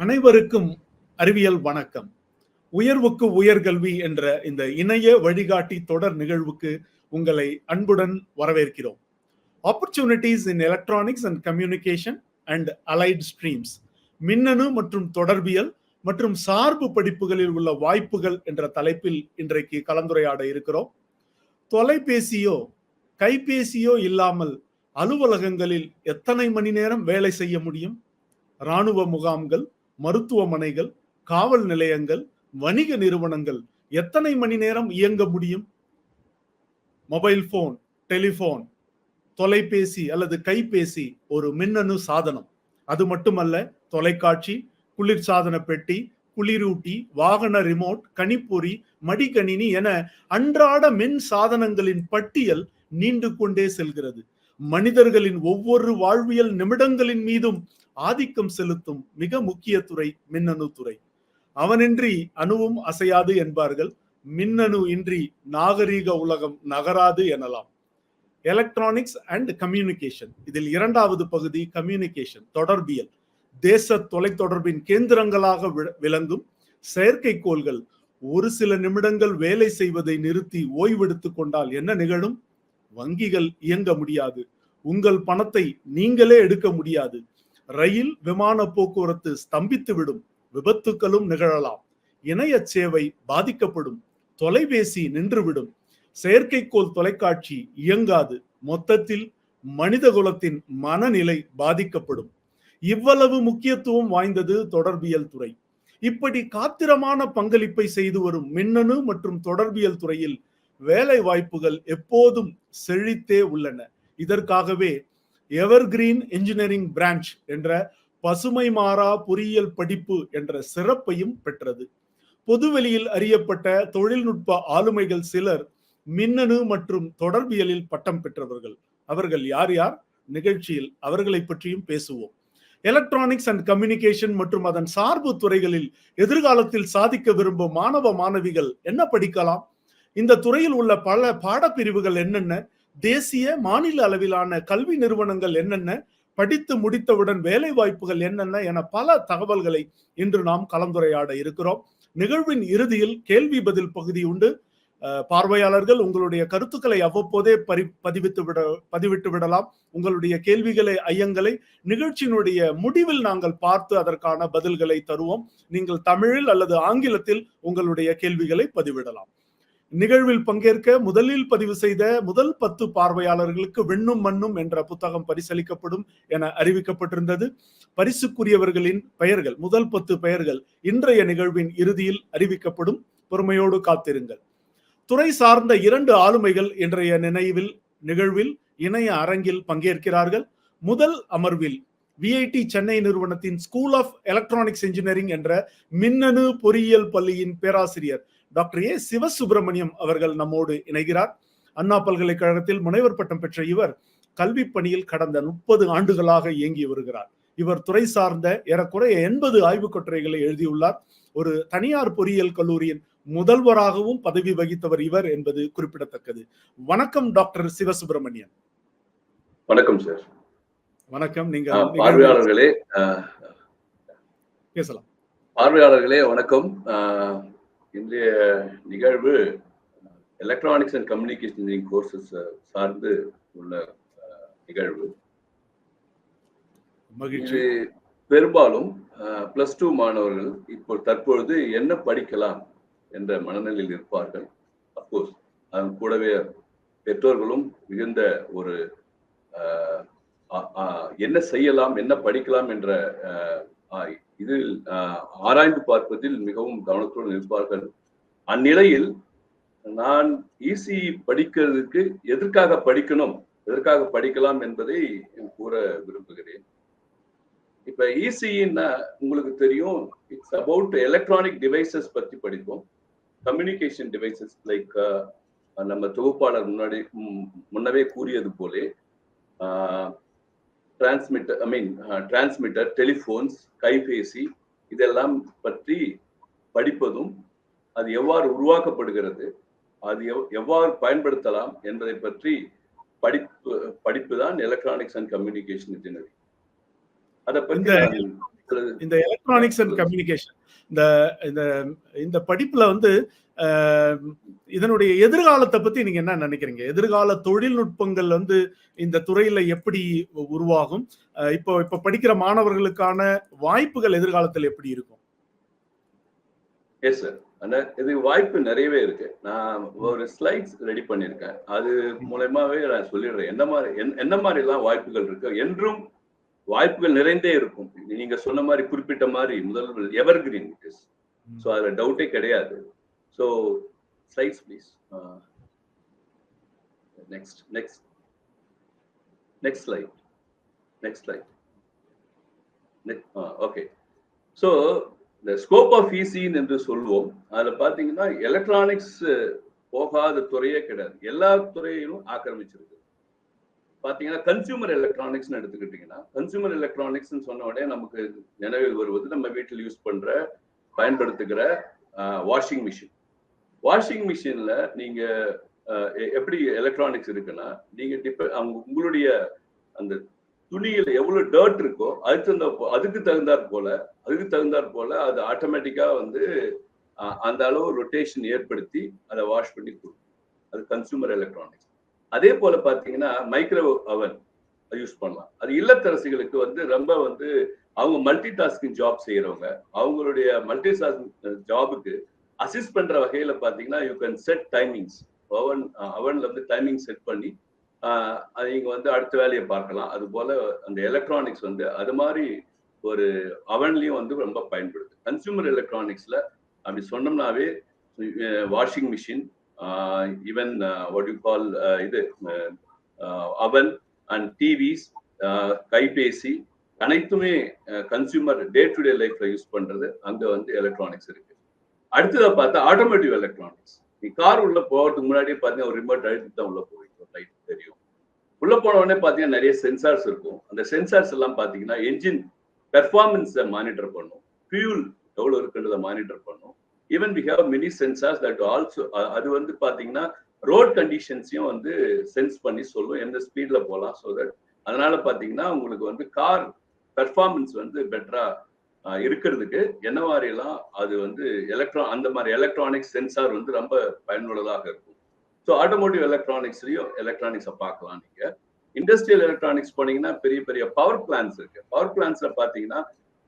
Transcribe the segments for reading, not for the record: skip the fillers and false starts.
அனைவருக்கும் அறிவியல் வணக்கம். உயர்வுக்கு உயர்கல்வி என்ற இந்த இணைய வழிகாட்டி தொடர் நிகழ்வுக்கு உங்களை அன்புடன் வரவேற்கிறோம். Opportunities in electronics and communication and allied streams, மின்னணு மற்றும் தொடர்பியல் மற்றும் சார்பு படிப்புகளில் உள்ள வாய்ப்புகள் என்ற தலைப்பில் இன்றைக்கு கலந்துரையாட இருக்கிறோம். தொலைபேசியோ கைபேசியோ இல்லாமல் அலுவலகங்களில் எத்தனை மணி நேரம் வேலை செய்ய முடியும்? இராணுவ முகாம்கள், மருத்துவமனைகள், காவல் நிலையங்கள், வணிக நிறுவனங்கள் எத்தனை மணி நேரம் இயங்க முடியும்? மொபைல் போன், டெலிபோன், தொலைபேசி அல்லது கைபேசி ஒரு மின்னணு சாதனம். அது மட்டுமல்ல, தொலைக்காட்சி, குளிர்சாதன பெட்டி, குளிரூட்டி, வாகன ரிமோட், கணிப்பொறி, மடிக்கணினி என அன்றாட மின் சாதனங்களின் பட்டியல் நீண்டு கொண்டே செல்கிறது. மனிதர்களின் ஒவ்வொரு வாழ்வியல் நிமிடங்களின் மீதும் ஆதிக்கம் செலுத்தும் மிக முக்கிய துறை மின்னணு துறை. அவனின்றி அணுவும் அசையாது என்பார்கள். மின்னணு இன்றி நாகரீக உலகம் நகராது எனலாம். எலக்ட்ரானிக்ஸ் அண்ட் கம்யூனிகேஷன், இதில் இரண்டாவது பகுதி கம்யூனிகேஷன், தொடர்பியல். தேச தொலைத்தொடர்பின் கேந்திரங்களாக விளங்கும் செயற்கைக்கோள்கள் ஒரு சில நிமிடங்கள் வேலை செய்வதை நிறுத்தி ஓய்வெடுத்துக் கொண்டால் என்ன நிகழும்? வங்கிகள் இயங்க முடியாது. உங்கள் பணத்தை நீங்களே எடுக்க முடியாது. ரயில், விமான போக்குவரத்து ஸ்தம்பித்து விடும். விபத்துக்களும் நிகழலாம். இணைய சேவை பாதிக்கப்படும். தொலைபேசி நின்றுவிடும். செயற்கைக்கோள் தொலைக்காட்சி இயங்காது. மொத்தத்தில் மனித குலத்தின் மனநிலை பாதிக்கப்படும். இவ்வளவு முக்கியத்துவம் வாய்ந்தது தொடர்பியல் துறை. இப்படி காத்திரமான பங்களிப்பை செய்து வரும் மின்னணு மற்றும் தொடர்பியல் துறையில் வேலை வாய்ப்புகள் எப்போதும் செழித்தே உள்ளன. இதற்காகவே எவர்கிரீன் இன்ஜினியரிங் பிரான்ச் என்ற பசுமை மாறா பொறியியல் படிப்பு என்ற சிறப்பையும் பெற்றது. பொதுவெளியில் அறியப்பட்ட தொழில்நுட்ப ஆளுமைகள் சிலர் மின்னணு மற்றும் தொடர்பியலில் பட்டம் பெற்றவர்கள். அவர்கள் யார் யார்? நிகழ்ச்சியில் அவர்களை பற்றியும் பேசுவோம். எலக்ட்ரானிக்ஸ் அண்ட் கம்யூனிகேஷன் மற்றும் அதன் சார்பு துறைகளில் எதிர்காலத்தில் சாதிக்க விரும்பும் மாணவ மாணவிகள் என்ன படிக்கலாம்? இந்த துறையில் உள்ள பல பாடப்பிரிவுகள் என்னென்ன? தேசிய, மாநில அளவிலான கல்வி நிறுவனங்கள் என்னென்ன? படித்து முடித்தவுடன் வேலை வாய்ப்புகள் என்னென்ன என பல தகவல்களை இன்று நாம் கலந்துரையாட இருக்கிறோம். நிகழ்வின் இறுதியில் கேள்வி பதில் பகுதி உண்டு. பார்வையாளர்கள் உங்களுடைய கருத்துக்களை அவ்வப்போதே பதிவிட்டு விடலாம். உங்களுடைய கேள்விகளை, ஐயங்களை நிகழ்ச்சியினுடைய முடிவில் நாங்கள் பார்த்து அதற்கான பதில்களை தருவோம். நீங்கள் தமிழில் அல்லது ஆங்கிலத்தில் உங்களுடைய கேள்விகளை பதிவிடலாம். நிகழ்வில் பங்கேற்க முதலில் பதிவு செய்த முதல் 10 பார்வையாளர்களுக்கு வெண்ணும் மண்ணும் என்ற புத்தகம் பரிசளிக்கப்படும் என அறிவிக்கப்பட்டிருந்தது. பரிசுக்குரியவர்களின் பெயர்கள், முதல் 10 பெயர்கள் இன்றைய நிகழ்வின் இறுதியில் அறிவிக்கப்படும். பொறுமையோடு காத்திருங்கள். துறை சார்ந்த 2 ஆளுமைகள் இன்றைய நிகழ்வில் இணைய அரங்கில் பங்கேற்கிறார்கள். முதல் அமர்வில் VIT சென்னை நிறுவனத்தின் ஸ்கூல் ஆஃப் எலக்ட்ரானிக்ஸ் இன்ஜினியரிங் என்ற மின்னணு பொறியியல் பள்ளியின் பேராசிரியர் டாக்டர் ஏ சிவசுப்பிரமணியம் அவர்கள் நம்மோடு இணைகிறார். அண்ணா பல்கலைக்கழகத்தில் முனைவர் பட்டம் பெற்ற இவர் கல்வி பணியில் கடந்த 30 ஆண்டுகளாக இயங்கி வருகிறார். இவர் துறை சார்ந்த ஏறக்குறைய 80 ஆய்வுக் கட்டுரைகளை எழுதியுள்ளார். ஒரு தனியார் பொறியியல் கல்லூரியின் முதல்வராகவும் பதவி வகித்தவர் இவர் என்பது குறிப்பிடத்தக்கது. வணக்கம் டாக்டர் சிவசுப்பிரமணியன். வணக்கம் சார். வணக்கம். நீங்க பேசலாம். பார்வையாளர்களே வணக்கம். இன்றைய நிகழ்வு electronics and communication engineering courses சார்ந்து உள்ள நிகழ்வு. இது பெரும்பாலும் +2 மாணவர்கள் இப்போ தற்பொழுது என்ன படிக்கலாம் என்ற மனநிலையில் இருப்பார்கள். அப்கோர்ஸ் அதன் கூடவே பெற்றோர்களும் மிகுந்த ஒரு என்ன செய்யலாம், என்ன படிக்கலாம் என்ற இதில் ஆராய்ந்து பார்ப்பதில் மிகவும் கவனத்துடன் இருப்பார்கள். அந்நிலையில் நான் இசி படிக்கிறதுக்கு எதற்காக படிக்கலாம் என்பதை கூற விரும்புகிறேன். இப்ப இசின்னா உங்களுக்கு தெரியும், இட்ஸ் அபவுட் எலக்ட்ரானிக் டிவைசஸ் பத்தி படிப்போம். கம்யூனிகேஷன் டிவைசஸ் லைக் நம்ம தொகுப்பாளர் முன்னவே கூறியது போலே டிரான்ஸ்மிட்டர், டெலிபோன்ஸ், கைபேசி இதெல்லாம் பற்றி படிப்பதும், அது எவ்வாறு உருவாக்கப்படுகிறது, அது எவ்வாறு பயன்படுத்தலாம் என்பதை பற்றி படிப்பு தான் எலக்ட்ரானிக்ஸ் அண்ட் கம்யூனிகேஷன் இன்ஜினியரிங். அதை பத்தி இந்த நான் இந்த எலக்ட்ரானிக்ஸ் அண்ட் கம்யூனிகேஷன் இந்த படிப்புல வந்து இதனுடைய எதிர்காலத்தை பத்தி நீங்க என்ன நினைக்கிறீங்க? எதிர்கால தொழில்நுட்பங்கள் வந்து இந்த துறையில எப்படி உருவாகும்? இப்போ படிக்கிற மாணவர்களுக்கான வாய்ப்புகள் எதிர்காலத்தில் எப்படி இருக்கும்? எஸ் சார், இது வாய்ப்பு நிறையவே இருக்கு. நான் ஒரு ஸ்லைட்ஸ் ரெடி பண்ணியிருக்கேன். அது மூலமாவே நான் சொல்லிடுறேன் என்ன மாதிரி எல்லாம் வாய்ப்புகள் இருக்கு. என்றும் வாய்ப்புகள் நிறைந்தே இருக்கும். நீங்க சொன்ன மாதிரி குறிப்பிட்ட மாதிரி முதல் எவர்கிரீன் இட் இஸ். ஸோ அதுல டவுட்டே கிடையாது. So slides please. Next slide. Okay. So இந்த ஸ்கோப் ஆஃப் ஈசின்னு என்று சொல்லுவோம். அதுல பாத்தீங்கன்னா எலக்ட்ரானிக்ஸ் போகாத துறையே கிடையாது. எல்லா துறையிலும் ஆக்கிரமிச்சிருக்கு. பாத்தீங்கன்னா கன்சியூமர் எலக்ட்ரானிக்ஸ் எடுத்துக்கிட்டீங்கன்னா, கன்சியூமர் எலக்ட்ரானிக்ஸ் சொன்ன உடனே நமக்கு நினைவில் வருவது நம்ம வீட்டில் யூஸ் பண்ற பயன்படுத்துகிற வாஷிங் மிஷின். வாஷிங் மிஷின்ல நீங்க எப்படி எலக்ட்ரானிக்ஸ் இருக்குன்னா, நீங்க உங்களுடைய அந்த துணியில எவ்வளவு டர்ட் இருக்கோ அதுக்கு தகுந்தாற் போல அது ஆட்டோமேட்டிக்கா வந்து அந்த அளவு ரொட்டேஷன் ஏற்படுத்தி அதை வாஷ் பண்ணி கொடுக்கும். அது கன்சியூமர் எலக்ட்ரானிக்ஸ். அதே போல பாத்தீங்கன்னா மைக்ரோ அவன் யூஸ் பண்ணலாம். அது இல்லத்தரசிகளுக்கு வந்து ரொம்ப வந்து அவங்க மல்டி டாஸ்கிங் ஜாப் செய்யறவங்க, அவங்களுடைய மல்டி டாஸ்கிங் ஜாபுக்கு அசிஸ்ட் பண்ற வகையில பாத்தீங்கன்னா யூ கேன் செட் டைமிங்ஸ். அவன்ல வந்து டைமிங் செட் பண்ணி நீங்க வந்து அடுத்த வேலையை பார்க்கலாம். அது போல அந்த எலக்ட்ரானிக்ஸ் வந்து அது மாதிரி ஒரு அவன்லயும் வந்து ரொம்ப பயன்படுது. கன்சியூமர் எலக்ட்ரானிக்ஸ்ல அப்படி சொன்னோம்னாவே washing machine, even what you call இது அவன் அண்ட் டிவிஸ், கைபேசி அனைத்துமே கன்சியூமர் டே டு டே லைஃப்ல யூஸ் பண்றது அங்க வந்து எலக்ட்ரானிக்ஸ் இருக்கு. அடுத்ததை பார்த்தா ஆட்டோமேட்டிவ் எலக்ட்ரானிக்ஸ். நீ கார் உள்ள போகிறதுக்கு முன்னாடியே பார்த்தீங்கன்னா ஒரு ரிமோட் அழுத்தி தான் உள்ள போவீங்க. லைட் தெரியும். உள்ள போன உடனே பார்த்தீங்கன்னா நிறைய சென்சார்ஸ் இருக்கும். அந்த சென்சார்ஸ் எல்லாம் பார்த்தீங்கன்னா என்ஜின் பெர்ஃபார்மன்ஸை மானிட்டர் பண்ணும், ஃபியூல் எவ்வளவு இருக்குன்றதை மானிட்டர் பண்ணும். Even we have many sensors that also அது வந்து பார்த்தீங்கன்னா ரோட் கண்டிஷன்ஸையும் வந்து சென்ஸ் பண்ணி சொல்லும் எந்த ஸ்பீட்ல போகலாம். ஸோ தட் அதனால பார்த்தீங்கன்னா உங்களுக்கு வந்து கார் பெர்ஃபார்மன்ஸ் வந்து பெட்டரா இருக்கிறதுக்கு என்ன மாதிரி எல்லாம் அது வந்து அந்த மாதிரி எலக்ட்ரானிக்ஸ் சென்சார் வந்து ரொம்ப பயனுள்ளதாக இருக்கும். ஸோ ஆட்டோமோட்டிவ் எலக்ட்ரானிக்ஸ்லயும் எலக்ட்ரானிக்ஸை பார்க்கலாம். நீங்க இண்டஸ்ட்ரியல் எலக்ட்ரானிக்ஸ் போனீங்கன்னா பெரிய பெரிய பவர் பிளான்ஸ் இருக்கு. பவர் பிளான்ஸ்ல பாத்தீங்கன்னா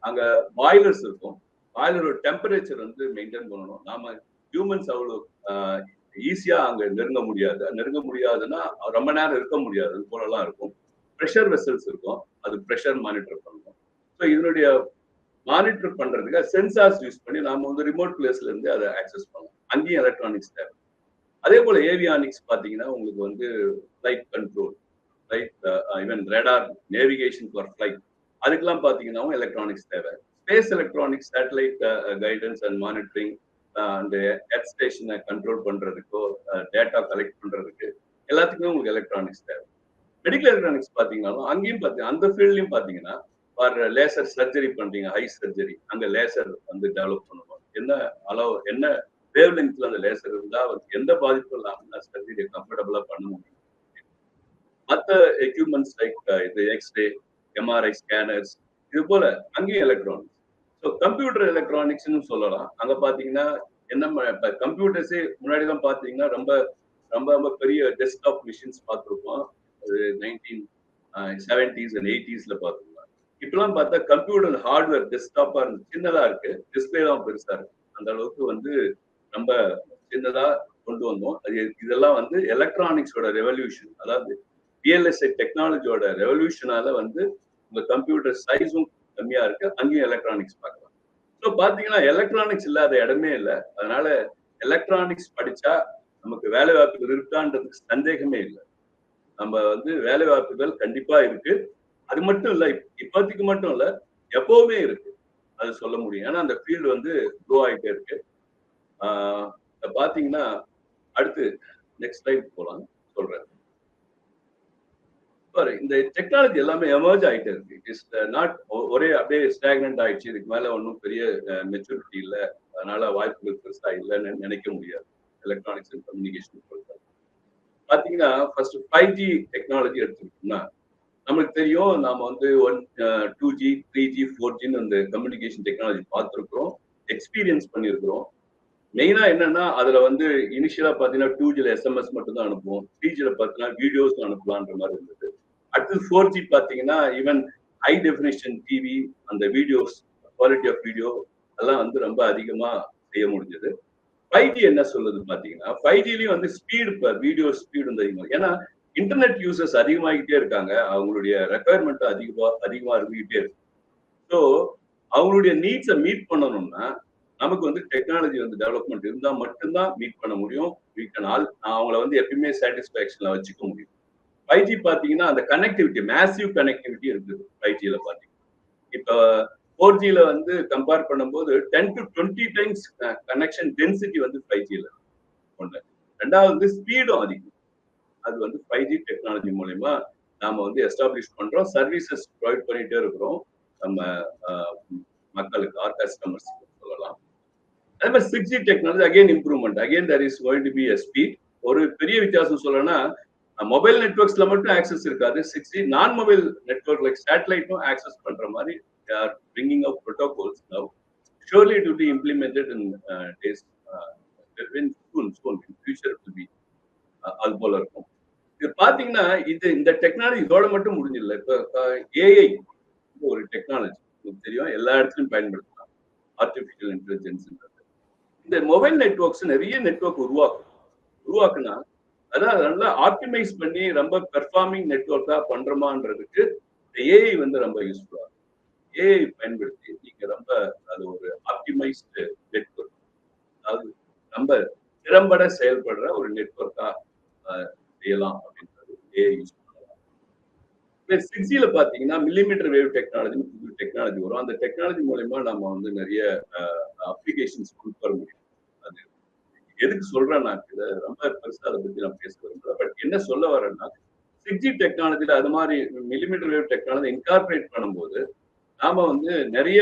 அங்க பாய்லர்ஸ் இருக்கும். பாய்லரோட டெம்பரேச்சர் வந்து மெயின்டைன் பண்ணணும். நாம ஹியூமன்ஸ் அவ்வளவு ஈஸியா அங்க நெருங்க முடியாதுன்னா ரொம்ப நேரம் இருக்க முடியாது. அது போலலாம் இருக்கும். ப்ரெஷர் வெசல்ஸ் இருக்கும். அது ப்ரெஷர் மானிட்டர் பண்ணணும். ஸோ இதனுடைய மானிட்டர் பண்றதுக்கு சென்சார்ஸ் யூஸ் பண்ணி நாம வந்து ரிமோட் பிளேஸ்ல இருந்து அதை ஆக்சஸ் பண்ணலாம். அங்கேயும் எலக்ட்ரானிக்ஸ் தேவை. அதே போல ஏவியானிக்ஸ் பாத்தீங்கன்னா உங்களுக்கு வந்து flight control, even radar navigation for flight, அதுக்கெல்லாம் பாத்தீங்கன்னா எலக்ட்ரானிக்ஸ் தேவை. Space electronics, satellite guidance and monitoring, அந்த எர்த் ஸ்டேஷனை கண்ட்ரோல் பண்றதுக்கோ டேட்டா கலெக்ட் பண்றதுக்கு எல்லாத்துக்குமே உங்களுக்கு எலக்ட்ரானிக்ஸ் தேவை. மெடிக்கல் எலக்ட்ரானிக்ஸ் பாத்தீங்கன்னாலும் அங்கேயும் பாத்தீங்கன்னா அந்த ஃபீல்ட்லயும் பாத்தீங்கன்னா லேசர் சர்ஜரி பண்றீங்க, ஹை சர்ஜரி, அங்க லேசர் வந்து டெவலப் பண்ணுவோம். என்ன அளவு என்ன வேவ் லென்த்ல அந்த லேசர் இருந்தா எந்த பாதிப்பும் இல்லாம சர்ஜரியை கம்ஃபர்டபுளா பண்ண முடியும். மற்ற எக்யூப்மெண்ட்ஸ் லைக் இது எக்ஸ்ரே, எம்ஆர்ஐ ஸ்கேனர்ஸ், இது போல அங்கேயும் எலக்ட்ரானிக்ஸ். ஸோ கம்ப்யூட்டர் எலக்ட்ரானிக்ஸ்னு சொல்லலாம். அங்க பாத்தீங்கன்னா என்ன கம்ப்யூட்டர்ஸே முன்னாடிதான் பாத்தீங்கன்னா ரொம்ப ரொம்ப ரொம்ப பெரிய டெஸ்க்டாப் மிஷின்ஸ் பார்த்துருப்போம். 1970s and 80s பார்த்துருக்கோம். இப்பெல்லாம் பார்த்தா கம்ப்யூட்டர் ஹார்ட்வேர் டெஸ்க்டாப்பா சின்னதா இருக்கு, டிஸ்பிளே தான் பெருசா இருக்கு. அந்த அளவுக்கு வந்து ரொம்ப சின்னதா கொண்டு வந்தோம். இதெல்லாம் வந்து எலக்ட்ரானிக்ஸோட ரெவல்யூஷன், அதாவது பிஎல்எஸ்ஐ டெக்னாலஜியோட ரெவல்யூஷனால வந்து உங்க கம்ப்யூட்டர் சைஸும் கம்மியா இருக்கு. அங்கேயும் எலக்ட்ரானிக்ஸ் பார்க்கலாம். ஸோ பாத்தீங்கன்னா எலக்ட்ரானிக்ஸ் இல்லாத இடமே இல்லை. அதனால எலக்ட்ரானிக்ஸ் படிச்சா நமக்கு வேலை வாய்ப்புகள் இருக்கான்றதுக்கு சந்தேகமே இல்லை. நம்ம வந்து வேலை வாய்ப்புகள் கண்டிப்பா இருக்கு. அது மட்டும் இல்ல, இப்போதைக்கு மட்டும் இல்ல, எப்பவுமே இருக்கு, அது சொல்ல முடியும். ஏன்னா அந்த ஃபீல்டு வந்து க்ரோ ஆகிட்டே இருக்கு. பாத்தீங்கன்னா அடுத்து நெக்ஸ்ட் ஸ்லைட் போலாம் சொல்றேன். இந்த டெக்னாலஜி எல்லாமே எமர்ஜ் ஆகிட்டே இருக்கு. இட் இஸ் நாட் ஒரே அப்படியே ஸ்டாக்னன்ட் ஆயிடுச்சு, இதுக்கு மேல ஒன்றும் பெரிய மெச்சூரிட்டி இல்லை, அதனால வாய்ப்புகள் பெருசா இல்லைன்னு நினைக்க முடியாது. எலக்ட்ரானிக்ஸ் அண்ட் கம்யூனிகேஷன் பாத்தீங்கன்னா ஃபர்ஸ்ட் 5G டெக்னாலஜி எடுத்துக்கிட்டோம்னா நமக்கு தெரியும் நாம வந்து 2G 3G 4Gன்னு அந்த கம்யூனிகேஷன் டெக்னாலஜி பார்த்துருக்கிறோம், எக்ஸ்பீரியன்ஸ் பண்ணியிருக்கிறோம். மெயினா என்னன்னா அதுல வந்து இனிஷியலா பாத்தீங்கன்னா 2Gல SMS மட்டும் தான் அனுப்புவோம், 3Gல பாத்தீங்கன்னா வீடியோஸ் அனுப்பலான்ற மாதிரி இருந்தது. அடுத்து 4G பாத்தீங்கன்னா ஈவன் ஹை டெஃபினிஷன் டிவி, அந்த வீடியோஸ் குவாலிட்டி ஆஃப் வீடியோ அதெல்லாம் வந்து ரொம்ப அதிகமா செய்ய முடிஞ்சது. 5G என்ன சொல்லுது பாத்தீங்கன்னா 5Gலயும் வந்து ஸ்பீடு, வீடியோ ஸ்பீடு வந்து அதிகமா, ஏன்னா இன்டர்நெட் யூசர்ஸ் அதிகமாகிட்டே இருக்காங்க, அவங்களுடைய ரெக்குயர்மெண்ட் அதிகமா இருந்துகிட்டே இருக்கு. ஸோ அவங்களுடைய நீட்ஸை மீட் பண்ணணும்னா நமக்கு வந்து டெக்னாலஜி வந்து டெவலப்மெண்ட் இருந்தா மட்டும்தான் மீட் பண்ண முடியும். அவங்கள வந்து எப்பயுமே சாட்டிஸ்பாக்சன்ல வச்சுக்க முடியும். 5G பாத்தீங்கன்னா அந்த கனெக்டிவிட்டி, மேசிவ் கனெக்டிவிட்டி இருக்குது 5Gல பாத்தீங்கன்னா. இப்போ 4Gல வந்து கம்பேர் பண்ணும்போது 10 to 20 டைம்ஸ் கனெக்ஷன் டென்சிட்டி வந்து 5Gல ஒண்ணு. ரெண்டாவது வந்து ஸ்பீடும் அதிகம். அது வந்து 5G டெக்னாலஜி மூலமா நாம வந்து எஸ்டாப்ளிஷ் பண்றோம், சர்வீசஸ் ப்ரொவைட் பண்ணிட்டே இருக்கிறோம் நம்ம மக்களுக்கு, ஆர் கஸ்டமர்ஸ் சொல்லலாம். அதே மாதிரி 6G technology again improvement, again there is going to be a speed. ஒரு பெரிய வித்தியாசம் சொல்லணும்னா மொபைல் நெட்வொர்க்ஸ்ல மட்டும் ஆக்சஸ் இருக்காது, 6G நான் மொபைல் நெட்வொர்க் லைக் சேட்டலைட்டும் ஆக்சஸ் பண்ற மாதிரி they are bringing up protocols now. Surely it will be implemented in days, soon in future it will be அது போல இருக்கும். இது பாத்தீங்கன்னா இந்த டெக்னாலஜி இதோட மட்டும் முடிஞ்சிடல. இப்ப ஏஐ ஒரு டெக்னாலஜி உங்களுக்கு தெரியும், எல்லா இடத்துலயும் பயன்படுத்தலாம், ஆர்டிபிஷியல் இன்டெலிஜென்ஸ். இந்த மொபைல் நெட்வொர்க்ஸ் நிறைய நெட்வொர்க் உருவாக்குனா அதாவது நல்லா ஆப்டிமைஸ் பண்ணி ரொம்ப பெர்ஃபார்மிங் நெட்வொர்க்கா பண்றோமான்றதுக்கு ஏஐ வந்து ரொம்ப யூஸ்ஃபுல்லா. ஏஐ பயன்படுத்தி நீங்க ரொம்ப அது ஒரு ஆப்டிமைஸ்டு நெட்வொர்க், அதாவது ரொம்ப திறம்பட செயல்படுற ஒரு நெட்வொர்க்கா செய்யலாம் அப்படின்றது ஏஐ யூஸ் பண்ணலாம். 6Gல பாத்தீங்கன்னா மில்லிமீட்டர் வேவ் டெக்னாலஜி வரும். அந்த டெக்னாலஜி மூலமா நம்ம வந்து நிறைய அப்ளிகேஷன்ஸ் கொண்டு வர முடியும். அது எதுக்கு சொல்றேன்னா, இதை ரொம்ப பெருசா அதை பத்தி நான் பேச விரும்பல. பட் என்ன சொல்ல வரேன்னா 6G டெக்னாலஜில அது மாதிரி மில்லிமீட்டர் வேவ் டெக்னாலஜி இன்கார்பரேட் பண்ணும்போது நாம வந்து நிறைய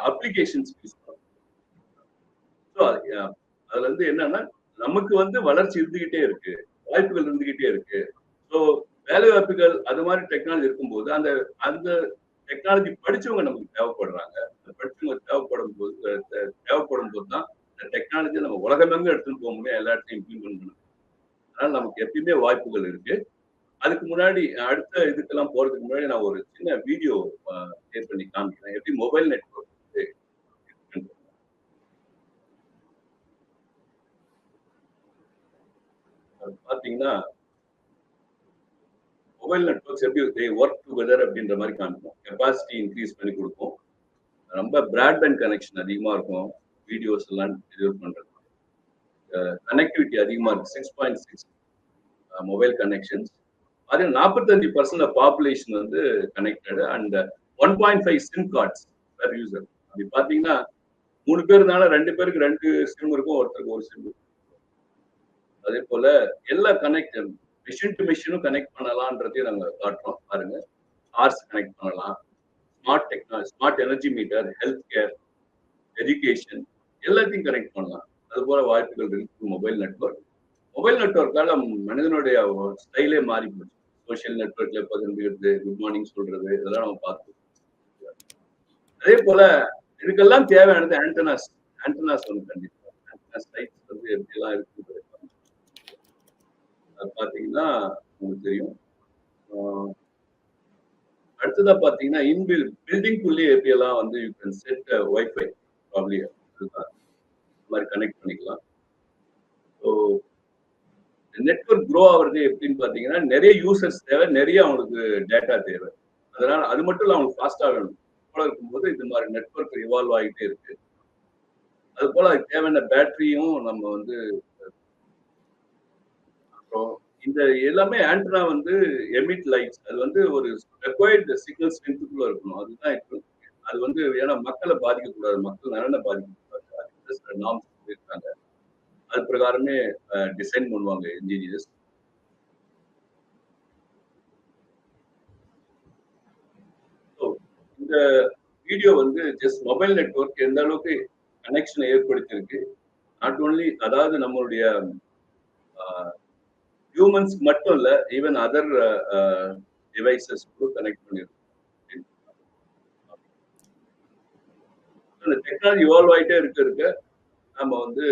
அப்ளிகேஷன்ஸ் யூஸ் பண்ணோம். அதுல வந்து என்னன்னா நமக்கு வந்து வளர்ச்சி இருந்துகிட்டே இருக்கு, வாய்ப்புகள் இருந்துகிட்டே இருக்கு. ஸோ வேலை வாய்ப்புகள் அது மாதிரி டெக்னாலஜி இருக்கும்போது அந்த அந்த டெக்னாலஜி படிச்சவங்க நமக்கு தேவைப்படுறாங்க. படிச்சவங்க தேவைப்படும் போது தான் இந்த டெக்னாலஜி நம்ம உலகமெங்க எடுத்துட்டு போக முடியும், எல்லா இடத்தையும் இம்ப்ளிமெண்ட் பண்ணணும். அதனால நமக்கு எப்பயுமே வாய்ப்புகள் இருக்கு. அதுக்கு முன்னாடி அடுத்த இதுக்கெல்லாம் போறதுக்கு முன்னாடி நான் ஒரு சின்ன வீடியோ ஷேர் பண்ணி காமிக்கிறேன், எப்படி மொபைல் நெட்வொர்க் பாத்தீங்கன்னா மொபைல் நெட்வொர்க்ஸ் எப்படி ஒர்க் டுகெதர் அப்படின்ற மாதிரி காமிக்கும். கெப்பாசிட்டி இன்க்ரீஸ் பண்ணி கொடுக்கும், ரொம்ப பிராட்பேண்ட் கனெக்ஷன் அதிகமா இருக்கும், வீடியோஸ் எல்லாம் டெலிவர் பண்றது. கனெக்டிவிட்டி அதிகமா இருக்கு, 6.6 மொபைல் கனெக்ஷன்ஸ். அது 45% பாப்புலேஷன் வந்து connected and 1.5 SIM cards per user. அப்படி பாத்தீங்கன்னா 3 பேர் இருந்தாலும் 2 பேருக்கு 2 சிம் இருக்கும், ஒருத்தருக்கு ஒரு சிம். அதே போல எல்லா கனெக்ட், மிஷின் டு மிஷினும் கனெக்ட் பண்ணலாம்ன்றதையும் நாங்க காட்டுறோம் பாருங்க. ஹார்ஸ் கனெக்ட் பண்ணலாம், smart technology, smart energy metre, health care, education எல்லாத்தையும் கனெக்ட் பண்ணலாம். அது போல வாய்ப்புகள் இருக்கு மொபைல் நெட்வொர்க். மொபைல் நெட்வொர்க்கால மனிதனுடைய ஸ்டைலே மாறி போச்சு. சோசியல் நெட்வொர்க்ல பகிர்ந்துக்கிறது, குட் மார்னிங் சொல்றது, இதெல்லாம் நம்ம பார்த்தோம். அதே போல இதுக்கெல்லாம் தேவையானது ஆண்டனாஸ். ஆண்டனாஸ் வந்து கண்டிப்பா ஆண்டனாஸ் டைப்ஸ் வந்து எப்படிலாம் இருக்குது அது பாத்தீங்கன்னா உங்களுக்கு தெரியும். அடுத்ததா பாத்தீங்கன்னா பில்டிங்குள்ளே எப்படியெல்லாம் வந்து you can set wifi probably மாதிரி கனெக்ட் பண்ணிக்கலாம். ஸோ நெட்வொர்க் க்ரோ ஆகுறது எப்படின்னு பாத்தீங்கன்னா நிறைய யூசர்ஸ் தேவை, நிறைய அவங்களுக்கு டேட்டா தேவை. அதனால அது மட்டும் இல்ல அவங்களுக்கு ஃபாஸ்டா வேணும். போல இருக்கும்போது இந்த மாதிரி நெட்வொர்க் இவால்வ் ஆகிட்டே இருக்கு. அது போல அதுக்கு தேவையான பேட்டரியும் நம்ம வந்து அப்புறம் இந்த எல்லாமே ஆண்டனா வந்து எமிட் லைட்ஸ், அது வந்து ஒரு ரெக்வயர்டு சிக்னல் ஸ்ட்ரென்த்துக்குள்ள இருக்கணும். அதுதான் இப்போ அது வந்து ஏன்னா மக்களை பாதிக்கக்கூடாது, மக்கள் நலனை பாதிக்கக்கூடாது, அதுக்கு சில நார்ம்ஸ் இருக்காங்க. அது பிரகாரமே டிசைன் பண்ணுவாங்க இன்ஜினியர்ஸ். இந்த வீடியோ வந்து ஜஸ்ட் மொபைல் நெட்வொர்க் எந்த அளவுக்கு கனெக்ஷனை ஏற்படுத்தியிருக்கு, நாட் ஓன்லி அதாவது நம்மளுடைய ஹியூமன்ஸ்க்கு மட்டும் இல்ல, ஈவன் அதர் டிவைசஸ் கூட கனெக்ட் பண்ணிருக்கோம். டெக்னாலஜி இவால்வ் ஆயிட்டே இருக்க நம்ம வந்து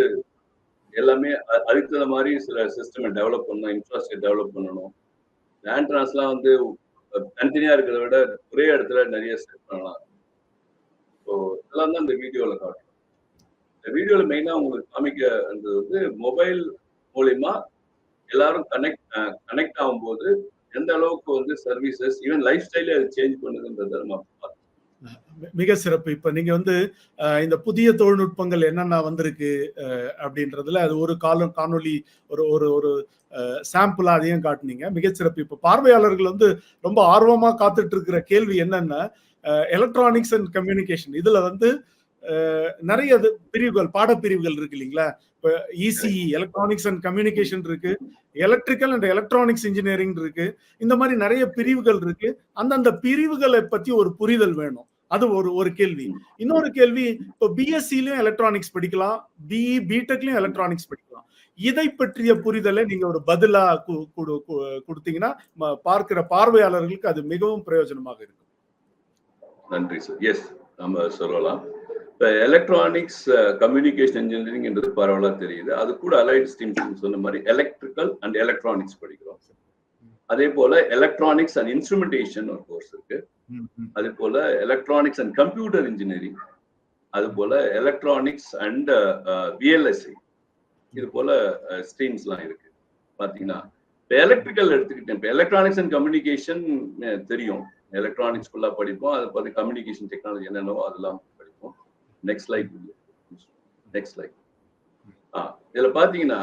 எல்லாமே அதுக்கு தகுந்த மாதிரி சில சிஸ்டம் டெவலப் பண்ணணும், இன்ஃப்ராஸ்ட்ரக்சர் டெவலப் பண்ணணும். ஆண்ட்ரான்ஸ்லாம் வந்து தனித்தனியா இருக்கிறத விட ஒரே இடத்துல நிறைய செட் பண்ணலாம். ஸோ இதெல்லாம் தான் இந்த வீடியோல காட்டும். இந்த வீடியோல மெயினா உங்களுக்கு காமிக்கிறது வந்து மொபைல் மூலியமா எல்லாரும் கனெக்ட் ஆகும்போது எந்த அளவுக்கு வந்து சர்வீசஸ் ஈவன் லைஃப் ஸ்டைலே அது சேஞ்ச் பண்ணுதுன்றத நம்ம பார்த்தோம். மிக சிறப்பு. இப்ப நீங்க வந்து இந்த புதிய தொழில்நுட்பங்கள் என்னென்ன வந்திருக்கு அப்படின்றதுல அது ஒரு காணொலி ஒரு ஒரு ஒரு சாம்பிளா அதையும் காட்டுனீங்க. மிகச்சிறப்பு. இப்ப பார்வையாளர்கள் வந்து ரொம்ப ஆர்வமா காத்துட்டு இருக்கிற கேள்வி என்னன்னா, எலக்ட்ரானிக்ஸ் அண்ட் கம்யூனிகேஷன் இதுல வந்து நிறைய பிரிவுகள் பாடப்பிரிவுகள் இருக்கு இல்லைங்களா? இப்ப இசிஇ எலக்ட்ரானிக்ஸ் அண்ட் கம்யூனிகேஷன் இருக்கு, எலக்ட்ரிக்கல் அண்ட் எலக்ட்ரானிக்ஸ் இன்ஜினியரிங் இருக்கு. இந்த மாதிரி நிறைய பிரிவுகள் இருக்கு. அந்தந்த பிரிவுகளை பத்தி ஒரு புரிதல் வேணும். அது ஒரு கேள்வி. இன்னொரு கேள்வி, இப்போ பிஎஸ்சிலயும் எலக்ட்ரானிக்ஸ் படிக்கலாம், பிஇ பிடெக்லயும் எலக்ட்ரானிக்ஸ் படிக்கலாம். இதை பற்றிய புரிதலை நீங்க ஒரு பதிலா கொடுத்தீங்கன்னா பார்க்கிற பார்வையாளர்களுக்கு அது மிகவும் பிரயோஜனமாக இருக்கும். நன்றி சார். எஸ், நம்ம சொல்லலாம். இப்போ எலக்ட்ரானிக்ஸ் கம்யூனிகேஷன் இன்ஜினியரிங் என்றது பரவலா தெரியுது. அது கூட அலைட் ஸ்ட்ரீம்ஸ் சொன்ன மாதிரி எலக்ட்ரிக்கல் அண்ட் எலக்ட்ரானிக்ஸ் படிக்கிறோம். அதே போல எலக்ட்ரானிக்ஸ் அண்ட் இன்ஸ்ட்ருமெண்டேஷன் ஒரு கோர்ஸ் இருக்கு. அதே போல எலக்ட்ரானிக்ஸ் அண்ட் கம்ப்யூட்டர் இன்ஜினியரிங், அது போல எலக்ட்ரானிக்ஸ் அண்ட் விஎல்எஸ்ஐ, இது போல ஸ்ட்ரீம்ஸ்லாம் இருக்கு. பாத்தீங்கன்னா இப்போ எலக்ட்ரிக்கல் எடுத்துக்கிட்டேன். இப்போ எலக்ட்ரானிக்ஸ் அண்ட் கம்யூனிகேஷன் தெரியும், எலக்ட்ரானிக்ஸ் ஃபுல்லா படிப்போம். அதை பார்த்து கம்யூனிகேஷன் டெக்னாலஜி என்னென்னவோ அதெல்லாம் படிப்போம். Next slide. இதுல பாத்தீங்கன்னா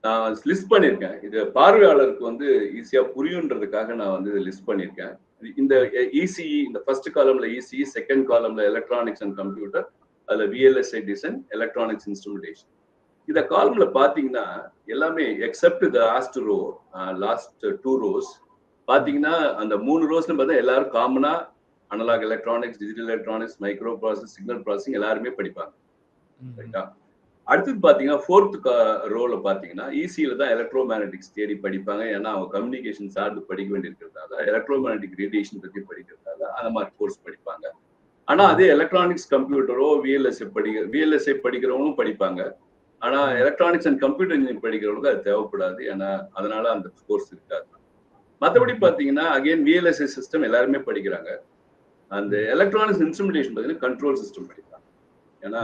நான் லிஸ்ட் பண்ணியிருக்கேன். இது பார்வையாளருக்கு வந்து ஈஸியா புரியுன்றதுக்காக நான் வந்து லிஸ்ட் பண்ணியிருக்கேன். இந்த இசிஇ, இந்த ஃபர்ஸ்ட் காலம்ல இசிஇ, செகண்ட் காலம்ல எலக்ட்ரானிக்ஸ் அண்ட் கம்ப்யூட்டர், அதுல விஎல்எஸ்ஐ டிசைன், எலக்ட்ரானிக்ஸ் இன்ஸ்ட்ருமெண்டேஷன். இந்த காலம்ல பாத்தீங்கன்னா எல்லாமே எக்ஸப்ட் த லாஸ்ட் 2 rows பாத்தீங்கன்னா அந்த 3 rowsல பார்த்தா எல்லாரும் காமனா analog electronics, digital electronics, micro process, signal processing எல்லாருமே படிப்பாங்க. ரைட்டா? அடுத்தது பாத்தீங்கன்னா 4th ரோல பாத்தீங்கன்னா இசியில தான் எலக்ட்ரோ மேக்னெட்டிக்ஸ் தேடி படிப்பாங்க. ஏன்னா அவங்க கம்யூனிகேஷன் சார்ந்து படிக்க வேண்டியிருக்கிறதால, எலக்ட்ரோ மேக்னெட்டிக் ரேடியேஷன் பத்தி படிக்கிறதால அந்த மாதிரி கோர்ஸ் படிப்பாங்க. ஆனா அதே எலக்ட்ரானிக்ஸ் கம்ப்யூட்டரோ விஎல்எஸ்ஐ படிக்கிறவங்களும் படிப்பாங்க. ஆனா எலக்ட்ரானிக்ஸ் அண்ட் கம்ப்யூட்டர் இன்ஜினியரிங் படிக்கிறவங்களுக்கு அது தேவைப்படாது. ஏன்னா அதனால அந்த கோர்ஸ் இருக்காது. மற்றபடி பாத்தீங்கன்னா அகைன் விஎல்எஸ்ஐ சிஸ்டம் எல்லாருமே படிக்கிறாங்க. அந்த எலக்ட்ரானிக்ஸ் இன்ஸ்ட்ருமெண்டேஷன் பார்த்தீங்கன்னா கண்ட்ரோல் சிஸ்டம் படிக்கிறாங்க. ஏன்னா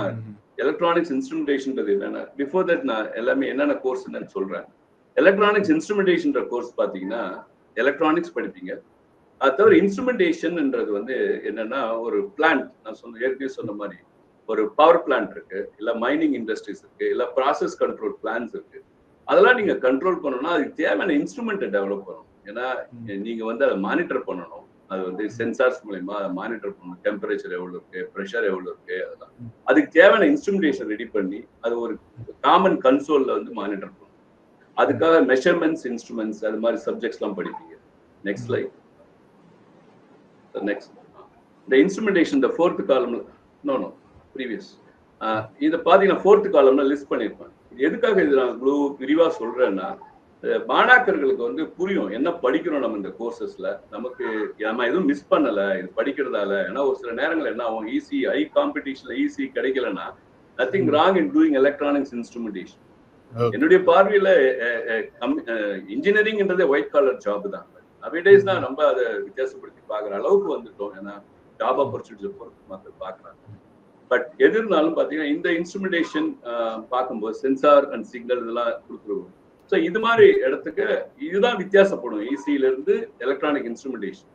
எலக்ட்ரானிக்ஸ் இன்ஸ்ட்ருமெண்டேஷன் என்னன்னா பிஃபோர் தட் நான் எல்லாமே என்னென்ன கோர்ஸ் சொல்றேன். எலக்ட்ரானிக்ஸ் இன்ஸ்ட்ருமெண்டேஷன் கோர்ஸ் பாத்தீங்கன்னா எலக்ட்ரானிக்ஸ் படிப்பீங்க. அது தவிர இன்ஸ்ட்ருமெண்டேஷன்ன்றது வந்து என்னன்னா ஒரு பிளான்ட், நான் ஏற்கனவே சொன்ன மாதிரி ஒரு பவர் பிளான்ட் இருக்கு, இல்ல மைனிங் இண்டஸ்ட்ரீஸ் இருக்கு, இல்ல ப்ராசஸ் கண்ட்ரோல் பிளான்ஸ் இருக்கு. அதெல்லாம் நீங்க கண்ட்ரோல் பண்ணணும்னா அதுக்கு தேவையான இன்ஸ்ட்ருமெண்ட்டை டெவலப் பண்ணணும். ஏன்னா நீங்க வந்து அதை மானிட்டர் பண்ணணும். அது வந்து சென்சார்ஸ் மூலமா அதை மானிட்டர் பண்ணணும். டெம்பரேச்சர் எவ்வளவு இருக்கு, ப்ரெஷர் எவ்வளவு இருக்கு, அதெல்லாம் அதுக்கு தேவையான இன்ஸ்ட்ருமெண்டேஷன் ரெடி பண்ணி அது ஒரு காமன் கன்சோல்ல வந்து மானிட்டர் பண்ணணும். அதுக்காக மெஷர்மெண்ட்ஸ், இன்ஸ்ட்ருமெண்ட்ஸ், அது மாதிரி சப்ஜெக்ட்ஸ் எல்லாம் படிப்பீங்க. Next slide. நெக்ஸ்ட் இந்த இன்ஸ்ட்ருமெண்டேஷன் இந்த 4th காலம்ல நோ ப்ரீவியஸ் இதை பாத்தீங்கன்னா 4th காலம்ல லிஸ்ட் பண்ணியிருப்பேன். எதுக்காக இது நான் இவ்வளவு விரிவா சொல்றேன்னா மாணாக்கர்களுக்கு வந்து புரியும் என்ன படிக்கிறோம் நம்ம இந்த கோர்சஸ்ல. நமக்கு நம்ம எதுவும் மிஸ் பண்ணல இது படிக்கிறதால. ஏன்னா ஒரு சில நேரங்கள் என்ன ஆகும், ஈஸி ஹை காம்படிஷன்ல ஈஸி கிடைக்கலன்னா nothing wrong in doing electronics instrumentation. என்னுடைய பார்வையில இன்ஜினியரிங்ன்றதே ஒயிட் காலர் ஜாப் தான். நவடேஸ் தான் நம்ம அதை வித்தியாசப்படுத்தி பாக்குற அளவுக்கு வந்துட்டோம். ஏன்னா ஜாப் ஆப்பர்ச்சுனிட்டிஸ் பொறுத்து மக்கள் பாக்குறாங்க. பட் எது இருந்தாலும் பாத்தீங்கன்னா இந்த இன்ஸ்ட்ருமெண்டேஷன் பார்க்கும்போது சென்சார் அண்ட் சிக்னல் இதெல்லாம் கொடுத்துருவோம். ஸோ இது மாதிரி இடத்துக்கு இதுதான் வித்தியாசப்படும் இசியில இருந்து எலக்ட்ரானிக் இன்ஸ்ட்ருமெண்டேஷன்.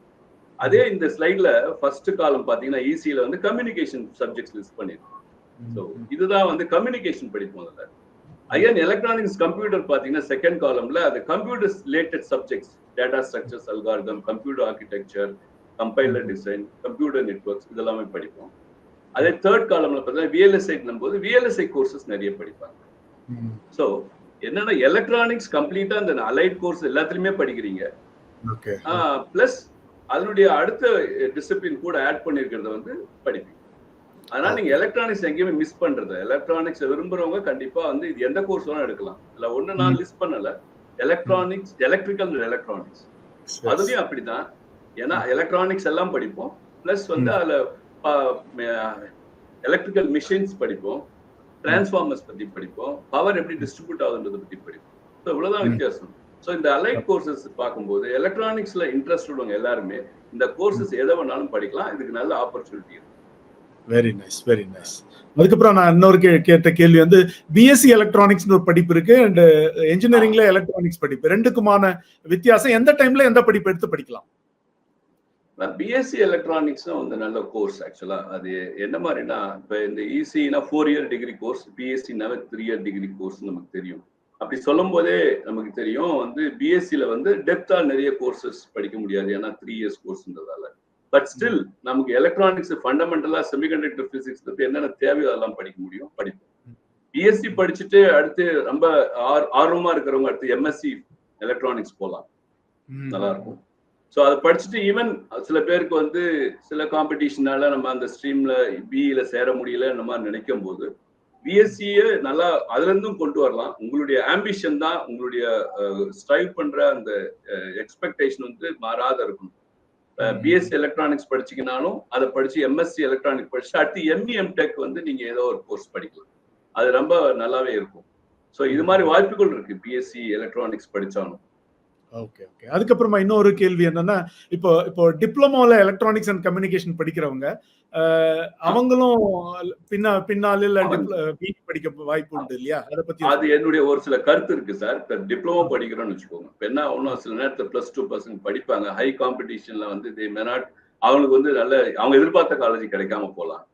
அதே இந்த ஸ்லைட்ல ஃபர்ஸ்ட் காலம் பாத்தீங்கன்னா இசியில வந்து கம்யூனிகேஷன் சப்ஜெக்ட்ஸ் லிஸ்ட் பண்ணிருக்கோம். ஸோ இதுதான் வந்து கம்யூனிகேஷன் படிப்போம். அதில் அகைன் எலக்ட்ரானிக்ஸ் கம்ப்யூட்டர் பாத்தீங்கன்னா செகண்ட் காலம்ல அது computer related subjects, data structures, algorithm, computer architecture, compiler design, computer networks இதெல்லாமே படிப்போம். அதே தேர்ட் காலம்ல பார்த்தீங்கன்னா விஎல்எஸ்ஐ போது விஎல்எஸ்ஐ கோர்சஸ் நிறைய படிப்பாங்க. ஸோ என்னன்னா எலக்ட்ரானிக்ஸ் கம்ப்ளீட்டா அந்த அலைட் கோர்ஸ் எல்லாத்துலயுமே படிக்கிறீங்க. பிளஸ் அதனுடைய அடுத்த டிசிப்ளின் கூட ஆட் பண்ணிருக்கிறத வந்து படிப்பீங்க. அதனால நீங்க எலக்ட்ரானிக்ஸ் எங்கேயுமே மிஸ் பண்றது. எலக்ட்ரானிக்ஸ் விரும்புறவங்க கண்டிப்பா வந்து இது எந்த கோர்ஸ் வேணா எடுக்கலாம். இல்ல ஒண்ணு நான் லிஸ்ட் பண்ணல, எலக்ட்ரானிக்ஸ், எலக்ட்ரிக்கல், எலக்ட்ரானிக்ஸ் அதுலயும் அப்படிதான். ஏன்னா எலக்ட்ரானிக்ஸ் எல்லாம் படிப்போம், பிளஸ் வந்து அதுல எலக்ட்ரிக்கல் மிஷின்ஸ் படிப்போம், டிரான்ஸ்ஃபார்மர்ஸ் பத்தி படிப்போம், பவர் எப்படி டிஸ்ட்ரிபியூட் ஆகுதுன்றதை பத்தி படிப்போம். ஸோ இவ்வளவுதான் வித்தியாசம். ஸோ இந்த அலைட் கோர்சஸ் பார்க்கும்போது எலக்ட்ரானிக்ஸ்ல இன்ட்ரெஸ்ட் உள்ளவங்க எல்லாருமே இந்த கோர்சஸ் எதை வேணாலும் படிக்கலாம். இதுக்கு நல்ல ஆப்பர்ச்சுனிட்டி இருக்கு. Very nice, very nice. அதுக்கப்புறம் நான் இன்னொரு கேட்ட கேள்வி வந்து பிஎஸ்சி எலக்ட்ரானிக்ஸ் ஒரு படிப்பு இருக்கு அண்ட் என்ஜினியரிங்ல எலக்ட்ரானிக்ஸ் படிப்பு, ரெண்டுக்குமான வித்தியாசம், எந்த டைம்ல எந்த படிப்பு எடுத்து படிக்கலாம்? பிஎஸ்சி எலக்ட்ரானிக்ஸ் வந்து நல்ல கோர்ஸ். ஆக்சுவலா அது என்ன மாதிரினா, இப்ப இந்த இசினா 4 இயர் டிகிரி கோர்ஸ், பிஎஸ்சினாவே 3 இயர் டிகிரி கோர்ஸ் நமக்கு தெரியும். அப்படி சொல்லும் போதே நமக்கு தெரியும் வந்து பிஎஸ்சில வந்து டெப்தா நிறைய கோர்சஸ் படிக்க முடியாது, ஏன்னா 3 இயர்ஸ் கோர்ஸ்ன்றதால. பட் ஸ்டில் நமக்கு எலக்ட்ரானிக்ஸ் ஃபண்டமெண்டலா செமிகண்டக்டர் பிசிக்ஸ் பத்தி என்னென்ன தேவையோ அதெல்லாம் படிக்க முடியும், படிப்போம். பிஎஸ்சி படிச்சுட்டு அடுத்து ரொம்ப ஆர்வமா இருக்கிறவங்க அடுத்து எம்எஸ்சி எலக்ட்ரானிக்ஸ் போகலாம், நல்லா இருக்கும். ஸோ அதை படிச்சுட்டு ஈவன் சில பேருக்கு வந்து சில காம்படிஷனால நம்ம அந்த ஸ்ட்ரீம்ல பிஇல சேர முடியல நம்ம நினைக்கும் போது பிஎஸ்சியை நல்லா அதுல இருந்தும் கொண்டு வரலாம். உங்களுடைய ஆம்பிஷன் தான், உங்களுடைய ஸ்ட்ரைவ் பண்ற அந்த எக்ஸ்பெக்டேஷன் வந்து மாறாத இருக்கணும். பிஎஸ்சி எலக்ட்ரானிக்ஸ் படிச்சீங்கனாலும் அதை படிச்சு எம்எஸ்சி எலக்ட்ரானிக்ஸ் படிச்சு அடுத்து எம்இ எம்டெக் வந்து நீங்க ஏதோ ஒரு கோர்ஸ் படிக்கலாம், அது ரொம்ப நல்லாவே இருக்கும். ஸோ இது மாதிரி வாய்ப்புகள் இருக்கு பிஎஸ்சி எலக்ட்ரானிக்ஸ் படிச்சாலும். Okay okay. அதுக்கப்புறமா இன்னொரு கேள்வி என்னன்னா, இப்போ டிப்ளமோல எலக்ட்ரானிக்ஸ் அண்ட் கம்யூனிகேஷன் படிக்கிறவங்க அவங்களும் பின்னாளில் படிக்க வாய்ப்பு உண்டு இல்லையா? அதை பத்தி அது என்னுடைய ஒரு சில கருத்து இருக்கு சார். இப்ப டிப்ளமோ படிக்கிறோம்னு வச்சுக்கோங்க, இப்ப என்ன ஒன்னும் சில நேரத்தில் +2 பசங்க படிப்பாங்க, ஹை காம்படிஷன்ல வந்து அவங்களுக்கு வந்து நல்ல அவங்க எதிர்பார்த்த காலேஜ் கிடைக்காம போகலாம்.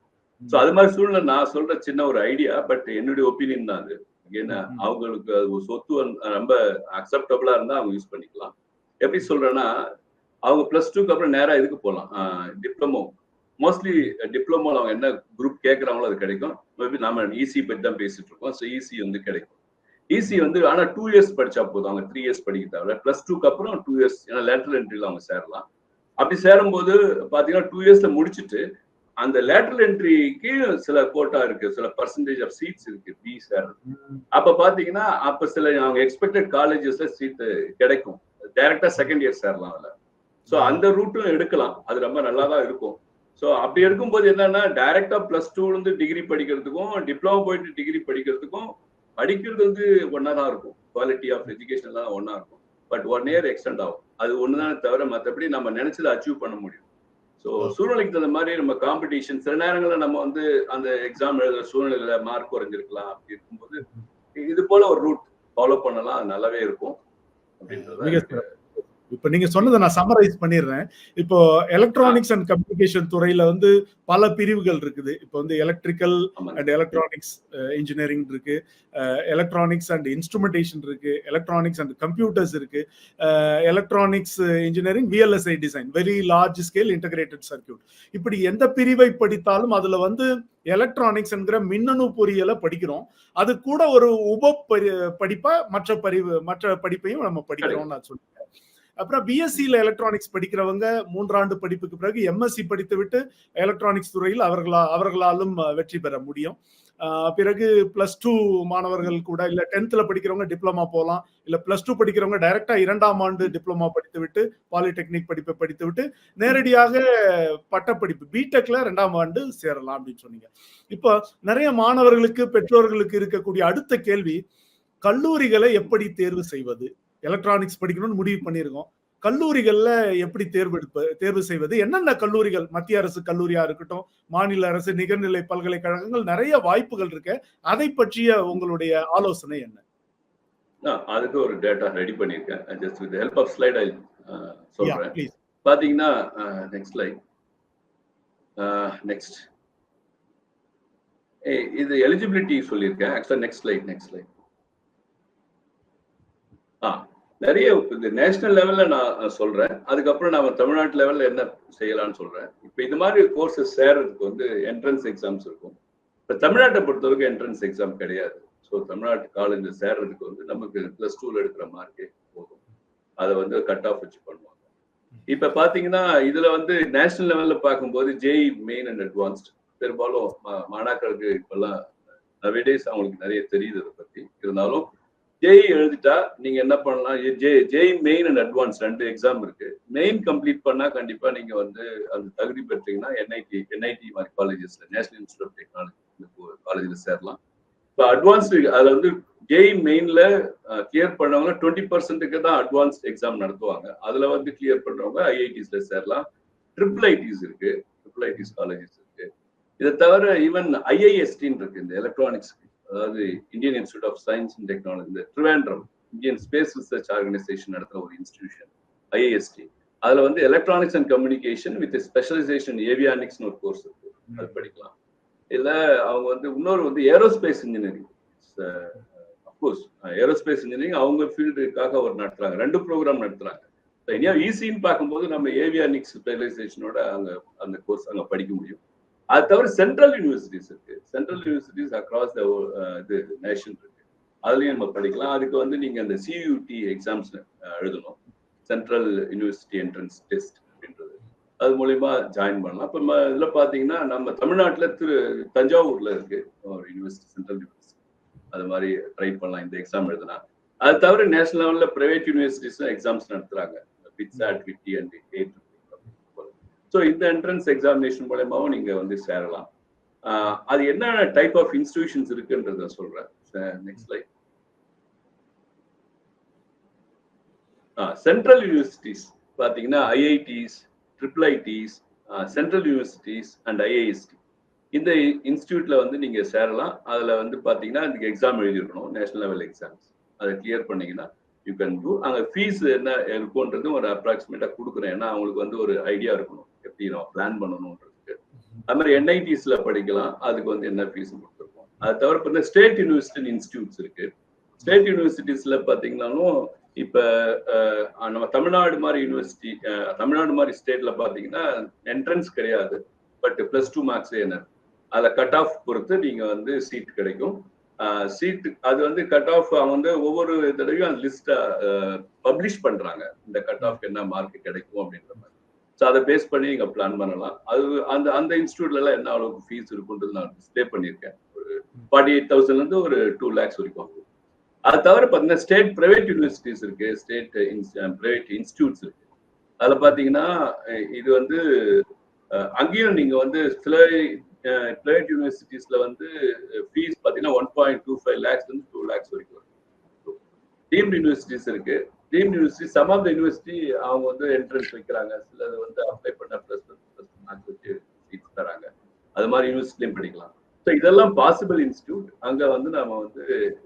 ஸோ அது மாதிரி சூழ்நிலை நான் சொல்ற சின்ன ஒரு ஐடியா, பட் என்னுடைய ஒப்பீனியன் தான் அது. ஏன்னா அவங்களுக்கு அது சொத்து ரொம்ப அக்செப்டபிளா இருந்தா அவங்க யூஸ் பண்ணிக்கலாம். எப்படி சொல்றேன்னா, அவங்க +2க்கு அப்புறம் நேரா இதுக்கு போகலாம், டிப்ளமோ. மோஸ்ட்லி டிப்ளமோல அவங்க என்ன குரூப் கேட்கறாங்களோ அது கிடைக்கும். மேபி நாம இசி பத்தி தான் பேசிட்டு இருக்கோம், ஸோ இசி வந்து கிடைக்கும். இசி வந்து ஆனா 2 இயர்ஸ் படிச்சா போதும், அவங்க 3 இயர்ஸ் படிக்க தேவை. +2க்கு அப்புறம் 2 இயர்ஸ், ஏன்னா லேட்டரல் என்ட்ரில அவங்க சேரலாம். அப்படி சேரும்போது பாத்தீங்கன்னா 2 இயர்ஸ்ல முடிச்சுட்டு அந்த லேட்டரல் என்ட்ரிக்கு சில கோட்டா இருக்கு, சில பர்சன்டேஜ் ஆஃப் சீட்ஸ் இருக்கு பி சேர்றது. அப்ப பாத்தீங்கன்னா அப்ப சில அவங்க எக்ஸ்பெக்டட் காலேஜஸ்ல சீட் கிடைக்கும், டைரக்டா செகண்ட் இயர் சேரலாம் அதுல. ஸோ அந்த ரூட்டும் எடுக்கலாம், அது ரொம்ப நல்லா தான் இருக்கும். ஸோ அப்படி எடுக்கும்போது என்னன்னா, டைரக்டா +2 இருந்து டிகிரி படிக்கிறதுக்கும் டிப்ளமோ போயிட்டு டிகிரி படிக்கிறதுக்கும் படிக்கிறது வந்து ஒன்னா தான் இருக்கும், குவாலிட்டி ஆஃப் எஜுகேஷன் எல்லாம் ஒன்னா இருக்கும். பட் 1 இயர் எக்ஸ்டெண்ட் ஆகும், அது ஒண்ணுதான் தவிர மற்றபடி நம்ம நினைச்சதை அச்சீவ் பண்ண முடியும். ஸோ சூழ்நிலைக்கு தகுந்த மாதிரி நம்ம காம்படிஷன் சில நேரங்களில் நம்ம வந்து அந்த எக்ஸாம் எழுதுற சூழ்நிலையில மார்க் குறைஞ்சிருக்கலாம். அப்படி இருக்கும்போது இது போல ஒரு ரூட் ஃபாலோ பண்ணலாம், அது நல்லாவே இருக்கும் அப்படின்றது. இப்ப நீங்க சொன்னதை நான் சம்மரைஸ் பண்ணிடுறேன். இப்போ எலக்ட்ரானிக்ஸ் அண்ட் கம்யூனிகேஷன் துறையில வந்து பல பிரிவுகள் இருக்குது. இப்போ வந்து எலக்ட்ரிக்கல் அண்ட் எலக்ட்ரானிக்ஸ் இன்ஜினியரிங் இருக்கு, எலக்ட்ரானிக்ஸ் அண்ட் இன்ஸ்ட்ருமெண்டேஷன் இருக்கு, எலக்ட்ரானிக்ஸ் அண்ட் கம்ப்யூட்டர்ஸ் இருக்கு, electronics engineering VLSI design, very large scale integrated circuit. இப்படி எந்த பிரிவை படித்தாலும் அதுல வந்து எலக்ட்ரானிக்ஸ் என்கிற மின்னணு பொறியியலை படிக்கிறோம். அது கூட ஒரு படிப்பா மற்ற படிப்பையும் நம்ம படிக்கிறோம் நான் சொல்றேன். அப்புறம் பிஎஸ்சியில் எலக்ட்ரானிக்ஸ் படிக்கிறவங்க 3 ஆண்டு படிப்புக்கு பிறகு எம்எஸ்சி படித்து விட்டு எலக்ட்ரானிக்ஸ் துறையில் அவர்களாலும் வெற்றி பெற முடியும். பிறகு +2 மாணவர்கள் கூட இல்ல 10th படிக்கிறவங்க டிப்ளமா போகலாம், இல்ல +2 படிக்கிறவங்க டைரக்டா 2ஆம் ஆண்டு டிப்ளமா படித்து விட்டு பாலிடெக்னிக் படிப்பை படித்து விட்டு நேரடியாக பட்டப்படிப்பு பிடெக்ல 2ஆம் ஆண்டு சேரலாம் அப்படின்னு சொன்னீங்க. இப்போ நிறைய மாணவர்களுக்கு பெற்றோர்களுக்கு இருக்கக்கூடிய அடுத்த கேள்வி, கல்லூரிகளை எப்படி தேர்வு செய்வது? எலக்ட்ரானிக்ஸ் படிக்கணும்னு முடிவு பண்ணியிருக்கோம், கல்லூரிகள்ல எப்படி தேர்வு செய்வது? என்னென்ன கல்லூரிகள், மத்திய அரசு கல்லூரியா இருக்கட்டும், மாநில அரசு நிகர்நிலை பல்கலைக்கழகங்கள், நிறைய வாய்ப்புகள் இருக்கு. அதை பற்றிய உங்களுடைய ஆலோசனை என்ன? அதுக்கு ஒரு டேட்டா ரெடி பண்ணிருக்கேன், just with help of slide ஐ சொல்றேன். பாத்தீங்கன்னா நெக்ஸ்ட் ஸ்லைட், நெக்ஸ்ட் இது எலிஜிபிலிட்டி சொல்லியிருக்கேன். ஆக்சுவலா நெக்ஸ்ட் ஸ்லைட். நிறைய நேஷனல் லெவல்ல நான் சொல்றேன், அதுக்கப்புறம் நாம தமிழ்நாட்டு லெவல்ல என்ன செய்யலாம்னு சொல்றேன். இப்ப இது மாதிரி கோர்சஸ் சேர்றதுக்கு வந்து என்ட்ரன்ஸ் எக்ஸாம்ஸ் இருக்கும். இப்ப தமிழ்நாட்டை பொறுத்தவரைக்கும் என்ட்ரன்ஸ் எக்ஸாம் கிடையாது. ஸோ தமிழ்நாட்டு காலேஜ் சேர்றதுக்கு வந்து நமக்கு +2ல எடுக்கிற மார்க்கே போதும், அதை வந்து கட் ஆஃப் வச்சு பண்ணுவாங்க. இப்ப பாத்தீங்கன்னா இதுல வந்து நேஷனல் லெவல்ல பார்க்கும்போது ஜேஇ மெயின் அண்ட் அட்வான்ஸ்ட் பெரும்பாலும் மாணாக்கருக்கு இப்பெல்லாம் நவேடேஸ் அவங்களுக்கு நிறைய தெரியுது அதை பத்தி. இருந்தாலும் ஜேஇ எழுதிட்டா நீங்க என்ன பண்ணலாம், JEE main and advance 2 exam இருக்கு. மெயின் கம்ப்ளீட் பண்ணா கண்டிப்பா நீங்க வந்து அந்த தகுதி பெற்றீங்கன்னா என்ஐடி மாதிரி காலேஜஸ்ல, நேஷனல் இன்ஸ்டியூட் ஆஃப் டெக்னாலஜி காலேஜ்ல சேரலாம். இப்போ அட்வான்ஸ்டு அதுல வந்து ஜேஇ மெயின்ல கிளியர் பண்ணவங்க 20% தான் அட்வான்ஸ்ட் எக்ஸாம் நடத்துவாங்க. அதுல வந்து கிளியர் பண்றவங்க ஐஐடிஸ்ல சேரலாம். ட்ரிபிள் ஐடிஸ் இருக்கு, ட்ரிபிள் ஐடிஸ் காலேஜஸ் இருக்கு. இதை தவிர ஈவன் ஐஐஎஸ்டின்னு இருக்கு, இந்த எலக்ட்ரானிக்ஸ், அதாவது Indian Institute of Science and Technology, இந்த Trivandrum Indian Space Research Organisation நடத்துற ஒரு இன்ஸ்டிடியூஷன் ஐஐஎஸ்டி. அதுல வந்து electronics and communication with specialisation ஏவியானிக்ஸ்னு ஒரு கோர்ஸ் இருக்கு, அது படிக்கலாம். இல்ல அவங்க வந்து இன்னொரு வந்து aerospace engineering, of course aerospace engineering அவங்க ஃபீல்டுக்காக அவர் நடத்துறாங்க, 2 ப்ரோக்ராம் நடத்துறாங்க. ஈஸின்னு பார்க்கும்போது நம்ம ஏவியானிக்ஸ் ஸ்பெஷலைசேஷனோட அங்க அந்த கோர்ஸ் அங்க படிக்க முடியும். அது தவிர சென்ட்ரல் யூனிவர்சிட்டிஸ் இருக்கு, சென்ட்ரல் யூனிவர்சிட்டிஸ் அக்ராஸ் இது நேஷன் இருக்கு, அதுலயும் நம்ம படிக்கலாம். அதுக்கு வந்து நீங்க அந்த சியூடி எக்ஸாம்ஸ் எழுதணும், சென்ட்ரல் யூனிவர்சிட்டி என்ட்ரன்ஸ் டெஸ்ட் அப்படின்றது, அது மூலியமா ஜாயின் பண்ணலாம். இப்போ இதுல பாத்தீங்கன்னா நம்ம தமிழ்நாட்டுல தஞ்சாவூர்ல இருக்கு ஒரு யூனிவர்சிட்டி, சென்ட்ரல் யூனிவர்சிட்டி, அது மாதிரி ட்ரை பண்ணலாம் இந்த எக்ஸாம் எழுதுனா. அது தவிர நேஷனல் லெவல்ல பிரைவேட் யூனிவர்சிட்டிஸ் எக்ஸாம்ஸ் நடத்துறாங்க, பிட்சாட், விட்டி அண்ட் ஏட். ஸோ இந்த என்ட்ரன்ஸ் எக்ஸாமினேஷன் மூலமாவும் நீங்க வந்து சேரலாம். அது என்ன டைப் ஆஃப் இன்ஸ்டிடியூஷன்ஸ் இருக்குன்றத சொல்றேன். Next slide. சென்ட்ரல் யூனிவர்சிட்டிஸ் பாத்தீங்கன்னா IITs, triple ITs, central universities and IIST, இந்த இன்ஸ்டிடியூட்ல வந்து நீங்க சேரலாம். அதுல வந்து பாத்தீங்கன்னா அதுக்கு எக்ஸாம் எழுதிருக்கணும், நேஷனல் லெவல் எக்ஸாம்ஸ். அதை கிளியர் பண்ணீங்கன்னா யூ கேன் டூ. அங்கே ஃபீஸ் என்ன இருக்கும்ன்றது ஒரு அப்ராக்சிமேட்டா கொடுக்குறேன், ஏன்னா அவங்களுக்கு வந்து ஒரு ஐடியா இருக்கணும் எப்படி நம்ம பிளான் பண்ணணும்ன்றதுக்கு. அது மாதிரி என்ஐடிஸ்ல படிக்கலாம், அதுக்கு வந்து என்ன ஃபீஸ் கொடுத்துருக்கோம். அது தவிர இப்போ ஸ்டேட் யூனிவர்சிட்டி இன்ஸ்டிடியூட்ஸ் இருக்கு. ஸ்டேட் யூனிவர்சிட்டிஸ்ல பாத்தீங்கன்னாலும் இப்ப நம்ம தமிழ்நாடு மாதிரி யூனிவர்சிட்டி, தமிழ்நாடு மாதிரி ஸ்டேட்ல பாத்தீங்கன்னா என்ட்ரன்ஸ் கிடையாது, பட் +2 மார்க்ஸ் என்ன, அதுல கட் ஆஃப் பொறுத்து நீங்க வந்து சீட் கிடைக்கும். சீட் அது வந்து கட் ஆஃப் அவங்க வந்து ஒவ்வொரு தடவையும் அந்த லிஸ்ட பப்ளிஷ் பண்றாங்க, இந்த கட் ஆஃப் என்ன மார்க் கிடைக்கும் அப்படின்ற மாதிரி. ஸோ அதை பேஸ் பண்ணி நீங்க பிளான் பண்ணலாம். அது அந்த அந்த இன்ஸ்டியூட்ல எல்லாம் என்ன அளவுக்கு ஃபீஸ் இருக்குன்றது நான் டிஸ்பிளே பண்ணியிருக்கேன். ஒரு 48,000 இருந்து ஒரு 2 lakhs வரைக்கும். அது தவிர பார்த்தீங்கன்னா ஸ்டேட் பிரைவேட் யூனிவர்சிட்டிஸ் இருக்கு, ஸ்டேட் பிரைவேட் இன்ஸ்டியூட்ஸ் இருக்கு. அதுல பாத்தீங்கன்னா இது வந்து அங்கேயும் நீங்க வந்து சில பிரைவேட் யூனிவர்சிட்டிஸ்ல வந்து ஃபீஸ் பாத்தீங்கன்னா 1.25 lakhs இருந்து 2 lakhs வரைக்கும் இருக்கு. டீம்டு யூனிவர்சிட்டிஸ் இருக்கு. Deemed university, some of the university அவங்க வந்து என்ட்ரன்ஸ் வைக்கிறாங்க, சிலது வந்து அப்ளை பண்ண ++ மார்க்ஸ் வச்சு சீட்ஸ் தராங்க. அது மாதிரி யூனிவர்சிட்டிலையும் படிக்கலாம். ஸோ இதெல்லாம் பாசிபிள் இன்ஸ்டியூட். அங்க வந்து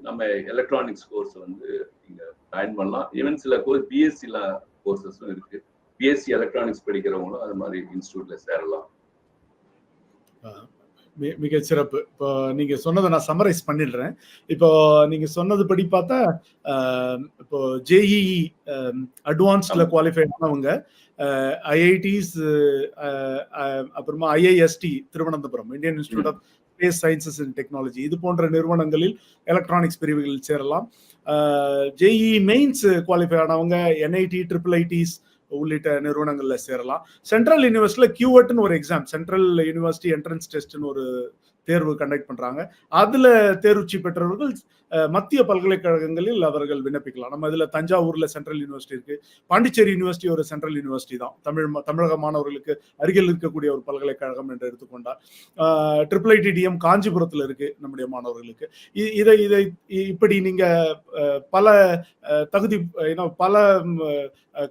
நம்ம எலக்ட்ரானிக்ஸ் கோர்ஸ் வந்து நீங்க ஜாயின் பண்ணலாம். ஈவன் சில கோர்ஸ் பிஎஸ்சி கோர்சஸும் இருக்கு. பிஎஸ்சி எலக்ட்ரானிக்ஸ் படிக்கிறவங்களும் அது மாதிரி இன்ஸ்டியூட்ல சேரலாம். மிக சிறப்பு. இப்போ நீங்க சொன்னதை நான் சம்மரைஸ் பண்ணிடுறேன். இப்போ நீங்க சொன்னதுபடி பார்த்தா இப்போ ஜேஇஇ அட்வான்ஸ்ட்ல குவாலிஃபை ஆனவங்க ஐஐடிஸ், அப்புறமா IIST Thiruvananthapuram, Indian institute of space sciences and technology, இது போன்ற நிறுவனங்களில் எலக்ட்ரானிக்ஸ் பிரிவுகளில் சேரலாம். ஜேஇஇ மெயின்ஸ் குவாலிஃபை ஆனவங்க என்ஐடி, ட்ரிபிள் ஐடிஸ் உள்ளிட்ட நிறுவனங்கள்ல சேரலாம். சென்ட்ரல் யூனிவர்சிட்டியில கியூஎட்னு ஒரு எக்ஸாம், சென்ட்ரல் யூனிவர்சிட்டி என்ட்ரன்ஸ் டெஸ்ட்னு ஒரு தேர்வு கண்டக்ட் பண்றாங்க. அதுல தேர்ச்சி பெற்றவர்கள் மத்திய பல்கலைக்கழகங்களில் அவர்கள் விண்ணப்பிக்கலாம். நம்ம இதுல தஞ்சாவூர்ல சென்ட்ரல் யூனிவர்சிட்டி இருக்கு, பாண்டிச்சேரி யூனிவர்சிட்டி ஒரு சென்ட்ரல் யூனிவர்சிட்டி தான், தமிழக மாணவர்களுக்கு அருகில் இருக்கக்கூடிய ஒரு பல்கலைக்கழகம் என்று எடுத்துக்கொண்டால். ட்ரிபிள் ஐடிடிஎம் காஞ்சிபுரத்துல இருக்கு நம்முடைய மாணவர்களுக்கு. இதை இப்படி நீங்க பல தகுதி பல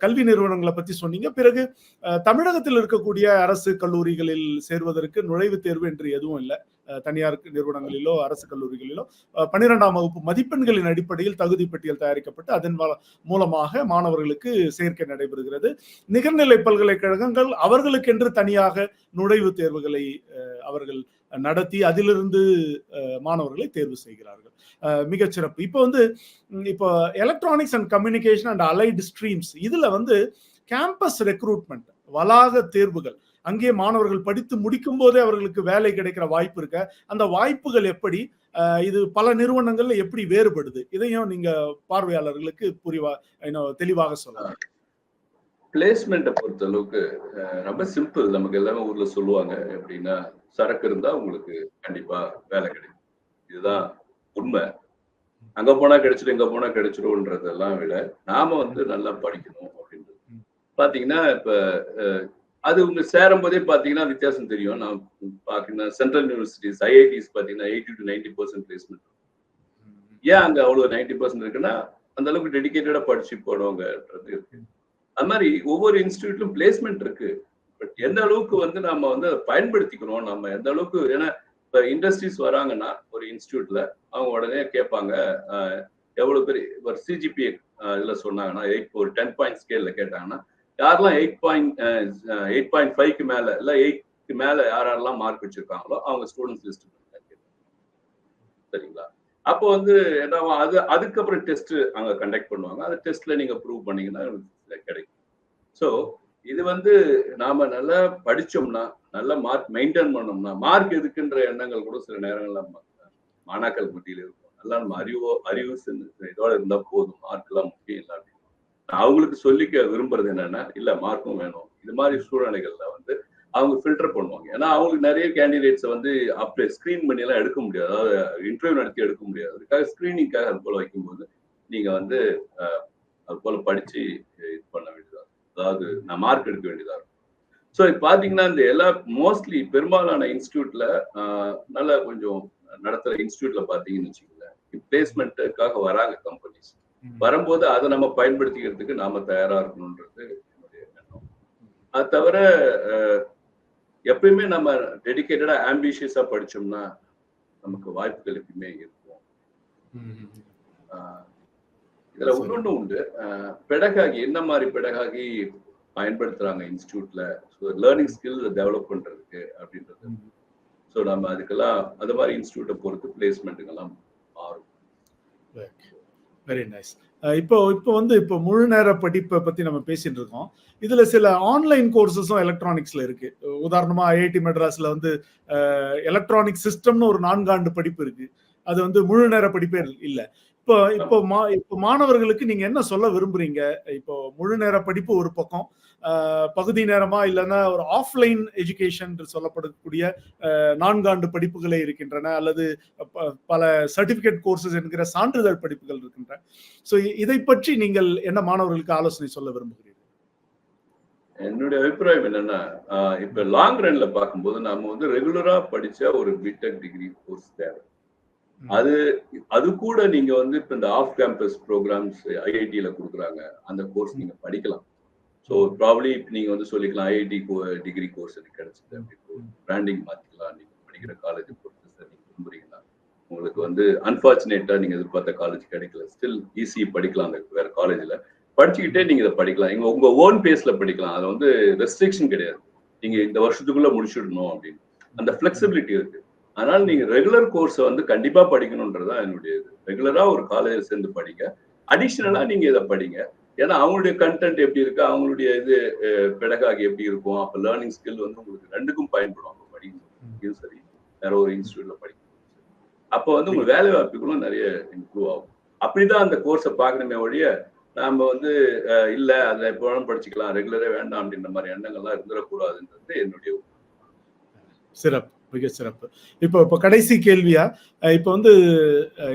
கல்வி நிறுவனங்களை பத்தி சொன்னீங்க. பிறகு தமிழகத்தில் இருக்கக்கூடிய அரசு கல்லூரிகளில் சேர்வதற்கு நுழைவுத் தேர்வு என்று எதுவும் இல்லை. தனியார் நிறுவனங்களிலோ அரசு கல்லூரிகளிலோ 12ஆம் வகுப்பு மதிப்பெண்களின் அடிப்படையில் தகுதி பட்டியல் தயாரிக்கப்பட்டு அதன் மூலமாக மாணவர்களுக்கு சேர்க்கை நடைபெறுகிறது. நிகர்நிலை பல்கலைக்கழகங்கள் அவர்களுக்கென்று தனியாக நுழைவுத் தேர்வுகளை அவர்கள் நடத்தி அதிலிருந்து மாணவர்களை தேர்வு செய்கிறார்கள். மிகச்சிறப்பு. இப்போ electronics and communication and allied streams, இதுல வந்து கேம்பஸ் ரெக்ரூட்மெண்ட், வளாக தேர்வுகள், அங்கே மாணவர்கள் படித்து முடிக்கும் போதே அவர்களுக்கு வேலை கிடைக்கிற வாய்ப்பு இருக்க, அந்த வாய்ப்புகள் எப்படி, இது பல நிறுவனங்கள்ல எப்படி வேறுபடுது, இதையும் நீங்க பார்வையாளர்களுக்கு தெளிவாக சொல்லலாம். பிளேஸ்மெண்ட்டை பொறுத்த அளவுக்கு ரொம்ப சிம்பிள். நமக்கு எல்லாமே ஊர்ல சொல்லுவாங்க எப்படின்னா, சரக்கு இருந்தா உங்களுக்கு கண்டிப்பா வேலை கிடைக்கும், இதுதான் உண்மை. அங்க போனா கிடைச்சிடும் இங்க போனா கிடைச்சிடும்ன்றதெல்லாம் விட நாம வந்து நல்லா படிக்கணும் அப்படின்றது. பாத்தீங்கன்னா இப்ப அது உங்க சேரும் போதே பாத்தீங்கன்னா வித்தியாசம் தெரியும். நான் பாத்தீங்கன்னா சென்ட்ரல் யூனிவர்சிட்டிஸ் ஐஐடிஸ் பாத்தீங்கன்னா 80 to 90% பிளேஸ்மெண்ட். ஏன் அங்க அவ்வளவு 90% இருக்குன்னா அந்த அளவுக்கு டெடிகேட்டடா படிச்சு போனவங்கன்றது இருக்கு. அது மாதிரி ஒவ்வொரு இன்ஸ்டிடியூட்லும் பிளேஸ்மெண்ட் இருக்கு. பட் எந்த அளவுக்கு வந்து நம்ம வந்து அதை பயன்படுத்திக்கிறோம், நம்ம எந்த அளவுக்கு, ஏன்னா இப்ப இண்டஸ்ட்ரீஸ் வராங்கன்னா ஒரு இன்ஸ்டிடியூட்ல அவங்க உடனே கேட்பாங்க எவ்வளவு பேர் ஒரு சிஜிபிஏ இதுல சொன்னாங்கன்னா 8 ஒரு 10 பாயிண்ட் ஸ்கேல்ல கேட்டாங்கன்னா யாரெல்லாம் 8.5க்கு மேல இல்ல 8க்கு மேல யாரெல்லாம் மார்க் வச்சிருக்காங்களோ அவங்க ஸ்டூடெண்ட்ஸ் லிஸ்ட் சரிங்களா. அப்போ வந்து என்ன அதுக்கப்புறம் டெஸ்ட் அங்க கண்டக்ட் பண்ணுவாங்க. அந்த டெஸ்ட்ல நீங்க ப்ரூவ் பண்ணீங்கன்னா கிடைக்கும். ஸோ இது வந்து நாம நல்லா படிச்சோம்னா நல்ல மார்க் மெயின்டைன் பண்ணோம்னா, மார்க் எதுக்குன்ற எண்ணங்கள் கூட சில நேரங்கள்ல மாணாக்கள் மத்தியில் இருக்கும். நல்லா நம்ம அறிவு இதோட இருந்தா போதும், மார்க் எல்லாம் முக்கியம் இல்லை அப்படின்னு அவங்களுக்கு சொல்லிக்க விரும்புறது என்னன்னா, இல்ல மார்க்கும் வேணும். இது மாதிரி சூழ்நிலைகள்ல வந்து அவங்க ஃபில்டர் பண்ணுவாங்க. ஏன்னா அவங்களுக்கு நிறைய கேண்டிடேட்ஸை வந்து அப்படியே ஸ்கிரீன் பண்ணி எல்லாம் எடுக்க முடியாது, அதாவது இன்டர்வியூ நடத்தி எடுக்க முடியாது. அதுக்காக ஸ்கிரீனிங்காக அது போல வைக்கும்போது நீங்க வந்து அது போல படிச்சு இது பண்ண வேண்டியதா, அதாவது நான் மார்க் எடுக்க வேண்டியதா இருக்கும். ஸோ இப்போ பாத்தீங்கன்னா இந்த எல்லா மோஸ்ட்லி பெரும்பாலான இன்ஸ்டியூட்ல நல்லா கொஞ்சம் நடத்துற இன்ஸ்டியூட்ல பாத்தீங்கன்னு வச்சுக்கோங்களேன், பிளேஸ்மெண்ட்டுக்காக வராங்க கம்பெனிஸ். வரும்போது அதை நம்ம பயன்படுத்திக்கிறதுக்கு நாம தயாரா இருக்கணும்ன்றது என்னுடைய எண்ணம். அது தவிர எப்பயுமே நம்ம டெடிகேட்டடா ஆம்பிஷியஸா படிச்சோம்னா நமக்கு வாய்ப்புகள் எப்பயுமே இருக்கும். இதுல இன்னொன்னு உண்டு, பெடகாகி என்ன மாதிரி பெடகாகி பயன்படுத்துறாங்க இன்ஸ்டியூட்ல லேர்னிங் ஸ்கில் டெவலப் பண்றதுக்கு அப்படின்றது. ஸோ நம்ம அதுக்கெல்லாம் அது மாதிரி இன்ஸ்டியூட்டை பொறுத்து பிளேஸ்மெண்ட்டுக்கெல்லாம் மாறும். Very nice. இப்போ வந்து இப்போ முழு நேர படிப்பை பத்தி நம்ம பேசிட்டு இருக்கோம். இதுல சில ஆன்லைன் கோர்சஸும் எலக்ட்ரானிக்ஸ்ல இருக்கு. உதாரணமா ஐஐடி மெட்ராஸ்ல வந்து எலக்ட்ரானிக் சிஸ்டம்னு ஒரு 4 ஆண்டு படிப்பு இருக்கு. அது வந்து முழு நேர படிப்பே இல்லை. இப்போ மாணவர்களுக்கு நீங்க என்ன சொல்ல விரும்புறீங்க? இப்போ முழு நேர படிப்பு ஒரு பக்கம், பகுதி நேரமா இல்லைன்னா ஒரு ஆஃப்லைன் எஜுகேஷன் சொல்லப்படக்கூடிய 4 ஆண்டு படிப்புகளே இருக்கின்றன, அல்லது பல சர்டிபிகேட் கோர்சஸ் என்கிற சான்றிதழ் படிப்புகள் இருக்கின்றன. ஸோ இதை பற்றி நீங்கள் என்ன மாணவர்களுக்கு ஆலோசனை சொல்ல விரும்புகிறீர்கள்? என்னுடைய அபிப்பிராயம் என்னன்னா, இப்ப லாங் ரன்ல பார்க்கும்போது நாம வந்து ரெகுலரா படிச்ச ஒரு பிடெக் டிகிரி கோர்ஸ் தேவை. அது கூட நீங்க வந்து இப்ப இந்த ஆஃப் கேம்பஸ் ப்ரோக்ராம்ஸ் ஐஐடியில கொடுக்குறாங்க, அந்த கோர்ஸ் நீங்க படிக்கலாம். ஸோ ப்ராப்ளி நீங்க வந்து சொல்லிக்கலாம் ஐஐடி டிகிரி கோர்ஸ் எனக்கு கிடைச்சது அப்படின்னு பிராண்டிங் மாத்திக்கலாம். நீங்க படிக்கிற காலேஜ் பொறுத்து சார் நீங்க விரும்புறீங்கன்னா, உங்களுக்கு வந்து அன்பார்ச்சுனேட்டா நீங்க எதிர்பார்த்த காலேஜ் கிடைக்கல, ஸ்டில் ஈஸி படிக்கலாம். அந்த வேற காலேஜ்ல படிச்சுக்கிட்டே நீங்க இதை படிக்கலாம். உங்க ஓன் பேஸ்ல படிக்கலாம். அது வந்து ரெஸ்ட்ரிக்ஷன் கிடையாது, நீங்க இந்த வருஷத்துக்குள்ள முடிச்சிடணும் அப்படின்னு. அந்த பிளெக்சிபிலிட்டி இருக்கு. அதனால நீங்க ரெகுலர் கோர்ஸை வந்து கண்டிப்பா படிக்கணும்ன்றதுதான் என்னுடைய இது. ரெகுலரா ஒரு காலேஜ்ல சேர்ந்து படிங்க, அடிஷனலா நீங்க இதை படிங்க. ஏன்னா அவங்களுடைய கண்டென்ட் எப்படி இருக்கு, அவங்களுடைய இது பெடகாகி எப்படி இருக்கும், அப்ப லேர்னிங் ஸ்கில் வந்து உங்களுக்கு ரெண்டுக்கும் பயன்படும். அவங்க படிக்கணும் சரி, வேற ஒரு இன்ஸ்டியூட்ல படிக்கணும், அப்போ வந்து உங்க வேலை வாய்ப்புகளும் நிறைய இம்ப்ரூவ் ஆகும். அப்படிதான் அந்த கோர்ஸை பார்க்கணுமே ஒழிய நாம வந்து இல்ல அதுல எப்ப படிச்சுக்கலாம், ரெகுலரே வேண்டாம் அப்படின்ற மாதிரி எண்ணங்கள்லாம் இருந்துடக்கூடாதுன்றது என்னுடைய. சிறப்பு, மிக சிறப்பு. இப்போ கடைசி கேள்வியா, இப்போ வந்து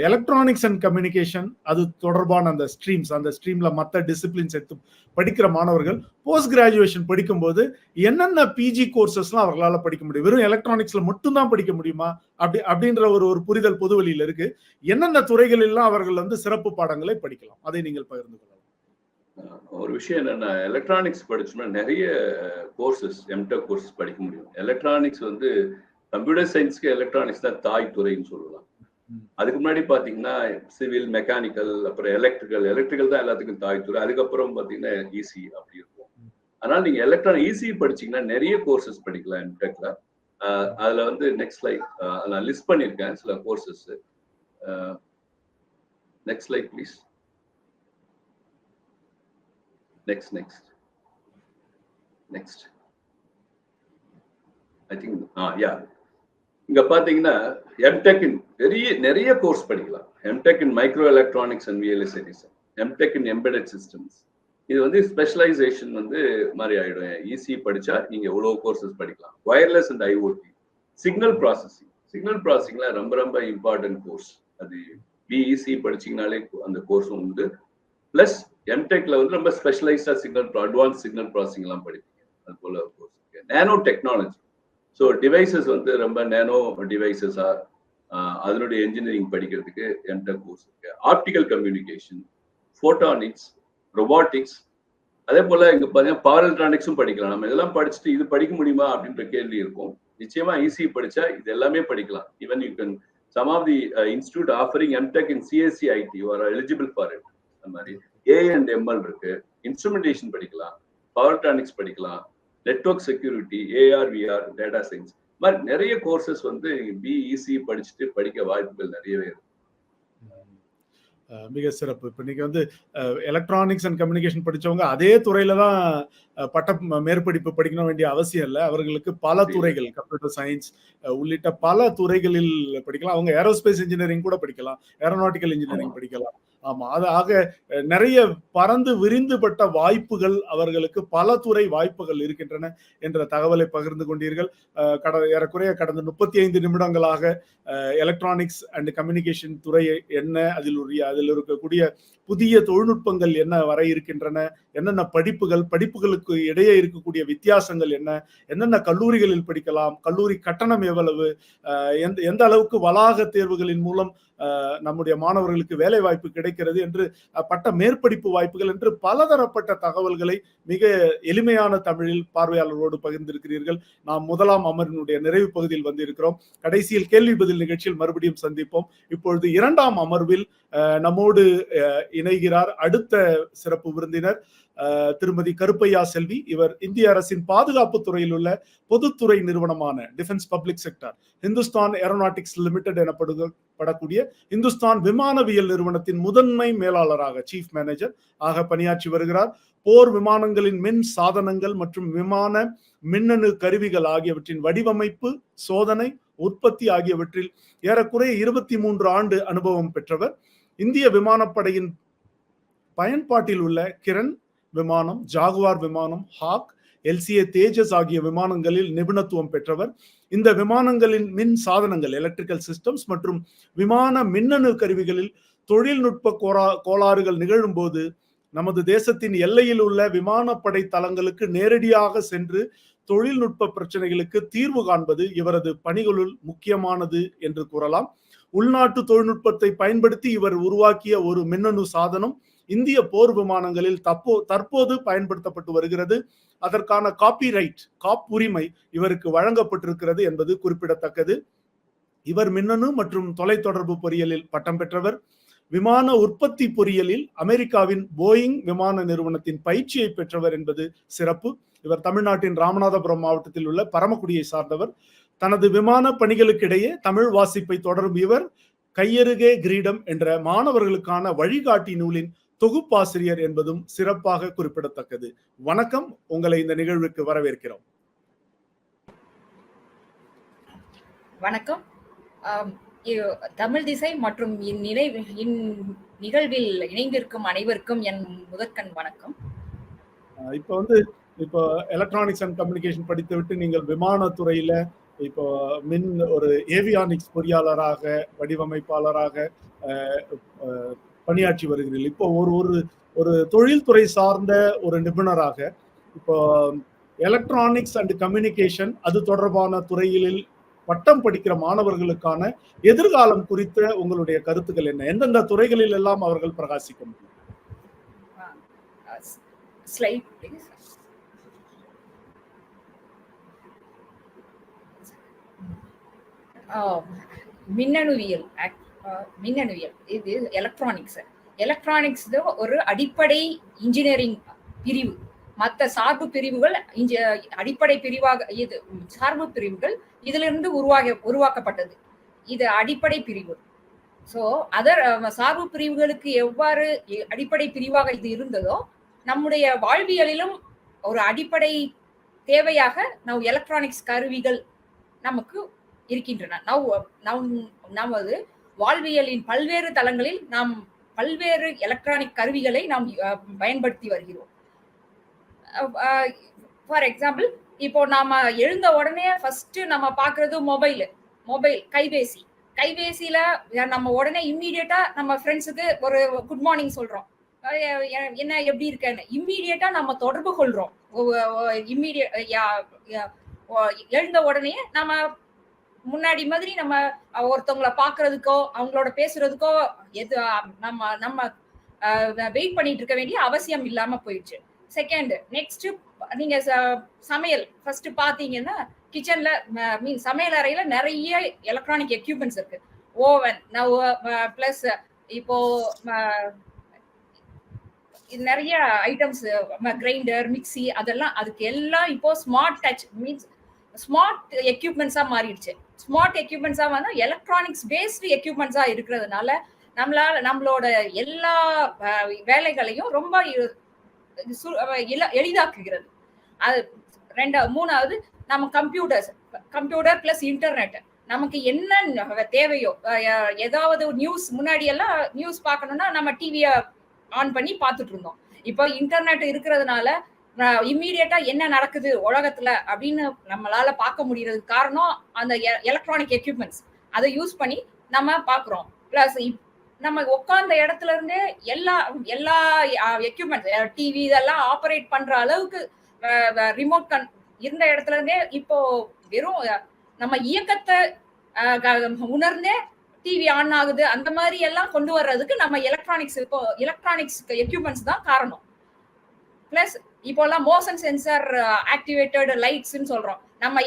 எலக்ட்ரானிக்ஸ் அண்ட் கம்யூனிகேஷன் அது தொடர்பான அந்த ஸ்ட்ரீம்ல மற்ற டிசிப்ளின்ஸ் எடுத்து படிக்கிற மாணவர்கள் போஸ்ட் கிராஜுவேஷன் படிக்கும்போது என்னென்ன பிஜி கோர்சஸ்லாம் அவர்களால் படிக்க முடியும்? வெறும் எலக்ட்ரானிக்ஸ்ல மட்டும்தான் படிக்க முடியுமா அப்படின்ற ஒரு புரிதல் பொதுவெளியில் இருக்கு. என்னென்ன துறைகள் எல்லாம் அவர்கள் வந்து சிறப்பு பாடங்களை படிக்கலாம், அதை நீங்கள் பகிர்ந்து கொள்ளலாம். ஒரு விஷயம் என்னன்னா, எலக்ட்ரானிக்ஸ் படிச்சோம்னா நிறைய கோர்சஸ் எம்டெக் கோர்சஸ் படிக்க முடியும். எலக்ட்ரானிக்ஸ் வந்து கம்ப்யூட்டர் சயின்ஸ்க்கு எலக்ட்ரானிக்ஸ் தான் தாய் துறைன்னு சொல்லலாம். அதுக்கு முன்னாடி பாத்தீங்கன்னா சிவில், மெக்கானிக்கல், அப்புறம் எலக்ட்ரிக்கல் தான் எல்லாத்துக்கும் தாய் துறை. அதுக்கப்புறம் பாத்தீங்கன்னா ஈசி அப்படி இருக்கும். அதனால நீங்க எலக்ட்ரானிக் ஈசி படிச்சீங்கன்னா நிறைய கோர்சஸ் படிக்கலாம் எம்டெக்ல. அதுல வந்து நெக்ஸ்ட் ஸ்லைட் நான் லிஸ்ட் பண்ணியிருக்கேன் சில courses. Next slide please. Next. I think, yeah. இங்க பாத்தீங்கன்னா எம்டெக் நிறைய கோர்ஸ் படிக்கலாம். M Tech in micro electronics and VLSI, M Tech in embedded systems. இது வந்து ஸ்பெஷலைசேஷன் வந்து மாதிரி ஆயிடும். ஈஸி படிச்சா நீங்க எவ்வளவு கோர்சஸ் படிக்கலாம். வயர்லெஸ் அண்ட் ஐஓடி, சிக்னல் ப்ராசஸிங்ல ரொம்ப ரொம்ப இம்பார்ட்டன்ட் கோர்ஸ். அது பிஇசி படிச்சீங்கனாலே அந்த கோர்ஸும் உண்டு. பிளஸ் எம்டெக்ல வந்து ரொம்ப ஸ்பெஷலைஸ்டா அட்வான்ஸ் சிக்னல் ப்ராசஸிங் எல்லாம் படிப்பீங்க. அது போல கோர்ஸ் இருக்கு. நேனோ டெக்னாலஜி, ஸோ டிவைசஸ் வந்து ரொம்ப நேனோ டிவைசஸா அதனுடைய என்ஜினியரிங் படிக்கிறதுக்கு எம்டெக் கோர்ஸ் இருக்கு. ஆப்டிக்கல் கம்யூனிகேஷன், ஃபோட்டானிக்ஸ், ரொபாட்டிக்ஸ், அதே போல இங்க பாத்தீங்கன்னா பவர் எலக்ட்ரானிக்ஸும் படிக்கலாம். நம்ம இதெல்லாம் படிச்சுட்டு இது படிக்க முடியுமா அப்படின்ற கேள்வி இருக்கும். நிச்சயமா ஈஸி படிச்சா இது எல்லாமே படிக்கலாம். Even you can some of the institute offering M Tech in CSC IT you are eligible for it. அந்த மாதிரி ஏஎன்எம்எல் இருக்கு, இன்ஸ்ட்ருமெண்டேஷன் படிக்கலாம், பவர் எலக்ட்ரானிக்ஸ் படிக்கலாம், network security, AR VR, data science, மாதிரி நிறைய கோர்சஸ் வந்து பிஇசி படிச்சுட்டு படிக்க வாய்ப்புகள் நிறையவே இருக்கு. மிக சிறப்பு. இப்ப நீங்க வந்து எலக்ட்ரானிக்ஸ் அண்ட் கம்யூனிகேஷன் படிச்சவங்க அதே துறையில தான் மேற்படிப்பு படிக்க வேண்டிய அவசியம் இல்லை. அவர்களுக்கு பல துறைகள், கம்ப்யூட்டர் சயின்ஸ் உள்ளிட்ட பல துறைகளில் படிக்கலாம். அவங்க ஏரோஸ்பேஸ் இன்ஜினியரிங் கூட படிக்கலாம், ஏரோநாட்டிக்கல் இன்ஜினியரிங் படிக்கலாம். ஆமா, அது ஆக நிறைய பறந்து விரிந்துபட்ட வாய்ப்புகள், அவர்களுக்கு பல துறை வாய்ப்புகள் இருக்கின்றன என்ற தகவலை பகிர்ந்து கொண்டீர்கள். ஏறக்குறைய கடந்த 35 நிமிடங்களாக எலக்ட்ரானிக்ஸ் அண்ட் கம்யூனிகேஷன் துறை என்ன, அதில் இருக்கக்கூடிய புதிய தொழில்நுட்பங்கள் என்ன வர இருக்கின்றன, என்னென்ன படிப்புகளுக்கு இடையே இருக்கக்கூடிய வித்தியாசங்கள் என்ன, என்னென்ன கல்லூரிகளில் படிக்கலாம், கல்லூரி கட்டணம் எவ்வளவு, எந்த அளவுக்கு வளாக தேர்வுகளின் மூலம் நம்முடைய மாணவர்களுக்கு வேலை வாய்ப்பு கிடைக்கிறது என்று, பட்ட மேற்படிப்பு வாய்ப்புகள் என்று பலதரப்பட்ட தகவல்களை மிக எளிமையான தமிழில் பார்வையாளர்களோடு பகிர்ந்திருக்கிறீர்கள். நாம் முதலாம் அமர்வினுடைய நிறைவு பகுதியில் வந்திருக்கிறோம். கடைசியில் கேள்வி பதில் நிகழ்ச்சியில் மறுபடியும் சந்திப்போம். இப்பொழுது இரண்டாம் அமர்வில் நம்மோடு இணைகிறார் அடுத்த சிறப்பு விருந்தினர் திருமதி கருப்பையா செல்வி. இவர் இந்திய அரசின் பாதுகாப்பு துறையில் உள்ள பொதுத்துறை நிறுவனமான defence public sector Hindustan aeronautics limited எனப்படக்கூடிய இந்துஸ்தான் விமானவியல் நிறுவனத்தின் முதன்மை மேலாளராக சீஃப் மேனேஜர் ஆக பணியாற்றி வருகிறார். போர் விமானங்களின் மின் சாதனங்கள் மற்றும் விமான மின்னணு கருவிகள் ஆகியவற்றின் வடிவமைப்பு, சோதனை, உற்பத்தி ஆகியவற்றில் ஏறக்குறைய 23 ஆண்டு அனுபவம் பெற்றவர். இந்திய விமானப்படையின் பயன்பாட்டில் உள்ள கிரண் விமானம், ஜாகுவார் விமானம், ஹாக், எல்சிஏ தேஜஸ் ஆகிய விமானங்களில் நிபுணத்துவம் பெற்றவர். இந்த விமானங்களின் மின் சாதனங்கள், எலக்ட்ரிக்கல் சிஸ்டம்ஸ் மற்றும் விமான மின்னணு கருவிகளில் தொழில்நுட்ப கோளாறுகள் நிகழும் போது நமது தேசத்தின் எல்லையில் உள்ள விமானப்படை தளங்களுக்கு நேரடியாக சென்று தொழில்நுட்ப பிரச்சனைகளுக்கு தீர்வு காண்பது இவரது பணிகளுள் முக்கியமானது என்று கூறலாம். உள்நாட்டு தொழில்நுட்பத்தை பயன்படுத்தி இவர் உருவாக்கிய ஒரு மின்னணு சாதனம் இந்திய போர் விமானங்களில் தற்போது பயன்படுத்தப்பட்டு வருகிறது. அதற்கான காப்பிரைட், காப்புரிமை இவருக்கு வழங்கப்பட்டிருக்கிறது என்பது குறிப்பிடத்தக்கது. இவர் மின்னணு மற்றும் தொலைத்தொடர்பு பொறியியலில் பட்டம் பெற்றவர். விமான உற்பத்தி பொறியியலில் அமெரிக்காவின் போயிங் விமான நிறுவனத்தின் பயிற்சியை பெற்றவர் என்பது சிறப்பு. இவர் தமிழ்நாட்டின் ராமநாதபுரம் மாவட்டத்தில் உள்ள பரமக்குடியை சார்ந்தவர். தனது விமான பணிகளுக்கிடையே தமிழ் வாசிப்பை தொடரும் இவர் கையருகே கிரீடம் என்ற மாணவர்களுக்கான வழிகாட்டி நூலின் தொகுப்பாசிரியர் என்பதும் சிறப்பாக குறிப்பிடத்தக்கது. வணக்கம், உங்களை இந்த நிகழ்வுக்கு வரவேற்கிறோம். வணக்கம். தமிழ் திசை மற்றும் இந்நிகழ்வில் இணைந்திருக்கும் அனைவருக்கும் என் முதற்கண் வணக்கம். இப்போ எலக்ட்ரானிக்ஸ் அண்ட் கம்யூனிகேஷன் படித்து விட்டு நீங்கள் விமானத்துறையில இப்போ ஒரு ஏவியானிக்ஸ் பொறியாளராக, வடிவமைப்பாளராக பணியாற்றி வருகிறீர்கள். இப்போ ஒரு தொழில்துறை சார்ந்த ஒரு நிபுணராக இப்போ எலக்ட்ரானிக்ஸ் அண்ட் கம்யூனிகேஷன் அது தொடர்பான துறைகளில் பட்டம் படிக்கிற மாணவர்களுக்கான எதிர்காலம் குறித்த உங்களுடைய கருத்துக்கள் என்ன? எந்தெந்த துறைகளில் எல்லாம் அவர்கள் பிரகாசிக்க முடியும்? மின்னணுவியல் இது எலக்ட்ரானிக்ஸ் ஒரு அடிப்படை இன்ஜினியரிங் பிரிவு. மற்ற சார்பு பிரிவுகள் அடிப்படை பிரிவாக, இது சார்பு பிரிவுகள் இதிலிருந்து உருவாக்கப்பட்டது. இது அடிப்படை பிரிவு. ஸோ அதர் சார்பு பிரிவுகளுக்கு எவ்வாறு அடிப்படை பிரிவாக இது இருந்ததோ, நம்முடைய வாழ்வியலிலும் ஒரு அடிப்படை தேவையாக நவ் எலக்ட்ரானிக்ஸ் கருவிகள் நமக்கு இருக்கின்றன. நமது வாழ்வியலின் பல்வேறு தளங்களில் நாம் பல்வேறு எலக்ட்ரானிக் கருவிகளை நாம் பயன்படுத்தி வருகிறோம். ஃபார் எக்ஸாம்பிள், இப்போ நாம எழுந்த உடனே ஃபர்ஸ்ட் நம்ம பார்க்கறது மொபைல், கைபேசி. கைபேசியில நம்ம உடனே இம்மீடியட்டா நம்ம ஃப்ரெண்ட்ஸுக்கு ஒரு குட் மார்னிங் சொல்றோம், என்ன எப்படி இருக்கேன்னு இம்மீடியட்டா நம்ம தொடர்பு கொள்றோம். எழுந்த உடனே நம்ம முன்னாடி மாதிரி நம்ம ஒருத்தவங்களை பாக்குறதுக்கோ அவங்களோட பேசுறதுக்கோ எது நம்ம நம்ம வெயிட் பண்ணிட்டு இருக்க வேண்டிய அவசியம் இல்லாம போயிடுச்சு. செகண்ட், நெக்ஸ்ட் நீங்க சமையல் ஃபர்ஸ்ட் பாத்தீங்கன்னா கிச்சன்ல சமையல் அறையில நிறைய எலக்ட்ரானிக் எக்யூப்மெண்ட்ஸ் இருக்கு. ஓவன் பிளஸ் இப்போ நிறைய ஐட்டம்ஸ், கிரைண்டர், மிக்சி, அதெல்லாம் அதுக்கு எல்லாம் இப்போ ஸ்மார்ட் டச் மீன்ஸ் ஸ்மார்ட் எக்யூப்மெண்ட்ஸா மாறிடுச்சு. ஸ்மார்ட் எக்யூப்மெண்ட்ஸா வந்து எலக்ட்ரானிக்ஸ் பேஸ்டு எக்யூப்மெண்ட்ஸா இருக்கிறதுனால நம்மளோட எல்லா வேலைகளையும் ரொம்ப எளிதாக்குகிறது. அது மூணாவது, நம்ம கம்ப்யூட்டர் பிளஸ் இன்டர்நெட் நமக்கு என்ன தேவையோ, ஏதாவது நியூஸ் முன்னாடி எல்லாம் நியூஸ் பார்க்கணும்னா நம்ம டிவிய ஆன் பண்ணி பார்த்துட்டு இருந்தோம். இப்போ இன்டர்நெட் இருக்கிறதுனால இம்மீடியட்டா என்ன நடக்குது உலகத்துல அப்படின்னு நம்மளால பார்க்க முடியறதுக்கு காரணம் அந்த எலக்ட்ரானிக் எக்யூப்மெண்ட்ஸ். அதை யூஸ் பண்ணி நம்ம பாக்குறோம். பிளஸ் நம்ம உட்கார்ந்த இடத்துல இருந்தே எல்லா எக்யூப்மெண்ட்ஸ், டிவி இதெல்லாம் ஆபரேட் பண்ற அளவுக்கு ரிமோட் இருந்த இடத்துல இருந்தே இப்போ வெறும் நம்ம இயக்கத்தை உணர்ந்தே டிவி ஆன் ஆகுது. அந்த மாதிரி எல்லாம் கொண்டு வர்றதுக்கு நம்ம எலக்ட்ரானிக்ஸ் எக்யூப்மெண்ட்ஸ் தான் காரணம். பிளஸ் இப்போ எல்லாம் மோஷன் சென்சார் ஆக்டிவேட்டட் லைட்ஸ் சொல்றோம். நம்ம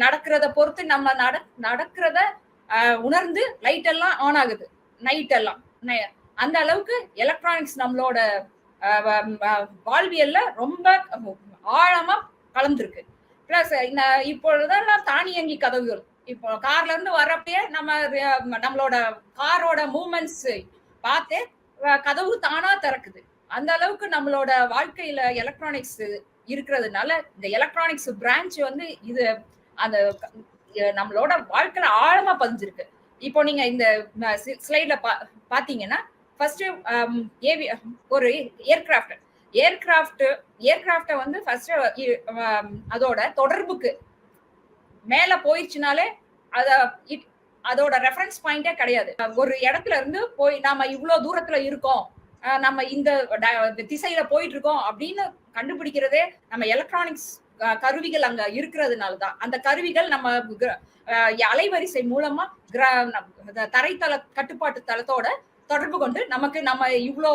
நடக்கிறத பொறுத்து நம்ம நடக்கிறத உணர்ந்து லைட் எல்லாம் ஆன் ஆகுது நைட் எல்லாம். அந்த அளவுக்கு எலக்ட்ரானிக்ஸ் நம்மளோட வாழ்வியல்ல ரொம்ப ஆழமா கலந்துருக்கு. பிளஸ் இப்பொழுதெல்லாம் தானியங்கி கதவுகள், இப்போ கார்ல இருந்து வர்றப்பயே நம்மளோட காரோட மூவ்மெண்ட்ஸ் பார்த்து கதவு தானா திறக்குது. அந்த அளவுக்கு நம்மளோட வாழ்க்கையில எலக்ட்ரானிக்ஸ் இருக்கிறதுனால இந்த எலக்ட்ரானிக்ஸ் பிரான்ச் வந்து இது அந்த நம்மளோட வாழ்க்கையில ஆழமா பதிஞ்சிருக்கு. இப்போ நீங்க இந்த ஸ்லைட்ல பாத்தீங்கன்னா ஃபர்ஸ்ட் ஒரு ஏர்கிராஃப்ட் வந்து ஃபர்ஸ்ட் அதோட தொடர்புக்கு மேல போயிடுச்சுனாலே அதோட ரெஃபரன்ஸ் பாயிண்டே கிடையாது. ஒரு இடத்துல இருந்து போய் நாம இவ்வளவு தூரத்துல இருக்கோம், நம்ம இந்த திசையில போயிட்டு இருக்கோம் அப்படின்னு கண்டுபிடிக்கிறதே நம்ம எலக்ட்ரானிக்ஸ் கருவிகள் அங்க இருக்கிறதுனாலதான். அந்த கருவிகள் நம்ம அலைவரிசை மூலமா தரைத்தள கட்டுப்பாட்டு தளத்தோட தொடர்பு கொண்டு நம்ம இவ்வளோ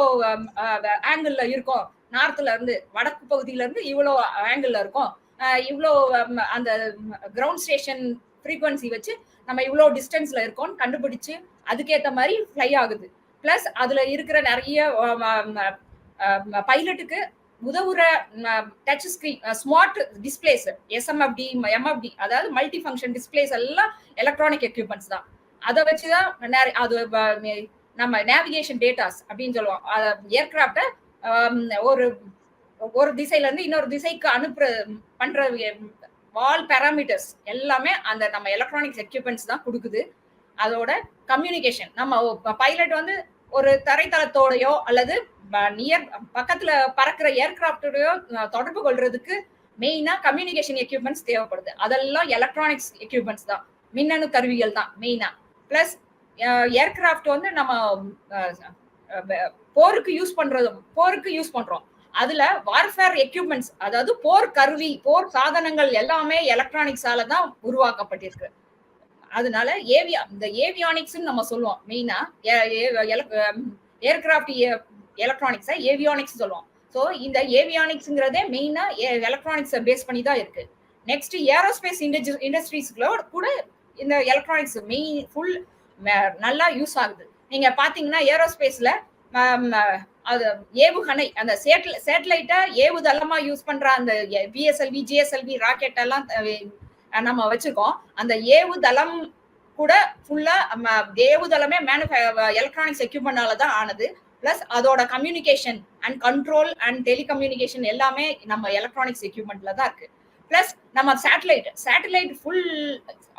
ஆங்கிள் இருக்கோம், நார்த்ல இருந்து வடக்கு பகுதியில இருந்து இவ்வளோ ஆங்கிள் இருக்கோம், இவ்வளோ அந்த கிரவுண்ட் ஸ்டேஷன் ஃப்ரீக்வன்சி வச்சு நம்ம இவ்வளோ டிஸ்டன்ஸ்ல இருக்கோம்னு கண்டுபிடிச்சு அதுக்கேற்ற மாதிரி ஃப்ளை ஆகுது. பிளஸ் அதுல இருக்கிற நிறைய பைலட்டுக்கு உதவுற touch screen, smart displays, SMFD, MFD, அதாவது மல்டி ஃபங்க்ஷன் டிஸ்பிளேஸ் எல்லாம் எலக்ட்ரானிக் எக்யூப்மெண்ட்ஸ் தான். அதை வச்சுதான் அது நம்ம நேவிகேஷன் டேட்டாஸ் அப்படின்னு சொல்லுவோம். ஏர்கிராஃப்ட ஒரு திசையில இருந்து இன்னொரு திசைக்கு பண்ற வால் பேராமீட்டர்ஸ் எல்லாமே அந்த நம்ம எலக்ட்ரானிக்ஸ் எக்யூப்மெண்ட்ஸ் தான் கொடுக்குது. அதோட கம்யூனிகேஷன், நம்ம பைலட் வந்து ஒரு தரைத்தளத்தோடையோ அல்லது பக்கத்துல பறக்கிற ஏர்கிராஃப்டோடயோ தொடர்பு கொள்றதுக்கு மெயினா கம்யூனிகேஷன் எக்யூப்மெண்ட்ஸ் தேவைப்படுது. அதெல்லாம் எலக்ட்ரானிக்ஸ் எக்யூப்மெண்ட்ஸ் தான், மின்னணு கருவிகள் தான் மெயினா. பிளஸ் ஏர்கிராஃப்ட் வந்து நம்ம போருக்கு யூஸ் பண்றோம். அதுல வார்ஃபேர் எக்யூப்மெண்ட்ஸ், அதாவது போர் கருவி, போர் சாதனங்கள் எல்லாமே எலக்ட்ரானிக்ஸால தான் உருவாக்கப்பட்டிருக்கு. அதனால இந்த ஏவியானிக்ஸ் நம்ம சொல்லுவோம். மெயினா ஏர்கிராஃப்ட் எலக்ட்ரானிக்ஸை ஏவியானிக்ஸ் சொல்லுவோம். ஸோ இந்த ஏவியானிக்ஸ்ங்கிறதே மெயினா எலக்ட்ரானிக்ஸை பேஸ் பண்ணி தான் இருக்கு. நெக்ஸ்ட் ஏரோஸ்பேஸ் இண்டஸ்ட்ரீஸ்களோட கூட இந்த எலக்ட்ரானிக்ஸ் மெயின் ஃபுல் நல்லா யூஸ் ஆகுது. நீங்க பாத்தீங்கன்னா ஏரோஸ்பேஸ்ல அது ஏவுகணை, அந்த சேட்டலைட்டை ஏவுதளமா யூஸ் பண்ற அந்த பிஎஸ்எல்வி, ஜிஎஸ்எல்வி ராக்கெட் எல்லாம் நம்ம வச்சிருக்கோம். அந்த ஏவுதளம் கூட ஃபுல்லா ஏவுதளமே எலக்ட்ரானிக்ஸ் எக்யூப்மெண்டால தான் ஆனது. பிளஸ் அதோட communication and control and telecommunication எல்லாமே நம்ம எலக்ட்ரானிக்ஸ் எக்யூப்மெண்ட்ல தான் இருக்கு. பிளஸ் நம்ம சேட்டலைட் ஃபுல்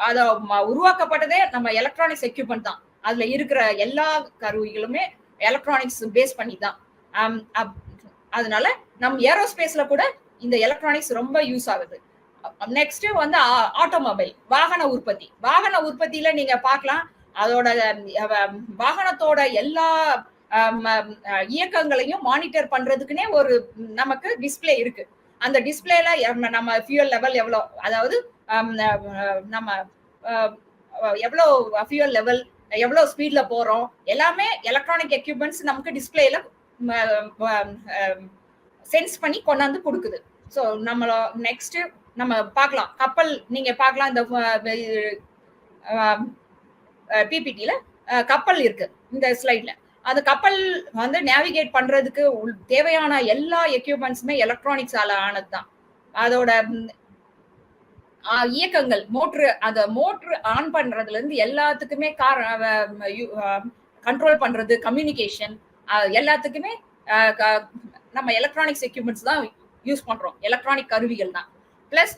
அத உருவாக்கப்பட்டதே நம்ம எலக்ட்ரானிக்ஸ் எக்யூப்மெண்ட் தான். அதுல இருக்கிற எல்லா கருவிகளுமே எலக்ட்ரானிக்ஸ் பேஸ் பண்ணி தான். அதனால நம்ம ஏரோஸ்பேஸ்ல கூட இந்த எலக்ட்ரானிக்ஸ் ரொம்ப யூஸ் ஆகுது. நெக்ஸ்ட் வந்து ஆட்டோமொபைல், வாகன உற்பத்தியில நீங்க பார்க்கலாம். அதோட வாகனத்தோட எல்லா இயக்கங்களையும் மானிட்டர் பண்றதுக்குன்னே ஒரு நமக்கு டிஸ்பிளே இருக்கு. அந்த டிஸ்பிளேல நம்ம ஃபியூயல் லெவல் எவ்வளோ, அதாவது நம்ம எவ்வளோ ஃபியூயல் லெவல், எவ்வளோ ஸ்பீட்ல போறோம், எல்லாமே எலக்ட்ரானிக் எக்யூப்மெண்ட்ஸ் நமக்கு டிஸ்பிளேல சென்ஸ் பண்ணி கொண்டாந்து கொடுக்குது. ஸோ நம்மள நெக்ஸ்ட் நம்ம பார்க்கலாம், கப்பல் நீங்க பார்க்கலாம், இந்த பிபிடில கப்பல் இருக்கு இந்த ஸ்லைட்ல. அந்த கப்பல் வந்து நேவிகேட் பண்றதுக்கு தேவையான எல்லா எக்யூப்மெண்ட்ஸுமே எலக்ட்ரானிக்ஸால ஆனதுதான். அதோட இயக்கங்கள், மோட்ரு ஆன் பண்றதுல இருந்து எல்லாத்துக்குமே கண்ட்ரோல் பண்றது, கம்யூனிகேஷன், எல்லாத்துக்குமே நம்ம எலக்ட்ரானிக்ஸ் எக்யூப்மெண்ட்ஸ் தான் யூஸ் பண்றோம், எலக்ட்ரானிக் கருவிகள் தான். பிளஸ்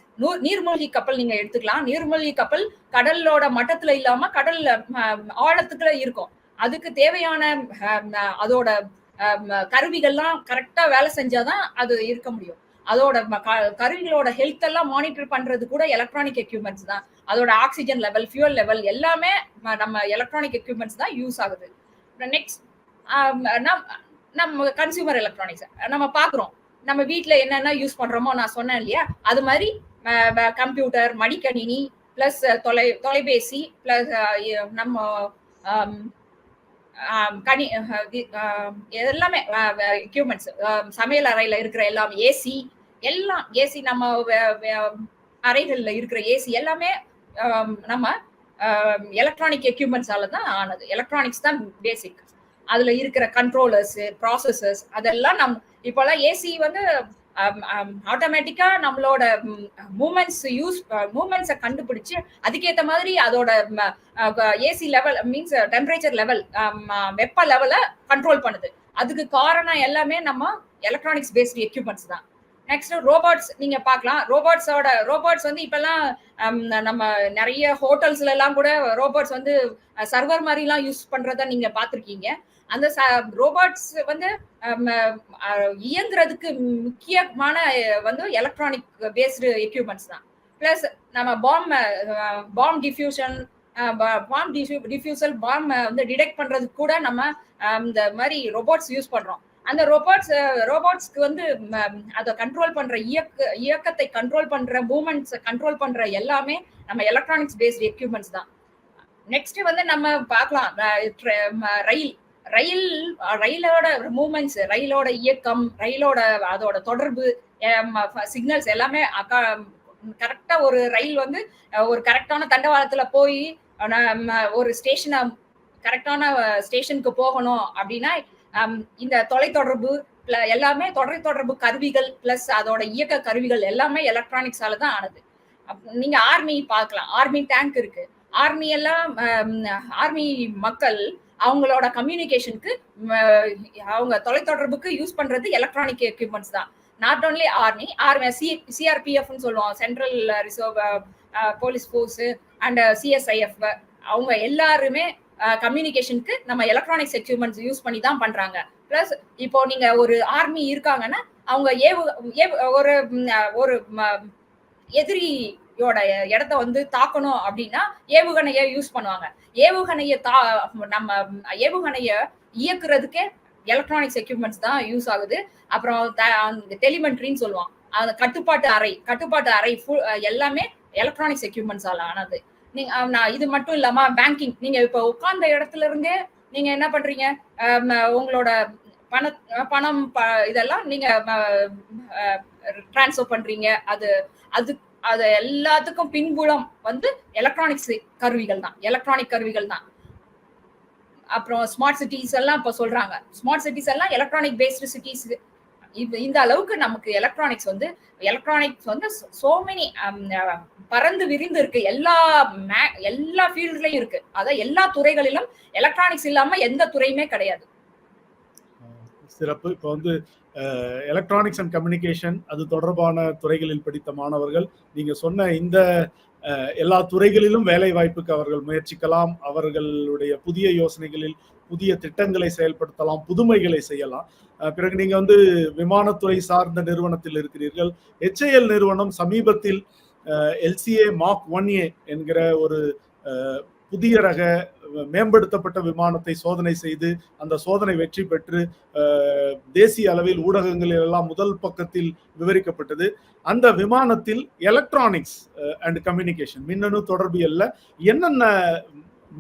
நீர்மூழ்கி கப்பல் நீங்க எடுத்துக்கலாம். நீர்மூழ்கி கப்பல் கடலோட மட்டத்துல இல்லாம கடல்ல ஆழத்துக்குள்ள இருக்கும். அதுக்கு தேவையான அதோட கருவிகள்லாம் கரெக்டா வேலை செஞ்சாதான் அது இருக்க முடியும். அதோட கருவிகளோட ஹெல்த் எல்லாம் மானிட்டர் பண்றது கூட எலக்ட்ரானிக் எக்யூப்மெண்ட்ஸ் தான். அதோட ஆக்சிஜன் லெவல், ஃபியூல் லெவல் எல்லாமே நம்ம எலக்ட்ரானிக் எக்யூப்மெண்ட்ஸ் தான் யூஸ் ஆகுது. நெக்ஸ்ட் நம்ம கன்சியூமர் எலக்ட்ரானிக்ஸ் நம்ம பாக்குறோம். நம்ம வீட்டுல என்னென்ன யூஸ் பண்றோமோ நான் சொன்னேன் இல்லையா, அது மாதிரி கம்ப்யூட்டர், மடிக்கணினி, பிளஸ் தொலைபேசி, பிளஸ் நம்ம எல்லாமே எக்யூப்மெண்ட்ஸ், சமையல் அறையில இருக்கிற எல்லாம் ஏசி நம்ம அறைகள்ல இருக்கிற ஏசி எல்லாமே நம்ம எலக்ட்ரானிக் எக்யூப்மெண்ட்ஸால தான் ஆனது. எலக்ட்ரானிக்ஸ் தான் பேசிக். அதுல இருக்கிற கண்ட்ரோலர்ஸ், ப்ராசஸர்ஸ் அதெல்லாம் இப்பெல்லாம் ஏசி வந்து ஆட்டோமேட்டிக்கா நம்மளோட மூமெண்ட்ஸை கண்டுபிடிச்சு அதுக்கேற்ற மாதிரி அதோட AC level means temperature level, வெப்ப லெவலை கண்ட்ரோல் பண்ணுது. அதுக்கு காரணம் எல்லாமே நம்ம எலக்ட்ரானிக்ஸ் பேஸ்ட் எக்யூப்மெண்ட்ஸ் தான். நெக்ஸ்ட் ரோபோட்ஸ் நீங்க பார்க்கலாம். ரோபோட்ஸ் வந்து இப்பெல்லாம் நம்ம நிறைய ஹோட்டல்ஸ்ல எல்லாம் கூட ரோபோட்ஸ் வந்து சர்வர் மாதிரி எல்லாம் யூஸ் பண்றத நீங்க பார்த்திருக்கீங்க. அந்த ரோபோட்ஸ் வந்து இயங்குறதுக்கு முக்கியமான வந்து எலக்ட்ரானிக் பேஸ்டு எக்யூப்மெண்ட்ஸ் தான். பிளஸ் நம்ம பாம் டிஃப்யூசல் பாம் வந்து டிடெக்ட் பண்றதுக்கு கூட நம்ம இந்த மாதிரி ரோபோட்ஸ் யூஸ் பண்றோம். அந்த ரோபோட்ஸ்க்கு வந்து அதை கண்ட்ரோல் பண்ற இயக்கத்தை கண்ட்ரோல் பண்ற மூமெண்ட்ஸ் கண்ட்ரோல் பண்ற எல்லாமே நம்ம எலக்ட்ரானிக்ஸ் பேஸ்ட் எக்யூப்மெண்ட்ஸ் தான். நெக்ஸ்ட் வந்து நம்ம பார்க்கலாம் ரயிலோட மூமெண்ட்ஸ், ரயிலோட இயக்கம், ரயிலோட அதோட தொடர்பு, சிக்னல்ஸ் எல்லாமே கரெக்டா ஒரு ரயில் வந்து ஒரு கரெக்டான தண்டவாளத்துல போய் ஒரு கரெக்டான ஸ்டேஷனுக்கு போகணும் அப்படின்னா இந்த தொலைத்தொடர்பு எல்லாமே தொலைத்தொடர்பு கருவிகள் பிளஸ் அதோட இயக்க கருவிகள் எல்லாமே எலக்ட்ரானிக்ஸால தான் ஆனது. நீங்க ஆர்மி பார்க்கலாம், ஆர்மி டேங்க் இருக்கு. ஆர்மி மக்கள் அவங்களோட கம்யூனிகேஷனுக்கு அவங்க தொலைத்தொடர்புக்கு யூஸ் பண்றது எலக்ட்ரானிக் எக்யூப்மெண்ட்ஸ் தான். நாட் ஓன்லி ஆர்மி சிஆர்பிஎஃப்னு சொல்லுவோம், central reserve police force and CSIF, அவங்க எல்லாருமே கம்யூனிகேஷனுக்கு நம்ம எலக்ட்ரானிக்ஸ் எக்யூப்மெண்ட்ஸ் யூஸ் பண்ணி தான் பண்றாங்க. பிளஸ் இப்போ நீங்க ஒரு ஆர்மி இருக்காங்கன்னா அவங்க ஒரு எதிரியோட இடத்த வந்து தாக்கணும் அப்படின்னா ஏவுகணைய யூஸ் பண்ணுவாங்க. நம்ம ஏவுகணைய இயக்குறதுக்கே எலக்ட்ரானிக்ஸ் எக்யூப்மெண்ட்ஸ் தான் யூஸ் ஆகுது. அப்புறம் டெலிமெண்ட்ரின்னு சொல்லுவோம், அந்த கட்டுப்பாட்டு அறை எல்லாமே எலக்ட்ரானிக்ஸ் எக்யூப்மெண்ட்ஸால ஆனது. இது மட்டும் இல்லாம பேங்கிங், நீங்க இப்ப உட்கார்ந்த இடத்துல இருந்தே நீங்க என்ன பண்றீங்க, உங்களோட பணம் இதெல்லாம் நீங்க டிரான்ஸ்ஃபர் பண்றீங்க. அது எல்லாத்துக்கும் பின்புலம் வந்து எலக்ட்ரானிக் கருவிகள் தான். அப்புறம் ஸ்மார்ட் சிட்டிஸ் எல்லாம் இப்ப சொல்றாங்க, ஸ்மார்ட் சிட்டிஸ் எல்லாம் எலக்ட்ரானிக் பேஸ்டு சிட்டிஸ். இந்த அளவுக்கு நமக்கு எலக்ட்ரானிக்ஸ் வந்து சோ மெனி பறந்து விரிந்து இருக்கு, எல்லா ஃபீல்ட்லயும் இருக்கு. அதான் எல்லா துறைகளிலும் எலக்ட்ரானிக்ஸ் இல்லாம எந்த துறையுமே கிடையாது. சிறப்பு. இப்போ வந்து எலக்ட்ரானிக்ஸ் அண்ட் கம்யூனிகேஷன் அது தொடர்பான துறைகளில் படித்த மாணவர்கள் நீங்க சொன்ன இந்த எல்லா துறைகளிலும் வேலை வாய்ப்புக்கு அவர்கள் முயற்சிக்கலாம். அவர்களுடைய புதிய யோசனைகளில் புதிய திட்டங்களை செயல்படுத்தலாம், புதுமைகளை செய்யலாம். பிறகு நீங்க வந்து விமானத்துறை சார்ந்த நிறுவனத்தில் இருக்கிறீர்கள். HAL நிறுவனம் சமீபத்தில் LCA Mark 1A என்கிற ஒரு புதிய ரக மேம்படுத்தப்பட்ட விமானத்தை சோதனை செய்து அந்த சோதனை வெற்றி பெற்று தேசிய அளவில் ஊடகங்களில் எல்லாம் முதல் பக்கத்தில் விவரிக்கப்பட்டது. அந்த விமானத்தில் எலக்ட்ரானிக்ஸ் அண்ட் கம்யூனிகேஷன், மின்னணு தொடர்பியல்ல என்னென்ன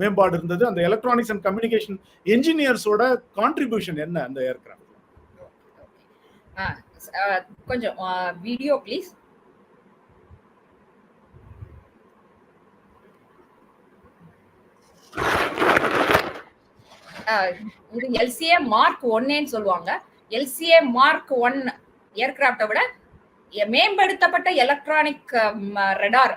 மேம்பாடு இருந்தது, அந்த எலக்ட்ரானிக்ஸ் அண்ட் கம்யூனிகேஷன் என்ஜினியர்ஸோட கான்ட்ரிபியூஷன் என்ன அந்த ஏர்கிராஃப்ட்? கொஞ்சம் வீடியோ ப்ளீஸ். இது எல்சிஏ மார்க் 1 சொல்லுவாங்க. எல்சிஏ மார்க் 1 ஏர்கிராஃப்டை விட மேம்படுத்தப்பட்ட எலக்ட்ரானிக் ரெடார்,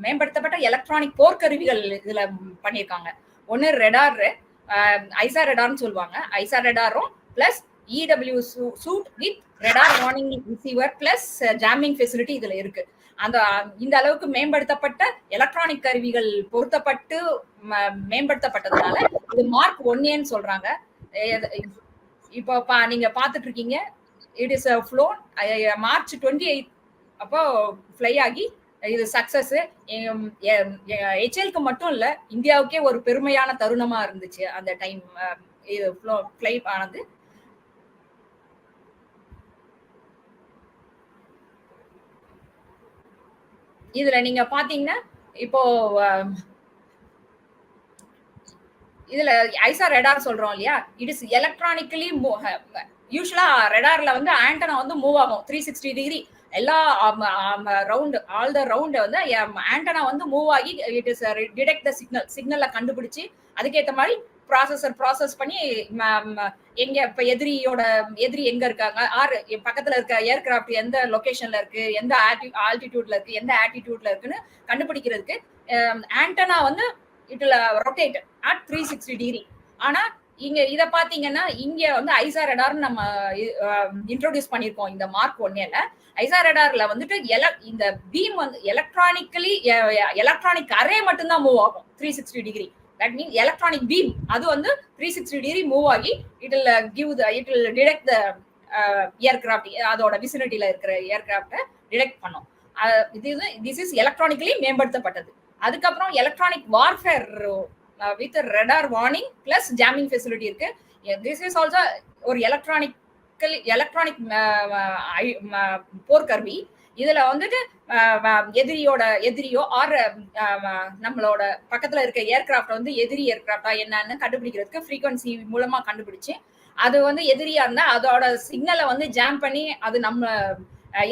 மேம்படுத்தப்பட்ட எலக்ட்ரானிக் போர்க்கருவிகள் இதுல பண்ணியிருக்காங்க. ஒன்னு ரெடார், ஐசா ரெடார்னு சொல்லுவாங்க. ஐசா ரெடாரும் plus EW suite with radar warning receiver plus jamming facility இதுல இருக்கு. இந்த அளவுக்கு மேம்படுத்தப்பட்ட எலக்ட்ரானிக் கருவிகள் பொருத்தப்பட்டு மேம்படுத்தப்பட்டதுனால இது மார்க் 1 சொல்றாங்க. இப்போ நீங்க பாத்துட்டு இருக்கீங்க, இட் இஸ் ஃப்ளோன் மார்ச் 28 அப்போ ஃப்ளை ஆகி இது சக்சஸ். HALக்கு மட்டும் இல்ல, இந்தியாவுக்கே ஒரு பெருமையான தருணமா இருந்துச்சு அந்த டைம் இது ஃப்ளை ஆனது. இதுல நீங்க பாத்தீங்கன்னா இப்போ இதுல ஐசா ரெடார் சொல்றோம் இல்லையா, இட் இஸ் எலக்ட்ரானிக்கலி யூஸ்வலா ரெடார்ல வந்து ஆண்டனா வந்து மூவ் ஆகும் 360 டிகிரி எல்லா ரவுண்ட் ஆல் த ரவுண்ட் வந்து ஆண்டனா வந்து மூவ் ஆகி இட் இஸ் டிடெக்ட் த சிக்னலை கண்டுபிடிச்சு அதுக்கேற்ற மாதிரி ப்ராசஸ் பண்ணி எங்க இப்ப எதிரி எங்க இருக்காங்க, ஆர் பக்கத்துல இருக்க ஏர்கிராஃப்ட் எந்த லொகேஷன்ல இருக்கு, எந்த ஆல்டிடியூட்ல இருக்கு, எந்த ஆட்டிடியூட்ல இருக்குன்னு கண்டுபிடிக்கிறதுக்கு ஆண்டனா வந்து இட்ல ரொட்டேட் அட் 360 டிகிரி. ஆனா இங்க இத பாத்தீங்கன்னா இங்க வந்து ஐசா ரெடார்னு நம்ம இன்ட்ரோடியூஸ் பண்ணிருக்கோம் இந்த மார்க் 1ல. ஐசா ரெடார்ல வந்துட்டு இந்த பீம் வந்து எலக்ட்ரானிக் அரே மட்டும்தான் மூவ் ஆகும் 360 degree. That mean electronic beam அது வந்து 360 டிகிரி மூவ் ஆகி it will detect the aircraft, அதோட விசினிட்டில இருக்கிற ஏர்கிராஃப்டை டிடெக்ட் பண்ணும். திஸ் இஸ் எலக்ட்ரானிக்கலி மேம்படுத்தப்பட்டது. அதுக்கப்புறம் electronic warfare with radar warning plus jamming facility இருக்கு. திஸ் இஸ் ஆல்சோ ஒரு எலக்ட்ரானிக் போர்க்கருவி. இதுல வந்துட்டு எதிரியோ ஆர் நம்மளோட பக்கத்துல இருக்க ஏர்கிராஃப்ட் வந்து எதிரி ஏர்கிராஃப்டா என்னன்னு கண்டுபிடிக்கிறதுக்கு ஃப்ரீக்வன்சி மூலமா கண்டுபிடிச்சு அது வந்து எதிரியா இருந்தா அதோட சிக்னலை வந்து ஜாம் பண்ணி அது நம்ம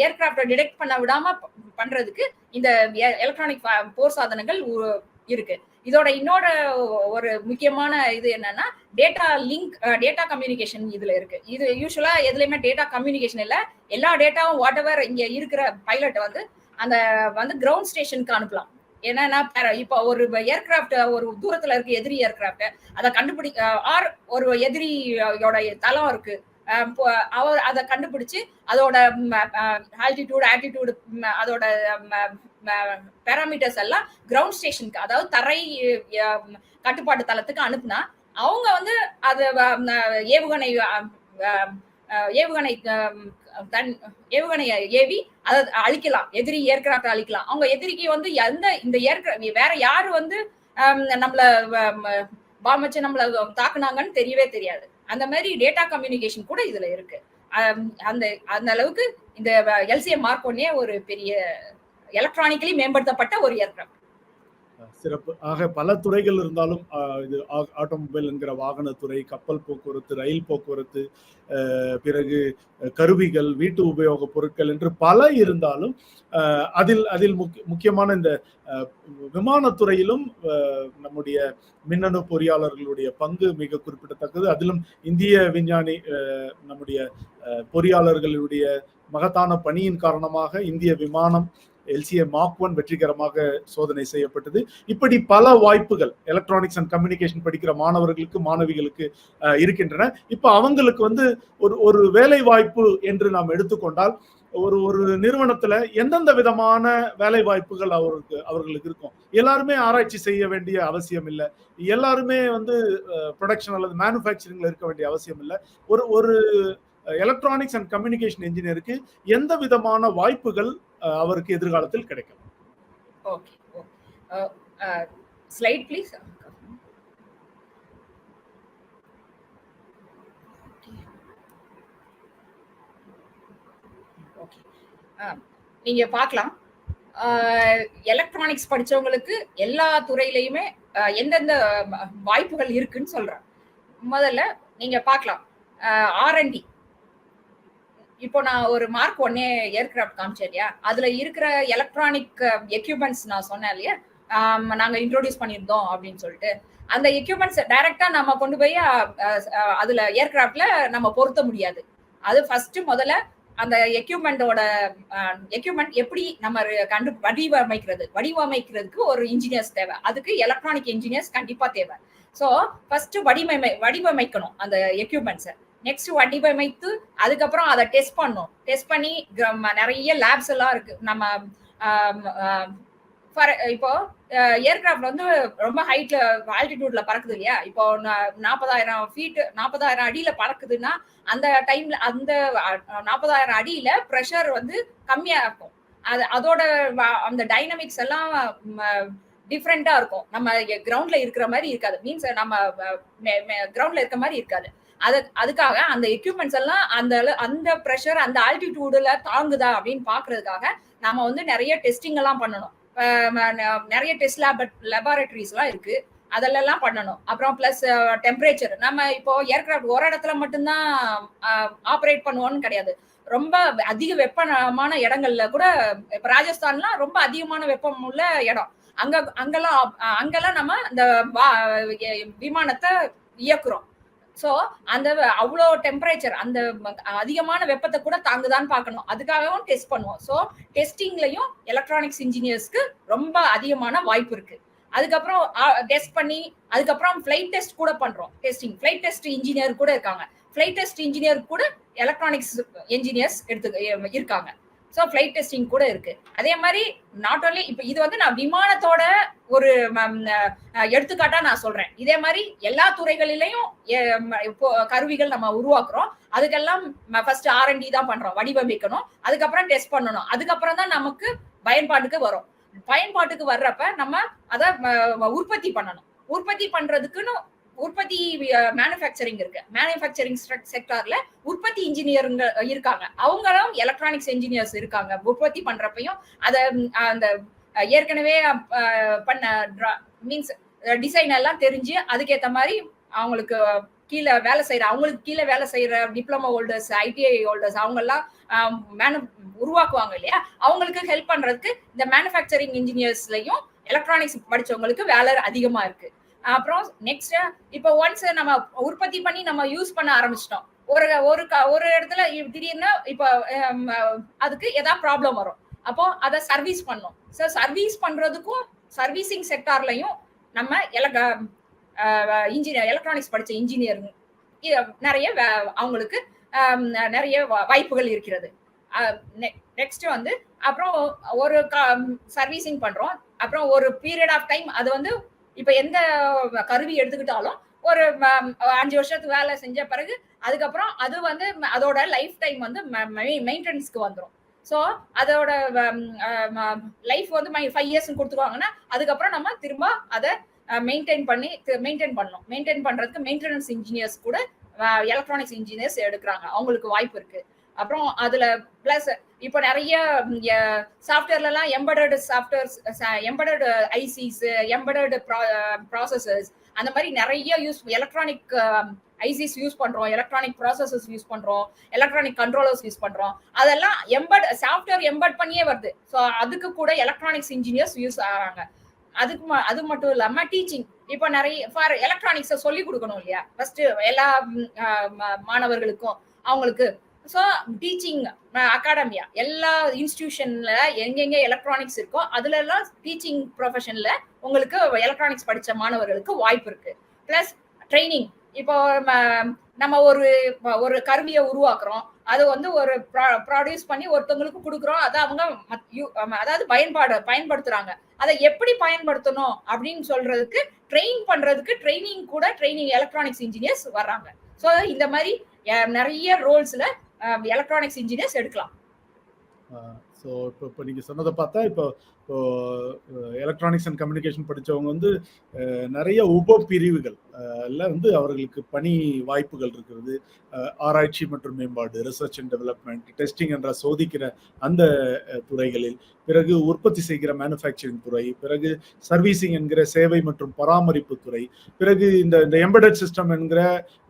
ஏர்கிராஃப்டை டிடெக்ட் பண்ண விடாம பண்றதுக்கு இந்த எலக்ட்ரானிக் போர் சாதனங்கள் இருக்கு. இதோட இன்னொரு ஒரு முக்கியமான இது என்னன்னா டேட்டா கம்யூனிகேஷன் இதுல இருக்கு. இது யூஸ்வலா எதுலயுமே டேட்டா கம்யூனிகேஷன் இல்ல, எல்லா டேட்டாவும் வாட் எவர் இங்க இருக்கிற பைலட் வந்து அந்த வந்து கிரவுண்ட் ஸ்டேஷனுக்கு அனுப்பலாம். என்னன்னா இப்ப ஒரு ஏர்கிராஃப்ட் ஒரு தூரத்துல இருக்கு எதிரி ஏர்கிராஃப்ட், அதை ஆர் ஒரு எதிரியோட தளம் இருக்கு, அவர் அதை கண்டுபிடிச்சு அதோட ஆல்டிடியூட் ஆட்டிடியூட் அதோட பேராமீட்டர்ஸ் எல்லாம் கிரவுண்ட் ஸ்டேஷனுக்கு, அதாவது தரை கட்டுப்பாட்டு தளத்துக்கு அனுப்புனா அவங்க வந்து அது ஏவுகணை ஏவி அதை அழிக்கலாம், எதிரி ஏர்கிராஃப்ட் அழிக்கலாம். அவங்க எதிரிக்கு வந்து இந்த ஏர்கிராஃப்ட் வேற யாரு வந்து நம்மள பாம் வச்சு நம்மள தாக்குனாங்கன்னு தெரியவே தெரியாது. அந்த மாதிரி டேட்டா கம்யூனிகேஷன் கூட இதுல இருக்கு. அந்த அளவுக்கு இந்த எல்சிஏ மார்க் 1 ஒரு பெரிய எலக்ட்ரானிக்கலி மேம்படுத்தப்பட்ட ஒரு ஏர்கிராஃப்ட். சிறப்பு. ஆக பல துறைகள் இருந்தாலும் இது ஆட்டோமொபைல் என்கிற வாகனத்துறை, கப்பல் போக்குவரத்து, ரயில் போக்குவரத்து, பிறகு கருவிகள், வீட்டு உபயோக பொருட்கள் என்று பல இருந்தாலும் அதில் முக்கியமான இந்த விமானத்துறையிலும் நம்முடைய மின்னணு பொறியாளர்களுடைய பங்கு மிக குறிப்பிடத்தக்கது. அதிலும் இந்திய விஞ்ஞானி நம்முடைய பொறியாளர்களுடைய மகத்தான பணியின் காரணமாக இந்திய விமானம் எல்சிஏ மார்க் 1 வெற்றிகரமாக சோதனை செய்யப்பட்டது. இப்படி பல வாய்ப்புகள் எலக்ட்ரானிக்ஸ் அண்ட் கம்யூனிகேஷன் படிக்கிற மாணவர்களுக்கு மாணவிகளுக்கு இருக்கின்றன. இப்ப அவங்களுக்கு வந்து ஒரு வேலை வாய்ப்பு என்று நாம் எடுத்துக்கொண்டால் ஒரு நிறுவனத்துல எந்தெந்த விதமான வேலை வாய்ப்புகள் அவர்களுக்கு இருக்கும்? எல்லாருமே ஆராய்ச்சி செய்ய வேண்டிய அவசியம் இல்லை, எல்லாருமே வந்து ப்ரொடக்ஷன் அல்லது மேனுஃபேக்சரிங்ல இருக்க வேண்டிய அவசியம் இல்லை. ஒரு எலக்ட்ரானிக்ஸ் அண்ட் கம்யூனிகேஷன் இன்ஜினியருக்கு எந்த விதமான வாய்ப்புகள் அவருக்கு எதிர்காலத்தில் கிடைக்கும்? Okay, slide please. ஓகே. நீங்க பார்க்கலாம். எலக்ட்ரானிக்ஸ் படிச்சவங்களுக்கு எல்லா துறையிலயுமே எந்தெந்த வாய்ப்புகள் இருக்குன்னு சொல்றேன். முதல்ல நீங்க பார்க்கலாம். R&D. இப்போ நான் ஒரு மார்க் 1 ஏர்கிராஃப்ட் காமிச்சேன் இல்லையா, அதுல இருக்கிற எலக்ட்ரானிக் எக்யூப்மெண்ட்ஸ் நான் சொன்னேன் இல்லையா, நாங்க இன்ட்ரோடியூஸ் பண்ணியிருந்தோம் அப்படின்னு சொல்லிட்டு, அந்த எக்யூப்மெண்ட்ஸ் டைரக்டா நம்ம கொண்டு போய் அதுல ஏர்கிராஃப்ட்ல நம்ம பொருத்த முடியாது. அது ஃபர்ஸ்ட் முதல்ல அந்த எக்யூப்மெண்ட் எப்படி நம்ம வடிவமைக்கிறதுக்கு ஒரு இன்ஜினியர்ஸ் தேவை. அதுக்கு எலக்ட்ரானிக் இன்ஜினியர்ஸ் கண்டிப்பா தேவை. சோ ஃபர்ஸ்ட் வடிவமைக்கணும் அந்த எக்யூப்மெண்ட்ஸை. நெக்ஸ்ட் வடிவமைத்து அதுக்கப்புறம் அதை டெஸ்ட் பண்ணணும். டெஸ்ட் பண்ணி நிறைய லேப்ஸ் எல்லாம் இருக்கு. நம்ம இப்போ ஏர்கிராஃப்ட் வந்து ரொம்ப ஹைட்ல ஆல்டிடியூட்ல பறக்குது இல்லையா, இப்போ 40,000 அடியில பறக்குதுன்னா அந்த டைம்ல அந்த 40,000 அடியில பிரஷர் வந்து கம்மியா இருக்கும். அதோட அந்த டைனமிக்ஸ் எல்லாம் டிஃப்ரெண்டா இருக்கும். நம்ம கிரவுண்ட்ல இருக்கிற மாதிரி இருக்காது. மீன்ஸ் நம்ம கிரவுண்ட்ல இருக்க மாதிரி இருக்காது. அதுக்காக அந்த எக்யூப்மெண்ட்ஸ் எல்லாம் அந்த பிரஷர் அந்த ஆல்டிடியூட்ல தாங்குதா அப்படின்னு பாக்குறதுக்காக நம்ம வந்து நிறைய டெஸ்டிங் எல்லாம் பண்ணணும். நிறைய டெஸ்ட் லெபார்டரிஸ் எல்லாம் இருக்கு, அதெல்லாம் பண்ணணும். அப்புறம் பிளஸ் டெம்பரேச்சர். நம்ம இப்போ ஏர்கிராஃப்ட் ஒரு இடத்துல மட்டும்தான் ஆப்ரேட் பண்ணுவோம்னு கிடையாது. ரொம்ப அதிக வெப்பமான இடங்கள்ல கூட, இப்ப ராஜஸ்தான்லாம் ரொம்ப அதிகமான வெப்பம் உள்ள இடம், அங்கெல்லாம் நம்ம இந்த விமானத்தை இயக்குறோம். சோ அந்த அவ்வளோ டெம்பரேச்சர், அந்த அதிகமான வெப்பத்தை கூட தாங்குதான்னு பார்க்கணும். அதுக்காகவும் டெஸ்ட் பண்ணுவோம். சோ டெஸ்டிங்லயும் எலக்ட்ரானிக்ஸ் இன்ஜினியர்ஸ்க்கு ரொம்ப அதிகமான வாய்ப்பு இருக்கு. அதுக்கப்புறம் டெஸ்ட் பண்ணி அதுக்கப்புறம் ஃபிளைட் டெஸ்ட் கூட பண்றோம். டெஸ்டிங் ஃபிளைட் டெஸ்ட் இன்ஜினியர் கூட இருக்காங்க. ஃபிளைட் டெஸ்ட் இன்ஜினியர் கூட எலக்ட்ரானிக்ஸ் இன்ஜினியர்ஸ் இருக்காங்க. ஸோ ஃபிளைட் டெஸ்டிங் கூட இருக்கு. அதே மாதிரி நாட் ஓன்லி இப்போ இது வந்து நான் விமானத்தோட ஒரு எடுத்துக்காட்டா நான் சொல்றேன். இதே மாதிரி எல்லா துறைகளிலையும் கருவிகள் நம்ம உருவாக்குறோம். அதுக்கெல்லாம் ஃபர்ஸ்ட் R&D தான் பண்றோம். வடிவமைக்கணும், அதுக்கப்புறம் டெஸ்ட் பண்ணணும், அதுக்கப்புறம் தான் நமக்கு பயன்பாட்டுக்கு வரும். பயன்பாட்டுக்கு வர்றப்ப நம்ம அதை உற்பத்தி பண்ணணும். உற்பத்தி பண்றதுக்குன்னு உற்பத்தி மேனுஃபேக்சரிங் இருக்கு. மேனுஃபேக்சரிங் செக்டார்ல உற்பத்தி இன்ஜினியருங்க இருக்காங்க. அவங்களும் எலக்ட்ரானிக்ஸ் இன்ஜினியர்ஸ் இருக்காங்க. உற்பத்தி பண்றப்பையும் அத அந்த ஏற்கனவே பண்ண மீன்ஸ் டிசைன் எல்லாம் தெரிஞ்சு அதுக்கேற்ற மாதிரி அவங்களுக்கு கீழே வேலை செய்யற டிப்ளமோ ஹோல்டர்ஸ், ITI ஹோல்டர்ஸ் அவங்க எல்லாம் உருவாக்குவாங்க இல்லையா, அவங்களுக்கு ஹெல்ப் பண்றதுக்கு இந்த மேனுஃபேக்சரிங் இன்ஜினியர்ஸ்லயும் எலக்ட்ரானிக்ஸ் படிச்சவங்களுக்கு வேலை அதிகமா இருக்கு. அப்புறம் நெக்ஸ்ட் இப்போ ஒன்ஸ் நம்ம உற்பத்தி பண்ணி நம்ம யூஸ் பண்ண ஆரம்பிச்சிட்டோம். ஒரு இடத்துல திடீர்னு இப்போ அதுக்கு ஏதாவது ப்ராப்ளம் வரும். அப்போ அதை சர்வீஸ் பண்ணணும். ஸோ சர்வீஸ் பண்றதுக்கும் சர்வீசிங் செக்டார்லையும் நம்ம எலக்ட்ரானிக்ஸ் படிச்ச இன்ஜினியர் நிறைய அவங்களுக்கு நிறைய வாய்ப்புகள் இருக்கிறது. நெக்ஸ்ட் வந்து அப்புறம் ஒரு சர்வீசிங் பண்றோம். அப்புறம் ஒரு பீரியட் ஆஃப் டைம் அது வந்து இப்ப எந்த கருவி எடுத்துக்கிட்டாலும் ஒரு 5 வருஷத்துக்கு வேலை செஞ்ச பிறகு அதுக்கப்புறம் அது வந்து அதோட லைஃப் டைம் வந்து மெயின்டெனன்ஸ்க்கு வந்துடும். ஸோ அதோட லைஃப் வந்து 5 இயர்ஸ் கொடுத்துருவாங்கன்னா அதுக்கப்புறம் நம்ம திரும்ப அதை மெயின்டைன் பண்ணணும். மெயின்டைன் பண்றதுக்கு மெயின்டெனன்ஸ் இன்ஜினியர்ஸ் கூட எலக்ட்ரானிக்ஸ் இன்ஜினியர்ஸ் எடுக்கிறாங்க. அவங்களுக்கு வாய்ப்பு இருக்கு. அப்புறம் அதுல பிளஸ் இப்போ நிறைய சாஃப்ட்வேர்ல எல்லாம் எம்பெடட் ஐசிஸ், எம்பெடட் ப்ராசஸர்ஸ், அந்த மாதிரி நிறைய எலக்ட்ரானிக் ஐசிஸ் யூஸ் பண்றோம், எலக்ட்ரானிக் ப்ராசஸர்ஸ் யூஸ் பண்றோம், எலக்ட்ரானிக் கண்ட்ரோலர்ஸ் யூஸ் பண்றோம். அதெல்லாம் சாஃப்ட்வேர் எம்பெட் பண்ணியே வருது. ஸோ அதுக்கு கூட எலக்ட்ரானிக்ஸ் இன்ஜினியர்ஸ் யூஸ் ஆகிறாங்க. அது மட்டும் இல்லாம டீச்சிங், இப்போ நிறைய ஃபார் எலக்ட்ரானிக்ஸை சொல்லி கொடுக்கணும் இல்லையா ஃபர்ஸ்ட் எல்லா மாணவர்களுக்கும் அவங்களுக்கு. ஸோ டீச்சிங் அகாடமியா எல்லா இன்ஸ்டிடியூஷன்ல எங்கெங்க எலக்ட்ரானிக்ஸ் இருக்கோ அதுல எல்லாம் டீச்சிங் ப்ரொஃபஷன்ல உங்களுக்கு எலக்ட்ரானிக்ஸ் படிச்ச மாணவர்களுக்கு வாய்ப்பு இருக்கு. Plus training. இப்போ நம்ம ஒரு கருவியை உருவாக்குறோம், அது வந்து ஒரு ப்ராடியூஸ் பண்ணி ஒருத்தவங்களுக்கு கொடுக்குறோம், அதை அவங்க அதாவது பயன்படுத்துறாங்க. அதை எப்படி பயன்படுத்தணும் அப்படின்னு சொல்றதுக்கு ட்ரெயின் பண்றதுக்கு ட்ரைனிங் எலக்ட்ரானிக்ஸ் இன்ஜினியர்ஸ் வர்றாங்க. ஸோ இந்த மாதிரி நிறைய ரோல்ஸ்ல எலக்ட்ரானிக்ஸ் இன்ஜினியர்ஸ் எடுக்கலாம். ஸோ இப்போ நீங்க சொன்னதை பார்த்தா இப்போ இப்போ எலக்ட்ரானிக்ஸ் அண்ட் கம்யூனிகேஷன் படித்தவங்க வந்து நிறைய உப பிரிவுகள் வந்து அவர்களுக்கு பணி வாய்ப்புகள் இருக்கிறது. ஆராய்ச்சி மற்றும் மேம்பாடு, ரிசர்ச் அண்ட் டெவலப்மெண்ட், டெஸ்டிங் என்ற சோதிக்கிற அந்த துறைகளில், பிறகு உற்பத்தி செய்கிற மேனுஃபேக்சரிங் துறை, பிறகு சர்வீசிங் என்கிற சேவை மற்றும் பராமரிப்பு துறை, பிறகு இந்த எம்பெடட் சிஸ்டம் என்கிற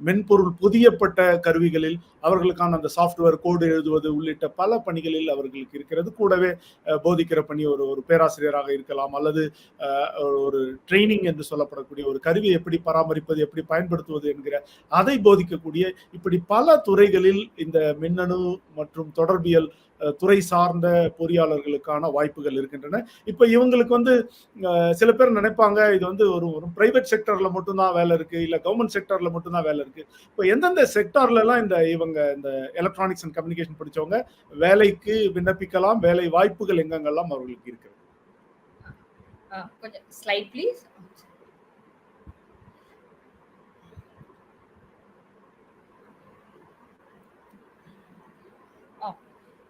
மென்பொருள் புதியப்பட்ட கருவிகளில் அவர்களுக்கான அந்த சாஃப்ட்வேர் கோடு எழுதுவது உள்ளிட்ட பல பணிகளில் அவர்களுக்கு இருக்கிறது. கூடவே போதிக்கிற பணி ஒரு பேராசிரியராக இருக்கலாம், அல்லது ஒரு ட்ரைனிங் என்று சொல்லப்படக்கூடிய ஒரு கருவியை எப்படி பராமரிப்பது, எப்படி பயன்படுத்துவது என்கிற அதை போதிக்கக்கூடிய இப்படி பல துறைகளில் இந்த மின்னணு மற்றும் தொடர்பியல் துறை சார்ந்த பொறியாளர்களுக்கான வாய்ப்புகள் இருக்கின்றன. இப்ப இவங்களுக்கு வந்து சில பேர் நினைப்பாங்க இது வந்து ஒரு பிரைவேட் செக்டர்ல மட்டும்தான் வேலை இருக்கு, இல்ல கவர்மெண்ட் செக்டர்ல மட்டும்தான் வேலை இருக்கு. இப்ப எந்தெந்த செக்டர்ல எல்லாம் இவங்க இந்த எலக்ட்ரானிக்ஸ் அண்ட் கம்யூனிகேஷன் படிச்சவங்க வேலைக்கு விண்ணப்பிக்கலாம், வேலை வாய்ப்புகள் எங்கெங்கெல்லாம் அவர்களுக்கு இருக்கிறது? கொஞ்சம் ஸ்லைட் ப்ளீஸ்.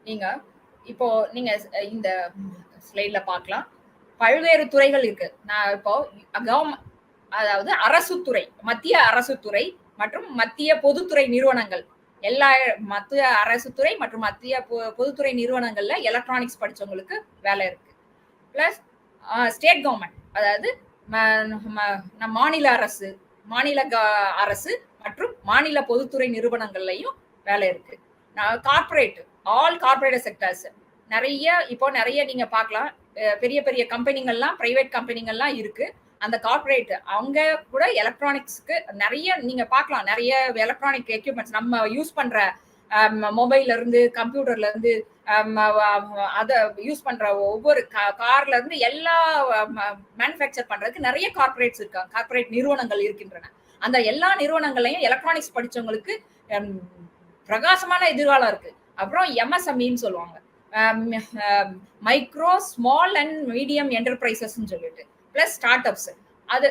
நீங்க இப்போ நீங்க இந்த ஸ்லைட்ல பார்க்கலாம், பல்வேறு துறைகள் இருக்கு. நான் இப்போ அதாவது அரசு துறை, மத்திய அரசு துறை மற்றும் மத்திய பொதுத்துறை நிறுவனங்கள், எல்லா மத்திய அரசு துறை மற்றும் மத்திய பொதுத்துறை நிறுவனங்கள்ல எலக்ட்ரானிக்ஸ் படிச்சவங்களுக்கு வேலை இருக்கு. பிளஸ் ஸ்டேட் கவர்மெண்ட், அதாவது மாநில அரசு, அரசு மற்றும் மாநில பொதுத்துறை நிறுவனங்கள்லயும் வேலை இருக்கு. கார்பரேட், ஆல் கார்பரேட் செக்டர்ஸ் நிறைய நீங்க பார்க்கலாம். பெரிய பெரிய கம்பெனிகள்லாம், பிரைவேட் கம்பெனிகள்லாம் இருக்கு. அந்த கார்பரேட் அவங்க கூட எலக்ட்ரானிக்ஸ்க்கு நிறைய நீங்க பார்க்கலாம். நிறைய எலக்ட்ரானிக் எக்யூப்மெண்ட்ஸ் நம்ம யூஸ் பண்ற மொபைல்ல இருந்து, கம்ப்யூட்டர்ல இருந்து, அதை யூஸ் பண்ற ஒவ்வொரு கார்ல இருந்து எல்லா மேனுஃபேக்சர் பண்றதுக்கு நிறைய கார்பரேட்ஸ் இருக்காங்க, கார்பரேட் நிறுவனங்கள் இருக்கின்றன. அந்த எல்லா நிறுவனங்களையும் எலக்ட்ரானிக்ஸ் படிச்சவங்களுக்கு பிரகாசமான எதிர்காலம் இருக்கு. அப்புறம் எம்எஸ்எம்இன்னு சொல்லுவாங்க, micro small and medium enterprises சொல்லிட்டு, பிளஸ் ஸ்டார்ட் அப்ஸ். அது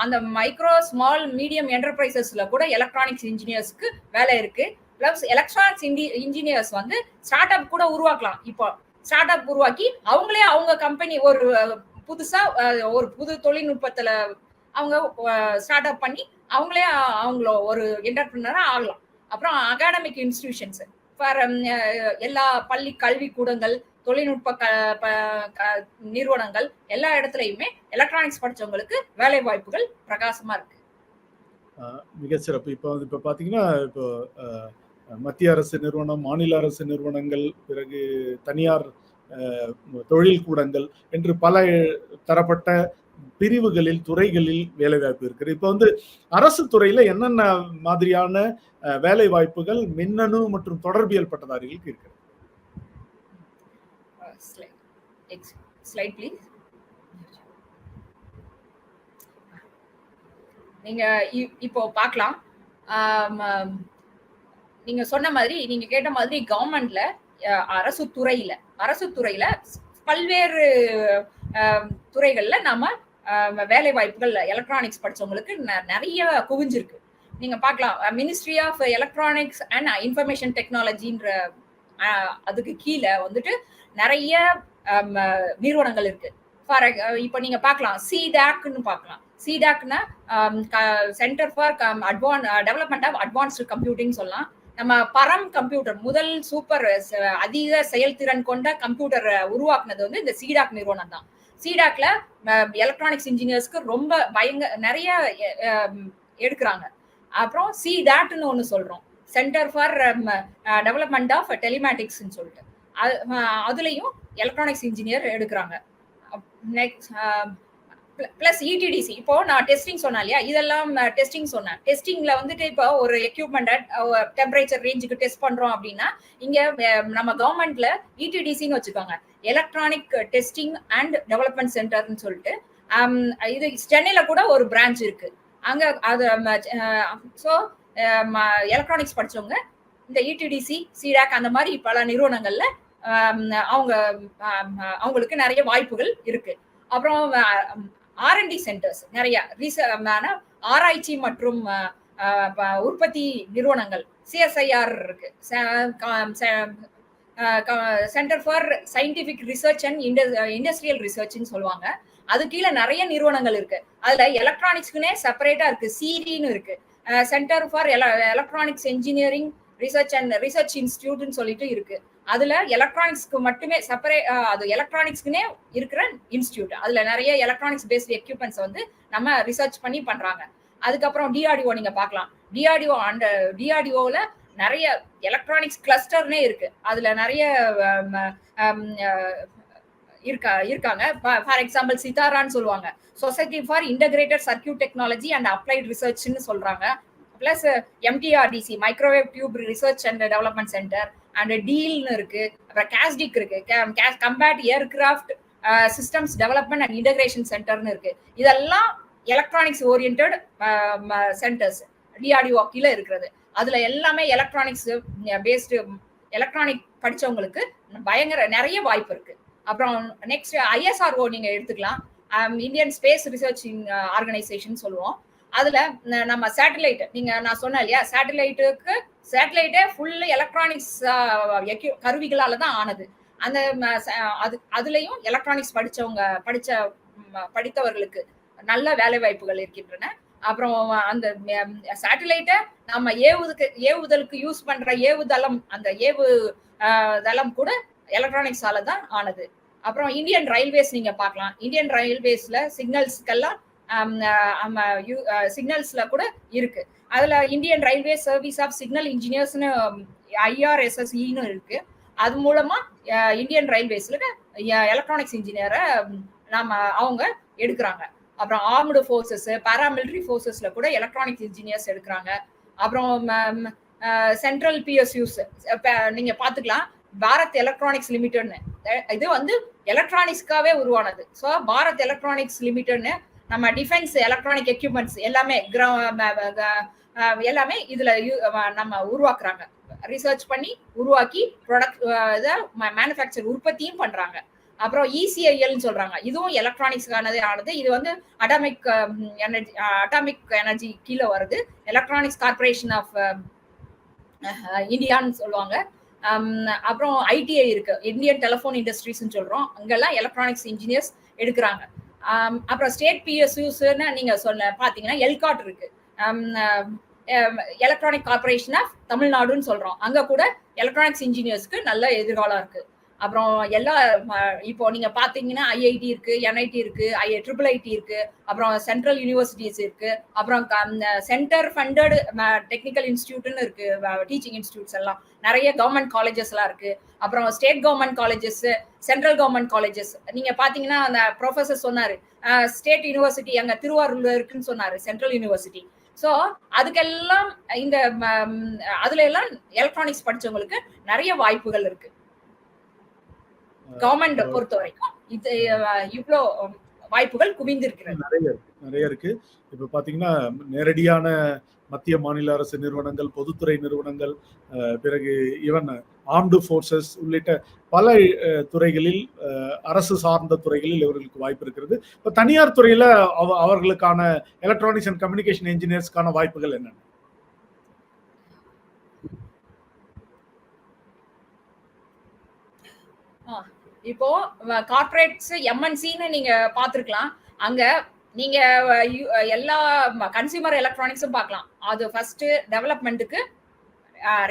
அந்த மைக்ரோ ஸ்மால் மீடியம் என்டர்பிரைசஸ்ல கூட எலக்ட்ரானிக்ஸ் இன்ஜினியர்ஸ்க்கு வேலை இருக்கு. பிளஸ் எலக்ட்ரானிக்ஸ் இன்ஜினியர்ஸ் வந்து ஸ்டார்ட் அப் கூட உருவாக்கலாம். இப்போ ஸ்டார்ட் அப் உருவாக்கி அவங்களே அவங்க கம்பெனி ஒரு புதுசா ஒரு புது தொழில்நுட்பத்துல அவங்க ஸ்டார்ட் அப் பண்ணி அவங்களே ஒரு என்டர்பிரினரா ஆகலாம். அப்புறம் அகாடமிக் இன்ஸ்டிடியூஷன்ஸ் ஃபார் எல்லா பள்ளி கல்வி கூடங்கள், தொழில்நுட்ப நிறுவனங்கள் எல்லா இடத்துலயுமே எலக்ட்ரானிக்ஸ் படிச்சவங்களுக்கு வேலை வாய்ப்புகள் பிரகாசமா இருக்கு. மிக சிறப்பு. இப்போ பாத்தீங்கன்னா, இப்போ மத்திய அரசு நிறுவனம், மாநில அரசு நிறுவனங்கள், பிறகு தனியார் தொழில் கூடங்கள் என்று பல தரப்பட்ட பிரிவுகளில், துறைகளில் வேலை வாய்ப்பு இருக்கு. இப்ப வந்து அரசு துறையில என்னென்ன மாதிரியான வேலை வாய்ப்புகள் மின்னணு மற்றும் தொடர்பியல் பட்டதாரிகளுக்கு இருக்கு? Slide please. நீங்க இப்போ பார்க்கலாம், நீங்க சொன்ன மாதிரி, நீங்க கேட்ட மாதிரி கவர்மெண்ட்ல அரசு துறையில பல்வேறு துறைகள்ல நாம வேலை வாய்ப்புகள் எலக்ட்ரானிக்ஸ் படிச்சவங்களுக்கு நிறைய குவிஞ்சிருக்கு. நீங்க பார்க்கலாம், ministry of electronics and information டெக்னாலஜின்ற அதுக்கு கீழே வந்துட்டு நிறைய நிறுவனங்கள் இருக்கு. இப்போ நீங்க பார்க்கலாம், சிடாக்னு பார்க்கலாம். சிடாக்னா centre for development of advanced computing சொல்லலாம். நம்ம பரம் கம்ப்யூட்டர், முதல் சூப்பர் அதிக செயல்திறன் கொண்ட கம்ப்யூட்டர் உருவாக்குனது வந்து இந்த சிடாக் நிறுவனம் தான். சிடாக்ல எலக்ட்ரானிக்ஸ் இன்ஜினியர்ஸ்க்கு ரொம்ப நிறைய எடுக்கிறாங்க. அப்புறம் சிடாட்னு ஒன்று சொல்றோம், சென்டர் ஃபார் டெவலப்மெண்ட் ஆஃப் டெலிமேட்டிக்ஸ்ன்னு சொல்லிட்டு, அதுலயும் எலக்ட்ரானிக்ஸ் இன்ஜினியர் எடுக்கிறாங்க. Next plus ETDC. இப்போ நான் டெஸ்டிங் சொன்னேன் இல்லையா, இதெல்லாம் டெஸ்டிங் சொன்னேன். டெஸ்டிங்ல வந்துட்டு இப்போ ஒரு எக்யூப்மெண்ட் டெம்பரேச்சர் ரேஞ்சுக்கு டெஸ்ட் பண்றோம் அப்படின்னா, இங்க நம்ம கவர்மெண்ட்ல இடிடிசின்னு வச்சுக்கோங்க, எலக்ட்ரானிக் டெஸ்டிங் அண்ட் டெவலப்மெண்ட் சென்டர்னு சொல்லிட்டு. இது சென்னையில கூட ஒரு பிரான்ச் இருக்கு அங்க. அது ஸோ எலக்ட்ரானிக்ஸ் படிச்சவங்க இந்த இடிடிசி, சிடாக் அந்த மாதிரி பல நிறுவனங்கள்ல அவங்களுக்கு நிறைய வாய்ப்புகள் இருக்கு. அப்புறம் R&D சென்டர்ஸ், நிறைய ஆராய்ச்சி மற்றும் உற்பத்தி நிறுவனங்கள், CSIR இருக்கு, centre for scientific research and industrial ரிசர்ச்னு சொல்லுவாங்க. அது கீழே நிறைய நிறுவனங்கள் இருக்கு. அதுல எலக்ட்ரானிக்ஸ்க்குனே செப்பரேட்டா இருக்கு, சிடின்னு இருக்கு, centre for electronics engineering research and research இன்ஸ்டிடியூட்னு சொல்லிட்டு இருக்கு. அதுல எலக்ட்ரானிக்ஸ்க்கு மட்டுமே செப்பரேட், அது எலக்ட்ரானிக்ஸ்க்குனே இருக்கிற இன்ஸ்டிடியூட். அதுல நிறைய எலக்ட்ரானிக்ஸ் பேஸ்ட் எக்யூப்மெண்ட்ஸ் வந்து நம்ம ரிசர்ச் பண்ணி பண்றாங்க. அதுக்கப்புறம் டிஆர்டிஓ நீங்க பார்க்கலாம். டிஆர்டிஓ அந்த டிஆர்டிஓல நிறைய எலக்ட்ரானிக்ஸ் கிளஸ்டர்னே இருக்கு. அதுல நிறைய இருக்காங்க. ஃபார் எக்ஸாம்பிள் சிதாரான்னு சொல்லுவாங்க, society for integrated circuit technology and applied ரிசர்ச்னு சொல்றாங்க. Plus MTRDC microwave tube research and development centre and டீல்னு இருக்கு. அப்புறம் கேஸ்டிக் இருக்கு, combat aircraft systems development and integration சென்டர்னு இருக்கு. இதெல்லாம் எலக்ட்ரானிக்ஸ் ஓரியன்டட் சென்டர்ஸ் டிஆர்டிஓ கீழே இருக்கிறது. அதுல எல்லாமே எலக்ட்ரானிக்ஸ் பேஸ்டு எலக்ட்ரானிக் படிச்சவங்களுக்கு பயங்கர நிறைய வாய்ப்பு இருக்கு. அப்புறம் நெக்ஸ்ட் ஐஎஸ்ஆர்ஓ நீங்க எடுத்துக்கலாம், இந்தியன் ஸ்பேஸ் ரிசர்ச் ஆர்கனைசேஷன் சொல்லுவோம். அதுல நம்ம சேட்டலைட், நான் சொன்னேன் இல்லையா, சேட்டலைட்டே ஃபுல்லு எலக்ட்ரானிக்ஸ் கருவிகளால தான் ஆனது. அந்த அதுலயும் எலக்ட்ரானிக்ஸ் படித்தவர்களுக்கு நல்ல வேலை வாய்ப்புகள் இருக்கின்றன. அப்புறம் அந்த சேட்டலைட்டை நம்ம ஏவுதலுக்கு யூஸ் பண்ற ஏவுதளம், அந்த ஏவுதளம் கூட எலக்ட்ரானிக்ஸால தான் ஆனது. அப்புறம் இந்தியன் ரயில்வேஸ் நீங்க பார்க்கலாம். இந்தியன் ரயில்வேஸ்ல சிக்னல்ஸ்க்கெல்லாம் சிக்னல்ஸ்ல கூட இருக்கு. அதுல Indian railway service of signal இன்ஜினியர்ஸ்னு IRSSE இருக்கு. அது மூலமா இந்தியன் ரயில்வேஸ்ல எலக்ட்ரானிக்ஸ் இன்ஜினியரை அவங்க எடுக்கிறாங்க. அப்புறம் ஆர்ம்டு ஃபோர்ஸஸ், பாராமிலிட்டரி ஃபோர்ஸஸ்ல கூட எலக்ட்ரானிக்ஸ் இன்ஜினியர்ஸ் எடுக்கிறாங்க. அப்புறம் சென்ட்ரல் PSUs நீங்க பாத்துக்கலாம், பாரத் எலக்ட்ரானிக்ஸ் லிமிடெட்னு. இது வந்து எலக்ட்ரானிக்ஸ்க்காவே உருவானது. ஸோ பாரத் எலக்ட்ரானிக்ஸ் லிமிடெட்னு நம்ம டிஃபென்ஸ் எலக்ட்ரானிக் எக்யூப்மெண்ட்ஸ் எல்லாமே இதுல நம்ம உருவாக்குறாங்க. ரிசர்ச் பண்ணி உருவாக்கி ப்ராடக்ட் மேனுஃபேக்சர் உற்பத்தியும் பண்றாங்க. அப்புறம் ECIL சொல்றாங்க, இதுவும் எலக்ட்ரானிக்ஸ்க்கானதே ஆனது. இது வந்து அட்டாமிக் எனர்ஜி கீழே வருது. எலக்ட்ரானிக்ஸ் கார்பரேஷன் ஆஃப் இந்தியான்னு சொல்லுவாங்க. அப்புறம் ITI இருக்கு, இந்தியன் டெலிஃபோன் இண்டஸ்ட்ரீஸ்ன்னு சொல்றோம். அங்கெல்லாம் எலக்ட்ரானிக்ஸ் இன்ஜினியர்ஸ் எடுக்கிறாங்க. அப்புறம் ஸ்டேட் PSUஸ்ன்னு நீங்க பாத்தீங்கன்னா எல்காட் இருக்கு, எலக்ட்ரானிக் கார்பரேஷன் ஆஃப் தமிழ்நாடுன்னு சொல்றோம். அங்க கூட எலக்ட்ரானிக்ஸ் இன்ஜினியர்ஸ்க்கு நல்ல எதிர்காலம் இருக்கு. அப்புறம் இப்போ நீங்க பாத்தீங்கன்னா IIT இருக்கு, NIT இருக்கு, IIIT இருக்கு, அப்புறம் சென்ட்ரல் யூனிவர்சிட்டிஸ் இருக்கு, அப்புறம் சென்டர் ஃபண்டட் டெக்னிக்கல் இன்ஸ்டிடியூட்னு இருக்கு, டீச்சிங் இன்ஸ்டிடியூட்ஸ் எல்லாம் நிறைய கவர்மெண்ட் காலேஜஸ் எல்லாம் இருக்கு. அப்புறம் state government colleges, central government colleges நீங்க பாத்தீங்கன்னா அந்த ப்ரொஃபசர் சொன்னாரு, ஸ்டேட் யூனிவர்சிட்டி அங்க திருவாரூர்ல இருக்குன்னு சொன்னாரு, சென்ட்ரல் யூனிவர்சிட்டி. ஸோ அதுக்கெல்லாம் அதுல எல்லாம் எலக்ட்ரானிக்ஸ் படிச்சவங்களுக்கு நிறைய வாய்ப்புகள் இருக்கு. கவர்மெண்ட் பொறுத்த வரைக்கும் இது இவ்வளோ வாய்ப்புகள் குவிந்திருக்கிறது. நிறைய இருக்கு. இப்ப பாத்தீங்கன்னா நேரடியான மத்திய மாநில அரசு நிறுவனங்கள், பொதுத்துறை நிறுவனங்கள், பிறகு ஈவன் ஆர்ம்டு ஃபோர்ஸஸ் உள்ளிட்ட பல துறைகளில், அரசு சார்ந்த துறைகளில் இவர்களுக்கு வாய்ப்பு இருக்கிறது. இப்ப தனியார் துறையில அவர்களுக்கான எலக்ட்ரானிக்ஸ் அண்ட் கம்யூனிகேஷன் இன்ஜினியர்ஸ்க்கான வாய்ப்புகள் என்னென்ன? இப்போ கார்ப்பரேட்ஸ் MNCன்னு நீங்க பாத்துருக்கலாம். அங்க நீங்க எல்லா கன்சியூமர் எலக்ட்ரானிக்ஸும் பார்க்கலாம். அது ஃபர்ஸ்ட் டெவலப்மெண்ட்டுக்கு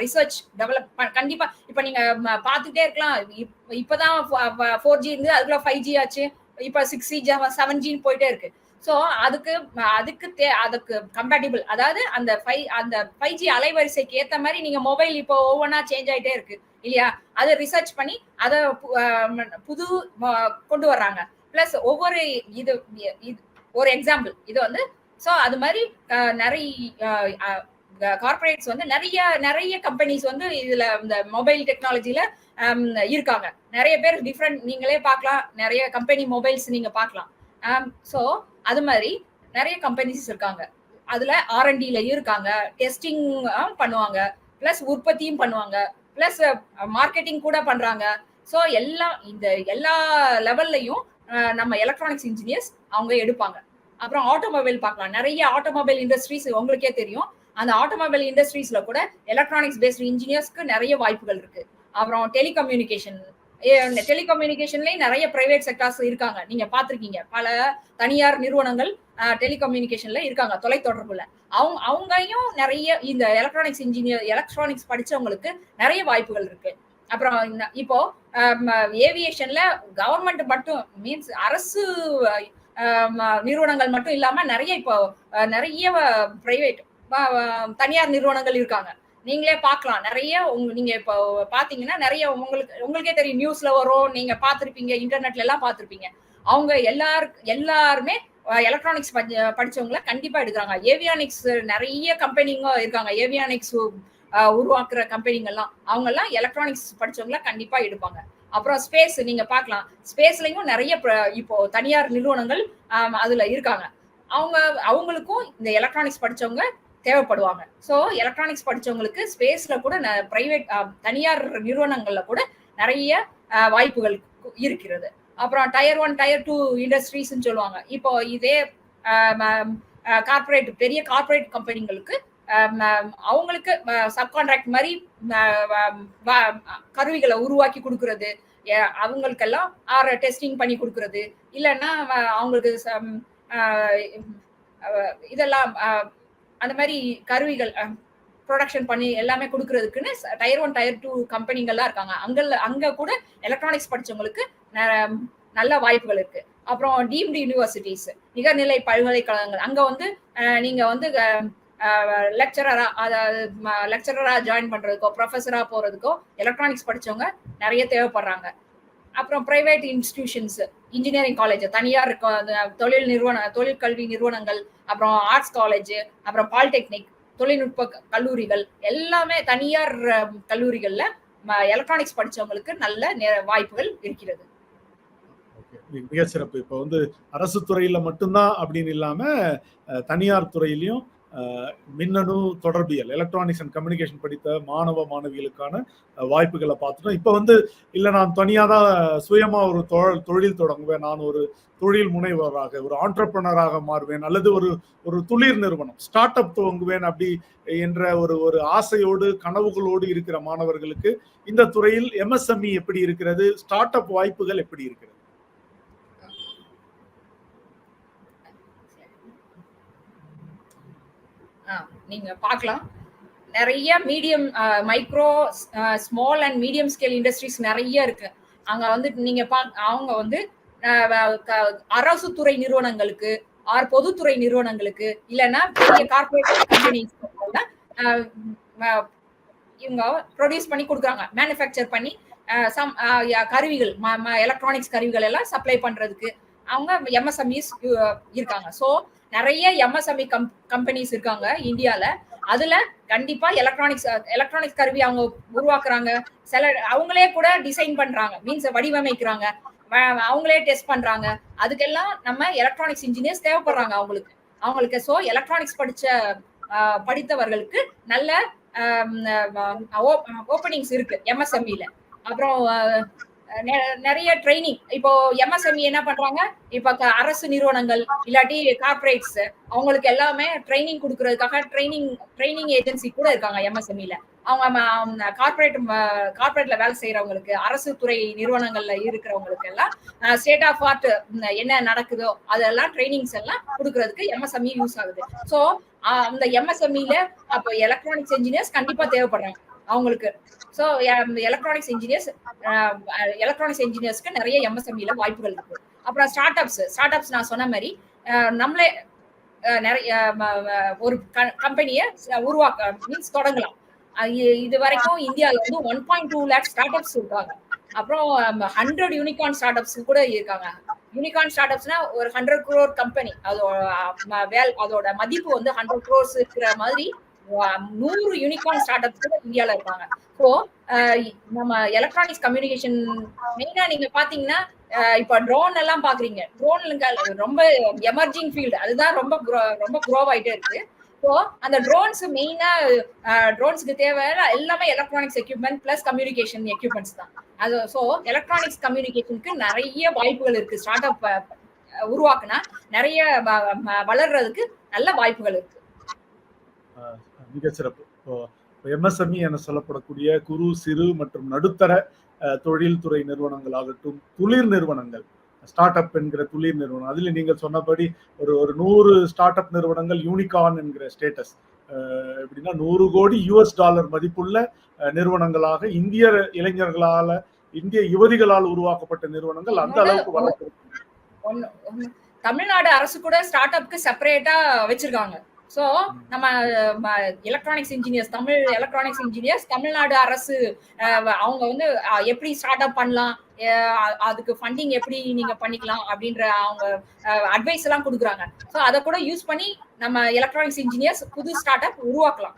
ரிசர்ச் டெவலப் கண்டிப்பா. இப்ப நீங்க பாத்துட்டே இருக்கலாம், இப்பதான் 4G இருந்து அதுக்குள்ள 5G ஆச்சு, இப்ப 6G 7G போயிட்டே இருக்கு. ஸோ அதுக்கு கம்பேட்டிபிள், அதாவது அந்த 5G அலைவரிசைக்கு ஏத்த மாதிரி நீங்க மொபைல் இப்போ ஒவ்வொன்றா சேஞ்ச் ஆயிட்டே இருக்கு இல்லையா? அதை ரிசர்ச் பண்ணி அதை புது கொண்டு வர்றாங்க. பிளஸ் ஒவ்வொரு இது ஒரு எக்ஸாம்பிள் இது வந்து. ஸோ அது மாதிரி நிறைய கார்பரேட்ஸ் வந்து நிறைய கம்பெனிஸ் வந்து இதுல இந்த மொபைல் டெக்னாலஜில இருக்காங்க. நிறைய பேர் டிஃப்ரெண்ட் நீங்களே பார்க்கலாம், நிறைய கம்பெனி மொபைல்ஸ் நீங்க பார்க்கலாம். ஸோ அது மாதிரி நிறைய கம்பெனிஸ் இருக்காங்க. அதுல R&Dல இருக்காங்க, டெஸ்டிங் பண்ணுவாங்க, பிளஸ் உற்பத்தியும் பண்ணுவாங்க, பிளஸ் மார்க்கெட்டிங் கூட பண்றாங்க. ஸோ எல்லா லெவல்லையும் நம்ம எலக்ட்ரானிக்ஸ் இன்ஜினியர்ஸ் அவங்க எடுப்பாங்க. அப்புறம் ஆட்டோமொபைல் பார்க்கலாம், நிறைய ஆட்டோமொபைல் இண்டஸ்ட்ரீஸ் உங்களுக்கே தெரியும். அந்த ஆட்டோமொபைல் இண்டஸ்ட்ரீஸ்ல கூட எலக்ட்ரானிக்ஸ் பேஸ்ட் இன்ஜினியர்ஸ்க்கு நிறைய வாய்ப்புகள் இருக்கு. அப்புறம் டெலிகம்யூனிகேஷன்லயும் நிறைய பிரைவேட் செக்டார்ஸ் இருக்காங்க. நீங்க பாத்திருக்கீங்க, பல தனியார் நிறுவனங்கள் டெலிகம்யூனிகேஷன்ல இருக்காங்க, தொலைத்தொடர்புல. அவங்களையும் நிறைய இந்த எலக்ட்ரானிக்ஸ் படிச்சவங்களுக்கு நிறைய வாய்ப்புகள் இருக்கு. அப்புறம் இப்போ ஏவியேஷன்ல கவர்மெண்ட் மட்டும் மீன்ஸ் அரசு நிறுவனங்கள் மட்டும் இல்லாம நிறைய பிரைவேட் தனியார் நிறுவனங்கள் இருக்காங்க. நீங்களே பார்க்கலாம், நிறைய நீங்க இப்போ பாத்தீங்கன்னா நிறைய உங்களுக்கே தெரியும், நியூஸ்ல வரும், நீங்க பாத்திருப்பீங்க, இன்டர்நெட்ல எல்லாம் பாத்திருப்பீங்க. அவங்க எல்லாருமே எலக்ட்ரானிக்ஸ் படிச்சவங்கள கண்டிப்பா எடுக்கிறாங்க. ஏவியானிக்ஸ் நிறைய கம்பெனிங்க இருக்காங்க, ஏவியானிக்ஸ் உருவாக்குற கம்பெனிங்கெல்லாம் அவங்க எல்லாம் எலக்ட்ரானிக்ஸ் படிச்சவங்கள கண்டிப்பா எடுப்பாங்க. அப்புறம் ஸ்பேஸ் நீங்க பார்க்கலாம், ஸ்பேஸ்லயும் நிறைய இப்போ தனியார் நிறுவனங்கள் அதுல இருக்காங்க. அவங்களுக்கும் இந்த எலக்ட்ரானிக்ஸ் படிச்சவங்க தேவைப்படுவாங்க. ஸோ எலக்ட்ரானிக்ஸ் படிச்சவங்களுக்கு ஸ்பேஸ்ல கூட பிரைவேட் தனியார் நிறுவனங்கள்ல கூட நிறைய வாய்ப்புகள் இருக்கிறது. அப்புறம் டயர் 1 டயர் 2 இண்டஸ்ட்ரீஸ் சொல்லுவாங்க. இப்போ இதே பெரிய கார்பரேட் கம்பெனிகளுக்கு அவங்களுக்கு சப்கான்ட்ராக்ட் மாதிரி கருவிகளை உருவாக்கி கொடுக்கறது, அவங்களுக்கெல்லாம் டெஸ்டிங் பண்ணி கொடுக்கறது, இல்லைன்னா அவங்களுக்கு இதெல்லாம் அந்த மாதிரி கருவிகள் ப்ரொடக்ஷன் பண்ணி எல்லாமே கொடுக்கறதுக்குன்னு டயர் 1 டயர் 2 கம்பெனிகள்லாம் இருக்காங்க. அங்க கூட எலக்ட்ரானிக்ஸ் படிச்சவங்களுக்கு நல்ல வாய்ப்புகள் இருக்கு. அப்புறம் டீம்டு யூனிவர்சிட்டிஸ், நிகர்நிலை பல்கலைக்கழகங்கள், அங்க வந்து நீங்க வந்து லெக்சரரா ஜாயின் பண்றதுக்கோ ப்ரொஃபஸரா போறதுக்கோ எலக்ட்ரானிக்ஸ் படிச்சவங்க நிறைய தேவைப்படுறாங்க. அப்புறம் பிரைவேட் இன்ஸ்டிடியூஷன்ஸ், இன்ஜினியரிங் காலேஜ், தனியார் தொழிற்கல்வி நிறுவனங்கள், அப்புறம் ஆர்ட்ஸ் காலேஜ், அப்புறம் பாலிடெக்னிக், தொழில்நுட்ப கல்லூரிகள், எல்லாமே தனியார் கல்லூரிகள்ல எலக்ட்ரானிக்ஸ் படிச்சவங்களுக்கு நல்ல வாய்ப்புகள் இருக்கிறது. மிக சிறப்பு. இப்போ வந்து அரசு துறையில மட்டும்தான் அப்படின்னு இல்லாம தனியார் துறையிலையும் மின்னணு தொடர்பியல், எலக்ட்ரானிக்ஸ் அண்ட் கம்யூனிகேஷன் படித்த மாணவ மாணவிகளுக்கான வாய்ப்புகளை பார்த்துட்டோம். இப்போ வந்து இல்லை நான் தனியாக தான் சுயமா ஒரு தொழில் தொடங்குவேன், நான் ஒரு தொழில் முனைவராக, ஒரு ஆண்டர்பிரனராக மாறுவேன், அல்லது ஒரு துளிர் நிறுவனம் ஸ்டார்ட் அப் துவங்குவேன் அப்படி என்ற ஒரு ஆசையோடு கனவுகளோடு இருக்கிற மாணவர்களுக்கு இந்த துறையில் MSME எப்படி இருக்கிறது, ஸ்டார்ட் அப் வாய்ப்புகள் எப்படி இருக்கிறது? நீங்க பார்க்கலாம், நிறைய medium micro small and medium scale industries நிறைய இருக்கு. அங்க வந்து நீங்க அவங்க வந்து அரசு துறை நிறுவனங்களுக்கு பொதுத்துறை நிறுவனங்களுக்கு இல்லைன்னா பெரிய கார்பரேட் கம்பெனிஸ் இவங்க ப்ரொடியூஸ் பண்ணி கொடுக்குறாங்க, மேனுஃபேக்சர் பண்ணி கருவிகள், எலக்ட்ரானிக்ஸ் கருவிகள் எல்லாம் சப்ளை பண்றதுக்கு அவங்க MSMEs இருக்காங்க. ஸோ நிறைய MSME கம்பெனிஸ் இருக்காங்க இந்தியால. அதுல கண்டிப்பா எலக்ட்ரானிக்ஸ் கருவி அவங்க உருவாக்குறாங்க, அவங்களே கூட டிசைன் பண்றாங்க, மீன்ஸ் வடிவமைக்கிறாங்க, அவங்களே டெஸ்ட் பண்றாங்க. அதுக்கெல்லாம் நம்ம எலக்ட்ரானிக்ஸ் இன்ஜினியர்ஸ் தேவைப்படுறாங்க அவங்களுக்கு. ஸோ எலக்ட்ரானிக்ஸ் படித்தவர்களுக்கு நல்ல ஓப்பனிங்ஸ் இருக்கு MSMEல. அப்புறம் நிறைய ட்ரைனிங், இப்போ MSME என்ன பண்றாங்க, இப்ப அரசு நிறுவனங்கள் இல்லாட்டி கார்பரேட்ஸ் அவங்களுக்கு எல்லாமே ட்ரைனிங் கொடுக்கறதுக்காக ட்ரைனிங் ஏஜென்சி கூட இருக்காங்க MSMEல. அவங்க கார்பரேட்ல வேலை செய்யறவங்களுக்கு, அரசு துறை நிறுவனங்கள்ல இருக்கிறவங்களுக்கு எல்லாம் ஸ்டேட் ஆஃப் ஆர்ட் என்ன நடக்குதோ அதெல்லாம் ட்ரைனிங்ஸ் எல்லாம் கொடுக்கறதுக்கு MSME யூஸ் ஆகுது. ஸோ அந்த MSMEல அப்போ எலக்ட்ரானிக்ஸ் இன்ஜினியர்ஸ் கண்டிப்பா தேவைப்படுறாங்க அவங்களுக்கு. ஸோ எலக்ட்ரானிக்ஸ் இன்ஜினியர்ஸ்க்கு நிறைய MSMEல வாய்ப்புகள் இருக்கு. அப்புறம் ஸ்டார்ட் அப்ஸ் நான் சொன்ன மாதிரி நம்மளே நிறைய ஒரு கம்பெனியை மீன்ஸ் தொடங்கலாம். இது வரைக்கும் இந்தியாவில் வந்து 1.2 lakh ஸ்டார்ட் அப்ஸ் இருக்காங்க. அப்புறம் 100 யூனிகார்ன் ஸ்டார்ட் அப்ஸ் கூட இருக்காங்க. யூனிகார்ன் ஸ்டார்ட் அப்ஸ்னா ஒரு 100 crore கம்பெனி, அதோட மதிப்பு வந்து 100 crores இருக்கிற மாதிரி 100 யூனிகார்ன் ஸ்டார்ட் அப்ஸ் கூட இந்தியால இருக்காங்க. ஸோ நம்ம எலக்ட்ரானிக்ஸ் கம்யூனிகேஷன் மெயினா நீங்க பாத்தீங்கன்னா இப்ப ட்ரோன் எல்லாம் பாக்குறீங்க, ட்ரோன் ரொம்ப எமர்ஜிங் ஃபீல்டு, அதுதான் ரொம்ப க்ரோவ் ஆயிட்டே இருக்கு. ஸோ அந்த ட்ரோன்ஸ் மெயினா ட்ரோன்ஸ்க்கு தேவை எல்லாமே electronics equipment plus communication equipments தான். அது ஸோ எலக்ட்ரானிக்ஸ் கம்யூனிகேஷனுக்கு நிறைய வாய்ப்புகள் இருக்கு. ஸ்டார்ட் அப் உருவாக்குனா நிறைய வளர்றதுக்கு நல்ல வாய்ப்புகள் இருக்கு. மிக சிறப்பு. எம்எஸ்எம்இ என சொல்லப்படக்கூடிய குறு சிறு மற்றும் நடுத்தர தொழில்துறை நிறுவனங்கள் ஆகட்டும், துளிர் நிறுவனங்கள், ஸ்டார்ட் அப் என்கிற துளிர் நிறுவனம், அதுல நீங்கள் சொன்னபடி ஒரு 100 ஸ்டார்ட் அப் நிறுவனங்கள் யூனிகார்ன் என்கிற ஸ்டேட்டஸ், எப்படின்னா 100 கோடி US$ மதிப்புள்ள நிறுவனங்களாக இந்திய இளைஞர்களால, இந்திய யுவதிகளால் உருவாக்கப்பட்ட நிறுவனங்கள் அந்த அளவுக்கு வளர்த்து. தமிழ்நாடு அரசு கூட ஸ்டார்ட் அப்க்கு செப்பரேட்டா வச்சிருக்காங்க. சோ நம்ம electronics engineers, Tamil electronics engineers, Tamil Nadu அரசு அவங்க வந்து எப்படி ஸ்டார்ட் அப் பண்ணலாம், அதுக்கு ஃபண்டிங் எப்படி நீங்க பண்ணிக்கலாம் அப்படின்ற அவங்க அட்வைஸ் எல்லாம் கொடுக்குறாங்க. சோ அதை கூட யூஸ் பண்ணி நம்ம எலக்ட்ரானிக்ஸ் இன்ஜினியர்ஸ் புது ஸ்டார்ட் அப் உருவாக்கலாம்.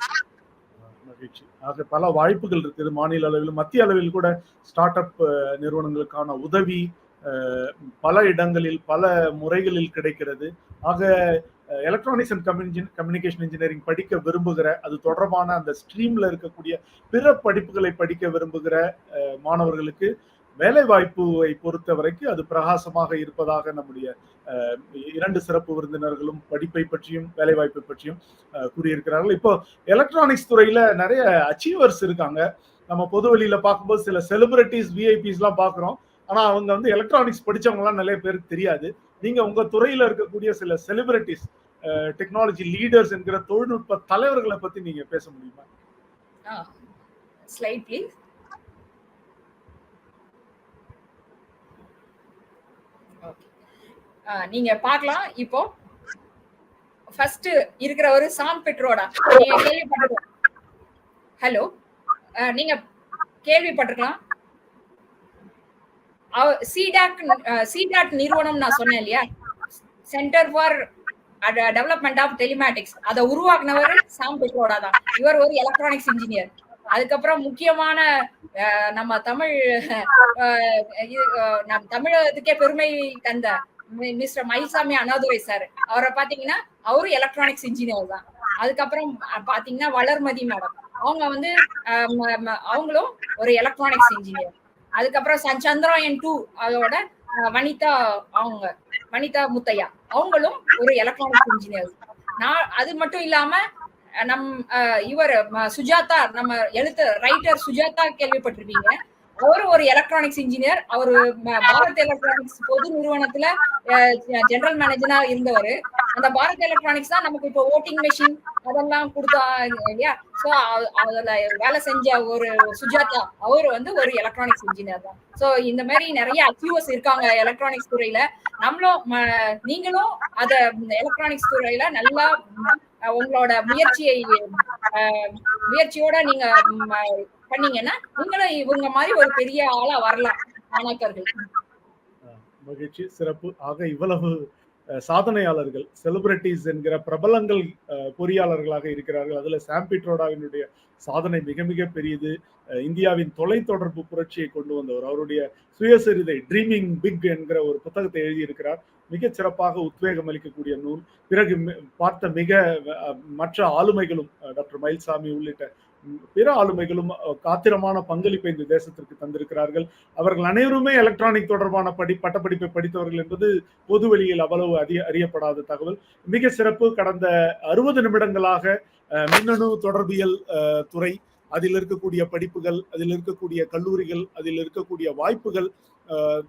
மகிழ்ச்சி. ஆக பல வாய்ப்புகள் இருக்குது. மாநில அளவில், மத்திய அளவில் கூட ஸ்டார்ட் அப் நிறுவனங்களுக்கான உதவி பல இடங்களில் பல முறைகளில் கிடைக்கிறது. ஆக எலக்ட்ரானிக்ஸ் அண்ட் கம்யூனிகேஷன் இன்ஜினியரிங் படிக்க விரும்புகிற, அது தொடர்பான அந்த ஸ்ட்ரீம்ல இருக்கக்கூடிய பிற படிப்புகளை படிக்க விரும்புகிற மாணவர்களுக்கு வேலை வாய்ப்பை பொறுத்த வரைக்கும் அது பிரகாசமாக இருப்பதாக நம்முடைய 2 சிறப்பு விருந்தினர்களும் படிப்பை பற்றியும் வேலை வாய்ப்பை பற்றியும் கூறியிருக்கிறார்கள். இப்போ எலக்ட்ரானிக்ஸ் துறையில நிறைய அச்சீவர்ஸ் இருக்காங்க. நம்ம பொது வெளியில பார்க்கும்போது சில செலிபிரிட்டிஸ், விஐபிஸ் எல்லாம் பாக்குறோம். ஆனா அவங்க வந்து எலக்ட்ரானிக்ஸ் படிச்சவங்க எல்லாம் நிறைய பேருக்கு தெரியாது. நீங்க உங்க துறையில இருக்கக்கூடிய சில செலிபிரிட்டிஸ், டெக்னாலஜி லீடர்ஸ் என்கிற தொழில்நுட்ப தலைவர்களை பத்தி நீங்க பேச முடியுமா? Slide please. நீங்க பார்க்கலாம். இப்போ ஃபர்ஸ்ட் இருக்கிறவர் சாம் பெட்ரோடா. நீங்க கேள்விப்பட்டிருக்கலாம். ஹலோ, நீங்க கேள்விப்பட்டிருக்கலாம். சிடாட் நிறுவனம் நான் சொன்னேன் இல்லையா, centre for development of telematics, அதை உருவாக்குனவர் சாம் பெட்ரோடா தான். இவர் ஒரு எலக்ட்ரானிக்ஸ் இன்ஜினியர். அதுக்கப்புறம் முக்கியமான நம்ம தமிழகத்துக்கே பெருமை தந்த மிஸ்டர் மயில்சாமி அண்ணாதுரை சார், அவரை பாத்தீங்கன்னா அவரும் எலக்ட்ரானிக்ஸ் இன்ஜினியர் தான். அதுக்கப்புறம் பாத்தீங்கன்னா வளர்மதி மேடம், அவங்க வந்து அவங்களும் ஒரு எலக்ட்ரானிக்ஸ் இன்ஜினியர். அதுக்கப்புறம் சந்திராயன் 2 அதோட வனிதா முத்தையா, அவங்களும் ஒரு எலக்ட்ரானிக்ஸ் இன்ஜினியர். அது மட்டும் இல்லாம இவர் சுஜாதா, நம்ம ரைட்டர் சுஜாதா கேள்விப்பட்டிருப்பீங்க. அவரும் ஒரு எலக்ட்ரானிக்ஸ் இன்ஜினியர். அவரு பாரத் எலக்ட்ரானிக்ஸ் பொது நிறுவனத்துல ஜெனரல் மேனேஜரா இருந்தவர். அந்த பாரத் எலக்ட்ரானிக்ஸ் தான் நமக்கு இப்போ ஓட்டிங் மெஷின் அதெல்லாம் கொடுத்தா இல்லையா. சோ அதுல வேலை செஞ்ச ஒரு சுஜாதா, அவர் வந்து ஒரு எலக்ட்ரானிக்ஸ் இன்ஜினியர் தான். சோ இந்த மாதிரி நிறைய அச்சீவர்ஸ் இருக்காங்க எலக்ட்ரானிக்ஸ் துறையில. நீங்களும் அத எலக்ட்ரானிக்ஸ் துறையில நல்லா உங்களோட முயற்சியோட நீங்க பண்ணீங்கன்னா நீங்களும் இவங்க மாதிரி ஒரு பெரிய ஆளா வரலாம் மாணாக்கர்கள். மகிழ்ச்சி, சிறப்பு. ஆக இவ்வளவு சாதனையாளர்கள், செலிபிரிட்டிஸ் என்கிற பிரபலங்கள் பொறியாளர்களாக இருக்கிறார்கள். அதுல சாம் பெட்ரோடாவினுடைய சாதனை மிக மிக பெரியது. இந்தியாவின் தொலைத்தொடர்பு புரட்சியை கொண்டு வந்தவர். அவருடைய சுயசரிதை ட்ரீமிங் பிக் என்கிற ஒரு புத்தகத்தை எழுதியிருக்கிறார். மிக சிறப்பாக உத்வேகம் அளிக்கக்கூடிய நூல். பிறகு மற்ற ஆளுமைகளும், டாக்டர் மயில்சாமி உள்ளிட்ட பிற ஆளுமைகளும் காத்திரமான பங்களிப்பை இந்த தேசத்திற்கு தந்திருக்கிறார்கள். அவர்கள் அனைவருமே எலக்ட்ரானிக் தொடர்பான பட்டப்படிப்பை படித்தவர்கள் என்பது பொது வெளியில் அவ்வளவு அறியப்படாத தகவல். மிக சிறப்பு. கடந்த 60 நிமிடங்களாக மின்னணு தொடர்பியல் துறை, அதில் இருக்கக்கூடிய படிப்புகள், அதில் இருக்கக்கூடிய கல்லூரிகள், அதில் இருக்கக்கூடிய வாய்ப்புகள்,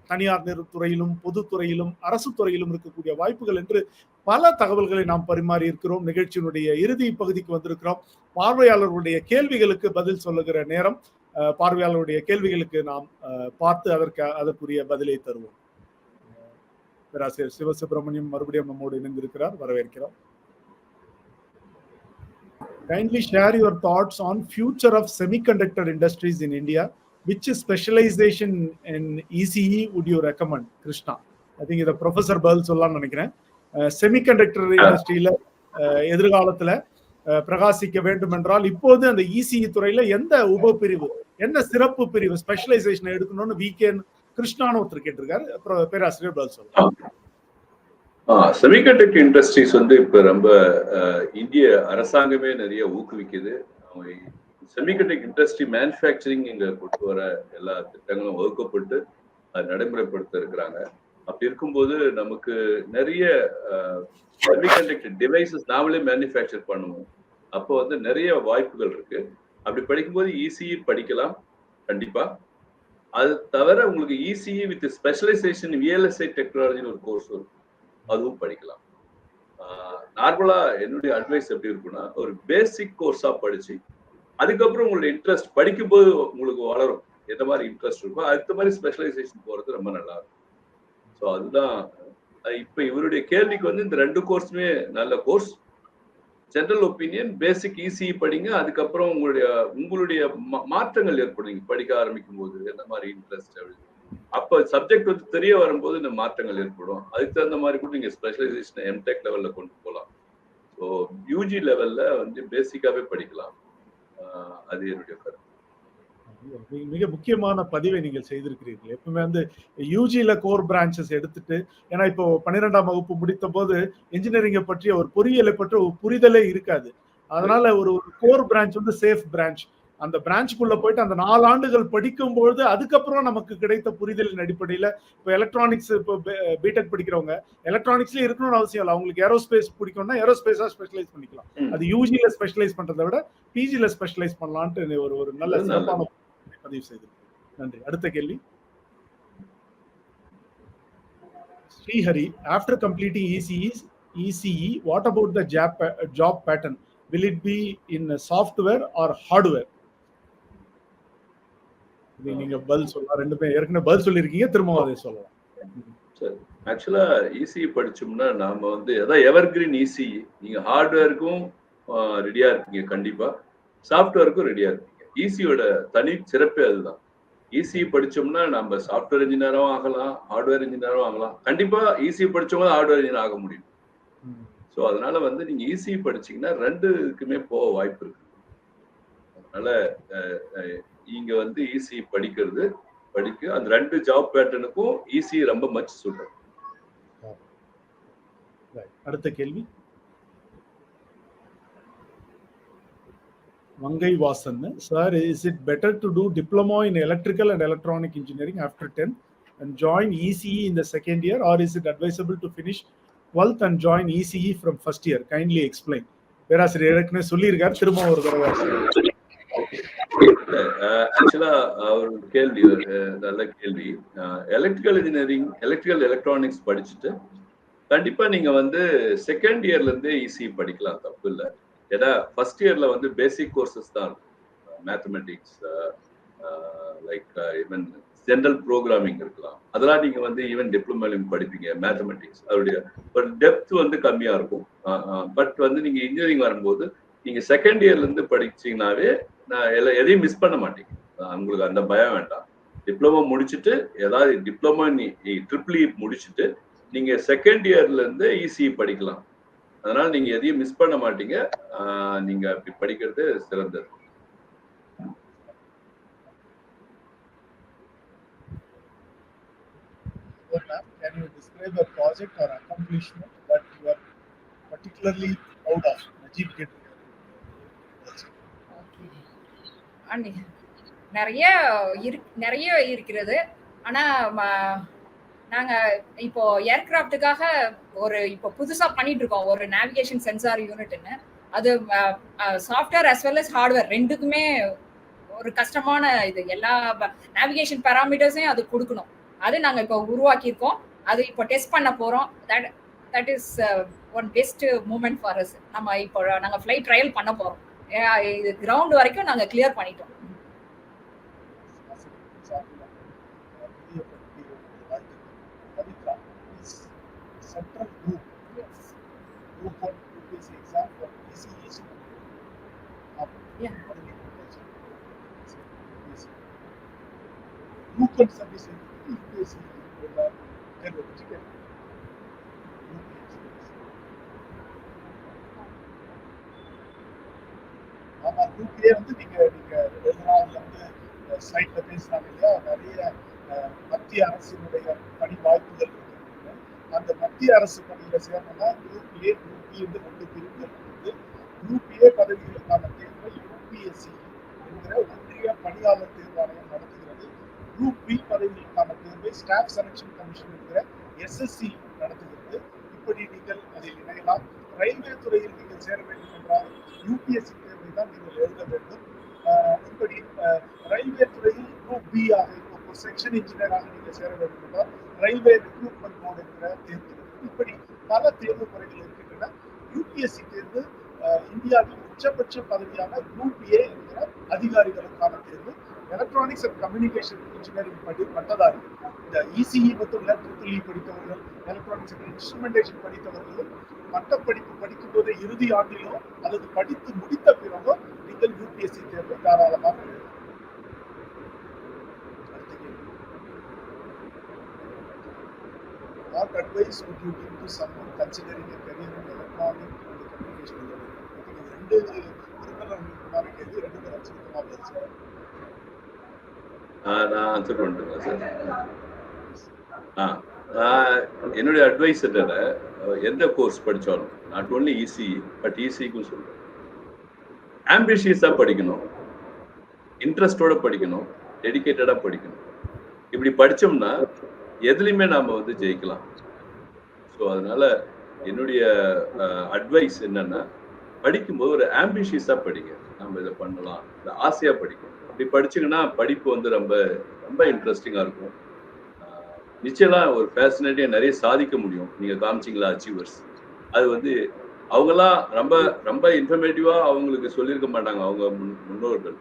தனியார் துறையிலும் பொதுத்துறையிலும் அரசு துறையிலும் இருக்கக்கூடிய வாய்ப்புகள் என்று பல தகவல்களை நாம் பரிமாறி இருக்கிறோம். நிகழ்ச்சியினுடைய இறுதி பகுதிக்கு வந்திருக்கிறோம். பார்வையாளர்களுடைய கேள்விகளுக்கு பதில் சொல்லுகிற நேரம். பார்வையாளருடைய கேள்விகளுக்கு நாம் பார்த்து அதற்குரிய பதிலை தருவோம். பேராசிரியர் சிவசுப்ரமணியம் மறுபடியும் நம்மோடு இணைந்திருக்கிறார். வரவேற்கிறோம். Kindly share your thoughts on future of semiconductor industries in India. Which specialization in ECE would you recommend, Krishna? I think இத ப்ரொஃபசர் பதில் சொல்லலாம்னு நினைக்கிறேன். செமிகண்டக்டர் இண்டஸ்ட்ரியில எதிர்காலத்துல பிரகாசிக்க வேண்டும் என்றால் இப்போது அந்த இசிஇ துறையில எந்த உபப்பிரிவு, என்ன சிறப்பு பிரிவு, ஸ்பெஷலைசேஷன் எடுக்கணும்னு விகேன் கிருஷ்ணான்னு ஒருத்தர் கேட்டிருக்காரு. பேராசிரியர் பதில் சொல்லுங்க. செமிகண்டக்டர் இண்டஸ்ட்ரீஸ் வந்து இப்ப ரொம்ப இந்திய அரசாங்கமே நிறைய ஊக்குவிக்குது. செமிகண்டக்டர் இண்டஸ்ட்ரி மேனுஃபேக்சரிங் இங்க கொண்டு வர எல்லா திட்டங்களும் வகுக்கப்பட்டு அது நடைமுறைப்படுத்த இருக்கிறாங்க. அப்படி இருக்கும்போது நமக்கு நிறைய செமிகண்டக்டர் டிவைசஸ் நாமளே மேனுஃபேக்சர் பண்ணுவோம். அப்போ வந்து நிறைய வாய்ப்புகள் இருக்கு. அப்படி படிக்கும்போது இசிஇ படிக்கலாம் கண்டிப்பா. அது தவிர உங்களுக்கு இசிஇ வித் ஸ்பெஷலைசேஷன் விஎல்எஸ்ஐ டெக்னாலஜின்னு ஒரு கோர்ஸ் வரும், அதுவும் படிக்கலாம். நார்மலா என்னுடைய அட்வைஸ் எப்படி இருக்குன்னா, ஒரு பேசிக் கோர்ஸா படிச்சு அதுக்கப்புறம் உங்களுடைய இன்ட்ரெஸ்ட் படிக்கும்போது உங்களுக்கு வளரும், எந்த மாதிரி இன்ட்ரெஸ்ட் இருக்கோ அடுத்த மாதிரி ஸ்பெஷலைசேஷன் போறது ரொம்ப நல்லா இருக்கும். ஸோ அதுதான் இப்ப இவருடைய கேள்விக்கு வந்து இந்த 2 கோர்ஸுமே நல்ல கோர்ஸ். ஜெனரல் ஒப்பீனியன், பேசிக் இசிஇ படிங்க. அதுக்கப்புறம் உங்களுடைய மாற்றங்கள் ஏற்படும். நீங்க படிக்க ஆரம்பிக்கும் போது எந்த மாதிரி இன்ட்ரெஸ்ட் அப்ப சப்ஜெக்ட் வந்து தெரிய வரும்போது இந்த மாற்றங்கள் ஏற்படும். அதுக்கு தகுந்த மாதிரி கூட நீங்க ஸ்பெஷலைசேஷன் எம்டெக் லெவல்ல கொண்டு போகலாம். ஸோ யூஜி லெவல்ல வந்து பேசிக்காவே படிக்கலாம். அது என்னுடைய கருத்து. மிக முக்கியமான பதிவை நீங்கள் செய்திருக்கிறீர்கள். எப்பவுமே வந்து யூஜில கோர் பிரான்ச்சஸ் எடுத்துட்டு, ஏன்னா இப்போ 12ஆம் வகுப்பு முடித்த போது இன்ஜினியரிங்கை பற்றிய ஒரு பொறியியலை பற்றி ஒரு புரிதலே இருக்காது. அதனால ஒரு கோர் பிரான்ச் வந்து சேஃப் பிரான்ச். அந்த பிரான்ச்சுக்குள்ள போயிட்டு அந்த 4 ஆண்டுகள் படிக்கும்பொழுது அதுக்கப்புறம் நமக்கு கிடைத்த புரிதலின் அடிப்படையில இப்போ எலக்ட்ரானிக்ஸ், இப்போ பிடெக் படிக்கிறவங்க எலக்ட்ரானிக்ஸ்ல இருக்கணும்னு அவசியம் இல்லை. அவங்களுக்கு ஏரோஸ்பேஸ் பிடிக்கும்னா ஏரோஸ்பேஸா ஸ்பெஷலைஸ் பண்ணிக்கலாம். அது யூஜில ஸ்பெஷலைஸ் பண்றதை விட பிஜில ஸ்பெஷலைஸ் பண்ணலான்ட்டு ஒரு நல்ல சிறப்பான பதிவு செய்து. நன்றி. அடுத்த கேள்வி. Srihari, after completing ECE, what about the job pattern? Will it be in software or hardware? நீங்க பதில் சொல்லலாம். ரெண்டு பேரும் ஏற்கனவே பதில் சொல்லியிருக்கீங்க, திரும்ப அதை சொல்லலாம். சரி, ஆக்சுவலா இசிஇ படிச்சோம்னா நாம வந்து அதான் எவர்கிரீன் இசிஇ. நீங்க ஹார்ட்வேருக்கும் ரெடியா இருக்கீங்க, கண்டிப்பா சாஃப்ட்வேருக்கும் ரெடியா இருக்கீங்க. இசியோட தனி சிறப்பே அதுதான். இசிஇ படிச்சோம்னா நம்ம சாஃப்ட்வேர் இன்ஜினியரும் ஆகலாம், ஹார்ட்வேர் இன்ஜினியரும் ஆகலாம். கண்டிப்பா இசிஇ படிச்சவங்க ஹார்ட்வேர் இன்ஜினியர் ஆக முடியும். ஸோ அதனால வந்து நீங்க இசிஇ படிச்சீங்கன்னா 2க்குமே போக வாய்ப்பு இருக்கு. அதனால நீங்க வந்து இசிஇ படிக்க அந்த 2 ஜாப் பேட்டர்னுக்கும் இசிஇ ரொம்ப மச் சூட்டர். அடுத்த கேள்வி. Mangai Vasan, sir, is it better to do diploma in electrical and electronic engineering after 10 and join ECE in the second year, or is it advisable to finish 12th and join ECE from first year? Kindly explain. பேராசிரியர் ஏற்கனவே சொல்லியிருக்காரு, திரும்ப ஒரு தடவை. ஆக்சுவலா ஒரு கேள்வி, நல்ல கேள்வி. எலக்ட்ரிக்கல் இன்ஜினியரிங், எலக்ட்ரிக்கல் எலக்ட்ரானிக்ஸ் படிச்சுட்டு கண்டிப்பா நீங்க வந்து செகண்ட் இயர்ல இருந்தே இசிஇ படிக்கலாம், தப்பு இல்லை. ஏன்னா ஃபர்ஸ்ட் இயர்ல வந்து பேசிக் கோர்சஸ் தான் இருக்கும். Mathematics, like even general programming இருக்கலாம். அதெல்லாம் நீங்க வந்து ஈவன் டிப்ளமோலையும் படிப்பீங்க. மேத்தமெட்டிக்ஸ் அதோடைய ஒரு டெப்த் வந்து கம்மியா இருக்கும். பட் வந்து நீங்க இன்ஜினியரிங் வரும்போது நீங்க செகண்ட் இயர்ல இருந்து படிச்சீங்கன்னாவே எதையும் மிஸ் பண்ண மாட்டீங்க. உங்களுக்கு அந்த பயம் வேண்டாம். டிப்ளமோ முடிச்சுட்டு ஏதாவது டிப்ளமோ ட்ரிபிள் இ முடிச்சுட்டு நீங்க செகண்ட் இயர்ல இருந்து இசிஇ படிக்கலாம். அதனால நீங்க எதையும் மிஸ் பண்ண மாட்டீங்க. நீங்க அப்படி படிக்கிறது சிறந்தது. Can you describe a project or accomplishment that you are particularly proud of? Najib கேட்டு. நிறைய இருக்கிறது. ஆனா நாங்க இப்போ ஏர்கிராஃப்டுக்காக இப்போ புதுசா பண்ணிட்டு இருக்கோம் ஒரு நேவிகேஷன் சென்சார் யூனிட்னு. அது software as well as hardware ரெண்டுக்குமே ஒரு கஷ்டமான இது. எல்லா நேவிகேஷன் பேராமீட்டர்ஸையும் அது கொடுக்கணும். அது நாங்க இப்போ உருவாக்கியிருக்கோம். அது இப்போ டெஸ்ட் பண்ண போறோம். That is one best moment for us. நம்ம இப்போ நாங்க ஃப்ளைட் ட்ரையல் பண்ண போறோம். இது கிரவுண்ட் வரைக்கும் நாங்க கிளியர் பண்ணிட்டோம். Central group. Yes. Group 1 UPSC exam for ECE student. Yeah. Group 1 service UPSC education. ஆமா, குரூப்லயே வந்து நீங்க எழுதுறாங்க வந்து ஸ்லைட்ல பேசுறாங்க இல்லையா, நிறைய மத்திய அரசினுடைய பணி வாய்ப்புகள் இருக்கு. அந்த மத்திய அரசு பணியில சேரணும்னா குரூப் ஏ, குரூப் பி வந்து 2 பிரிவுகள் இருக்குது. குரூப் ஏ பதவிகளுக்கான தேர்வை யூபிஎஸ்சி என்கிற ஒன்றிய பணியாளர் தேர்வாணையம் நடத்துகிறது. குரூப் பி பதவிகளுக்கான தேர்வை ஸ்டாஃப் செலக்ஷன் கமிஷன் என்கிற எஸ்எஸ்சி நடத்துகிறது. இப்படி நீங்கள் அதில் இணையலாம். ரயில்வே துறையில் நீங்கள் சேர வேண்டும் என்றால் யூபிஎஸ்சி தேர்வை தான் நீங்கள் எழுத வேண்டும். இப்படி ரயில்வே துறையில் குரூப் பி ஆக இப்போ செக்ஷன் இன்ஜினியராக நீங்க சேர வேண்டும் என்றால் ரயில்வே ரெக்ரூட்மெண்ட் போர்டு என்கிற தேர்வு இருக்கு. இப்படி பல தேர்வு முறைகள் இருக்கின்றன. யூபிஎஸ்சி தேர்வு இந்தியாவின் உச்சபட்ச பதவியான குரூப் ஏ என்கிற அதிகாரிகளுக்கான தேர்வு. எலக்ட்ரானிக்ஸ் அண்ட் கம்யூனிகேஷன் இன்ஜினியரிங் பட்டதாரி, இந்த இசிஇ மற்றும் ட்ரிபிள் படித்தவர்கள், எலக்ட்ரானிக்ஸ் அண்ட் இன்ஸ்ட்ருமெண்டேஷன் படித்தவர்கள் பட்டப்படிப்பு படிக்கும் போதே இறுதி ஆண்டிலோ அல்லது படித்து முடித்த பிறகோ நீங்கள் யூபிஎஸ்சி தேர்வு தாராளமாக எழுதலாம். What advice would you give to someone considering a career in electronic and communication engineering? ரெண்டு உறுப்பினர்களுக்குமான கேள்வி, ரெண்டு பேரும் சுருக்கமாக பேசுகிறேன். நான் ஆன்சர் பண்ணுறேன் சார். என்னுடைய அட்வைஸ் என்னன்னா, எந்த கோர்ஸ் படித்தாலும் நாட் ஓன்லி இசி பட் இசிக்கும் சொல்றேன், ஆம்பிஷியஸா படிக்கணும், இன்ட்ரெஸ்டோட படிக்கணும், டெடிகேட்டடா படிக்கணும். இப்படி படிச்சோம்னா எதுலையுமே நாம வந்து ஜெயிக்கலாம். ஸோ அதனால என்னுடைய அட்வைஸ் என்னன்னா, படிக்கும்போது ஒரு ஆம்பிஷியஸா படிங்க. நம்ம இதை பண்ணலாம், இந்த ஆசையா படிக்கணும். அப்படி படிச்சீங்கன்னா படிப்பு வந்து ரொம்ப ரொம்ப இன்ட்ரெஸ்டிங்கா இருக்கும். நிச்சயமா ஒரு ஃபேசினேட்டிங்கா நிறைய சாதிக்க முடியும். நீங்க காமிச்சிங்களா அச்சீவர்ஸ், அது வந்து அவங்கெல்லாம் ரொம்ப ரொம்ப இன்ஃபர்மேட்டிவா அவங்களுக்கு சொல்லியிருக்க மாட்டாங்க. அவங்க முன்னோர்கள்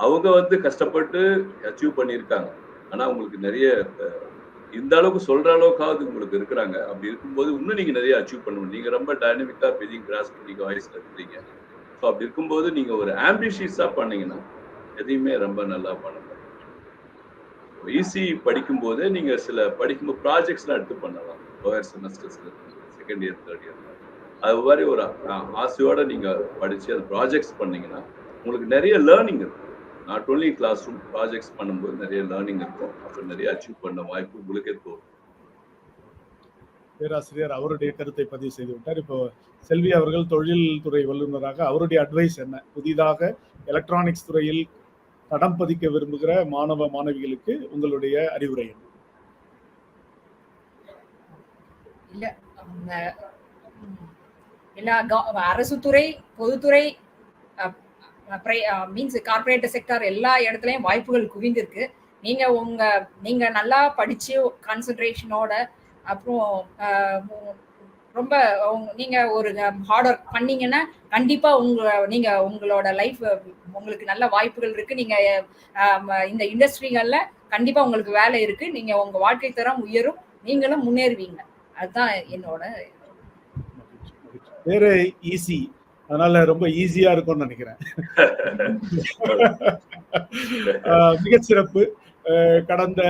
அவங்க வந்து கஷ்டப்பட்டு அச்சீவ் பண்ணியிருக்காங்க. ஆனா உங்களுக்கு நிறைய இந்த அளவுக்கு சொல்ற அளவுக்காவது உங்களுக்கு இருக்கிறாங்க. அப்படி இருக்கும்போது இன்னும் நீங்க நிறைய அச்சீவ் பண்ணணும். நீங்க ரொம்ப டைனமிக்கா பெரிய கிராஸ் பண்ணி வாய்ஸ்ல இருக்கிறீங்க. ஸோ அப்படி இருக்கும்போது நீங்க ஒரு ஆம்பிஷியஸா பண்ணீங்கன்னா எதையுமே ரொம்ப நல்லா பண்ண முடியும். ஈஸி படிக்கும்போது நீங்க சில படிக்கும்போது ப்ராஜெக்ட்ஸ்லாம் எடுத்து பண்ணலாம். லோயர் செமஸ்டர்ஸ்ல, செகண்ட் இயர், தேர்ட் இயர், அது மாதிரி ஒரு ஆசையோட நீங்க படிச்சு அந்த ப்ராஜெக்ட்ஸ் பண்ணீங்கன்னா உங்களுக்கு நிறைய லேர்னிங் இருக்கும். Not only class room projects பண்ணும்போது நிறைய லேர்னிங் இருக்கும். அப்புறம் நிறைய அச்சீவ் பண்ண வாய்ப்பு உங்களுக்கே தோணும். பேராசிரியர் அவருடைய கருத்தை பதிவு செய்து விட்டார். இப்போ செல்வி அவர்கள் தொழில்துறை வல்லுநராக அவருடைய அட்வைஸ் என்ன? புதிதாக எலக்ட்ரானிக்ஸ் துறையில் தடம் பதிக்க விரும்புகிற மாணவ மாணவிகளுக்கு உங்களுடைய அறிவுரை என்ன? இல்ல அரசு துறை, பொதுத்துறை, மீன்ஸ் கார்பரேட் செக்டார் எல்லா இடத்துலயும் வாய்ப்புகள் குவிந்திருக்கு. நீங்க நல்லா படிச்சு கான்சென்ட்ரேஷனோட, அப்புறம் ரொம்ப நீங்க ஒரு ஹார்ட் ஒர்க் பண்ணீங்கன்னா கண்டிப்பா நீங்க உங்களோட லைஃப் உங்களுக்கு நல்ல வாய்ப்புகள் இருக்கு. நீங்க இந்த இண்டஸ்ட்ரிகள்ல கண்டிப்பா உங்களுக்கு வேலை இருக்கு. நீங்க உங்க வாழ்க்கை தரம் உயரும், நீங்களும் முன்னேறுவீங்க. அதுதான் என்னோட. வேற ஈஸி, அதனால ரொம்ப ஈஸியா இருக்கும்னு நினைக்கிறேன். மிகச்சிறப்பு. கடந்த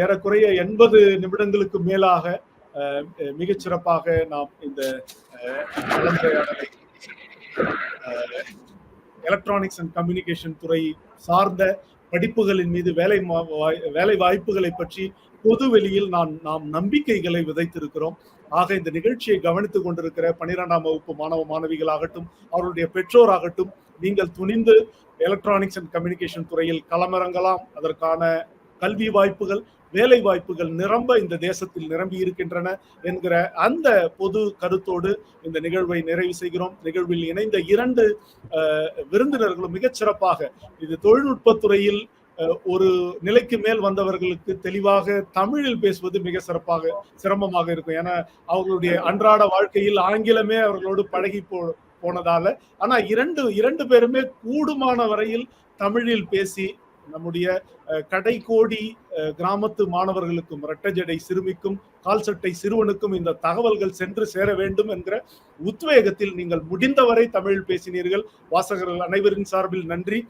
ஏறக்குறைய 80 நிமிடங்களுக்கு மேலாக மிகச்சிறப்பாக நாம் இந்த கலந்துரையாடலை எலக்ட்ரானிக்ஸ் அண்ட் கம்யூனிகேஷன் துறை சார்ந்த படிப்புகளின் மீது வேலை வாய்ப்புகளை பற்றி பொது வெளியில் நாம் நம்பிக்கைகளை விதைத்திருக்கிறோம். ஆக இந்த நிகழ்ச்சியை கவனித்துக் கொண்டிருக்கிற 12ஆம் வகுப்பு மாணவ மாணவிகளாகட்டும், அவருடைய பெற்றோராகட்டும், நீங்கள் துணிந்து எலக்ட்ரானிக்ஸ் அண்ட் கம்யூனிகேஷன் துறையில் களமிறங்கலாம். அதற்கான கல்வி வாய்ப்புகள், வேலை வாய்ப்புகள் நிரம்ப இந்த தேசத்தில் நிரம்பி இருக்கின்றன என்கிற அந்த பொது கருத்தோடு இந்த நிகழ்வை நிறைவு செய்கிறோம். நிகழ்வில் இணைந்த 2 விருந்தினர்களும் மிகச்சிறப்பாக இது தொழில்நுட்பத்துறையில் ஒரு நிலைக்கு மேல் வந்தவர்களுக்கு தெளிவாக தமிழில் பேசுவது மிக சிரமமாக இருக்கும். ஏன்னா அவர்களுடைய அன்றாட வாழ்க்கையில் ஆங்கிலமே அவர்களோடு பழகி போனதால. ஆனா இரண்டு பேருமே கூடுமான வரையில் தமிழில் பேசி நம்முடைய கடைக்கோடி கிராமத்து மாணவர்களுக்கும், இரட்டஜடை சிறுமிக்கும், கால்சட்டை சிறுவனுக்கும் இந்த தகவல்கள் சென்று சேர வேண்டும் என்கிற உத்வேகத்தில் நீங்கள் முடிந்தவரை தமிழ் பேசினீர்கள். வாசகர்கள் அனைவரின் சார்பில் நன்றி.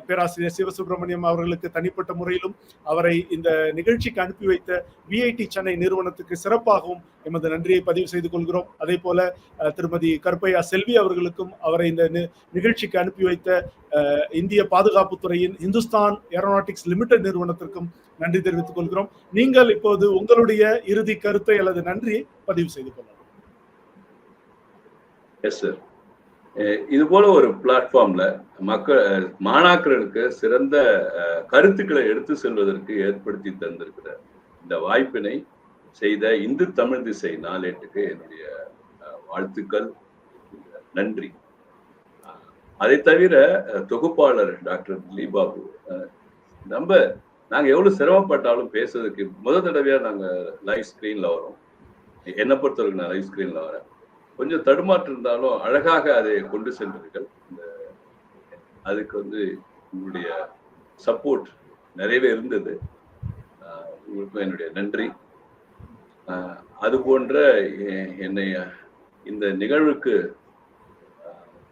பேராசிரியர் சிவசுப்பிரமணியம் அவர்களுக்கு தனிப்பட்ட முறையிலும், அவரை இந்த நிகழ்ச்சிக்கு அனுப்பி வைத்த விஐடி சென்னை நிறுவனத்துக்கு சிறப்பாகவும் எமது நன்றியை பதிவு செய்து கொள்கிறோம். அதே போல திருமதி கருப்பையா செல்வி அவர்களுக்கும், அவரை இந்த நிகழ்ச்சிக்கு அனுப்பி வைத்த இந்திய பாதுகாப்புத்துறையின் இந்துஸ்தான் ஏரோநாட்டிக்ஸ் லிமிடெட் நிறுவனத்திற்கும் நன்றி தெரிவித்துக் கொள்கிறோம். நீங்கள் இப்போது உங்களுடைய இறுதி கருத்தை அல்லது நன்றியை பதிவு செய்து கொள்ளலாம். Yes sir. இது போல ஒரு பிளாட்ஃபார்ம்ல மாணாக்கர்களுக்கு சிறந்த கருத்துக்களை எடுத்து செல்வதற்கு ஏற்படுத்தி தந்திருக்கிற இந்த வாய்ப்பினை செய்த இந்து தமிழ் திசை நாளேட்டுக்கு என்னுடைய வாழ்த்துக்கள், நன்றி. அதை தவிர தொகுப்பாளர் டாக்டர் லீபாபு, நாங்க எவ்வளவு சிரமப்பட்டாலும் பேசுறதுக்கு முதல் தடவையா நாங்க லைவ் ஸ்கிரீன்ல வரோம். என்னை பொறுத்தவரைக்கும் நான் லைவ் ஸ்கிரீன்ல வரேன். கொஞ்சம் தடுமாற்றம் இருந்தாலும் அழகாக அதை கொண்டு சென்றீர்கள். அதுக்கு உங்களுடைய சப்போர்ட் நிறையவே இருந்தது. உங்களுக்கும் என்னுடைய நன்றி. அது போன்ற என்னை இந்த நிகழ்வுக்கு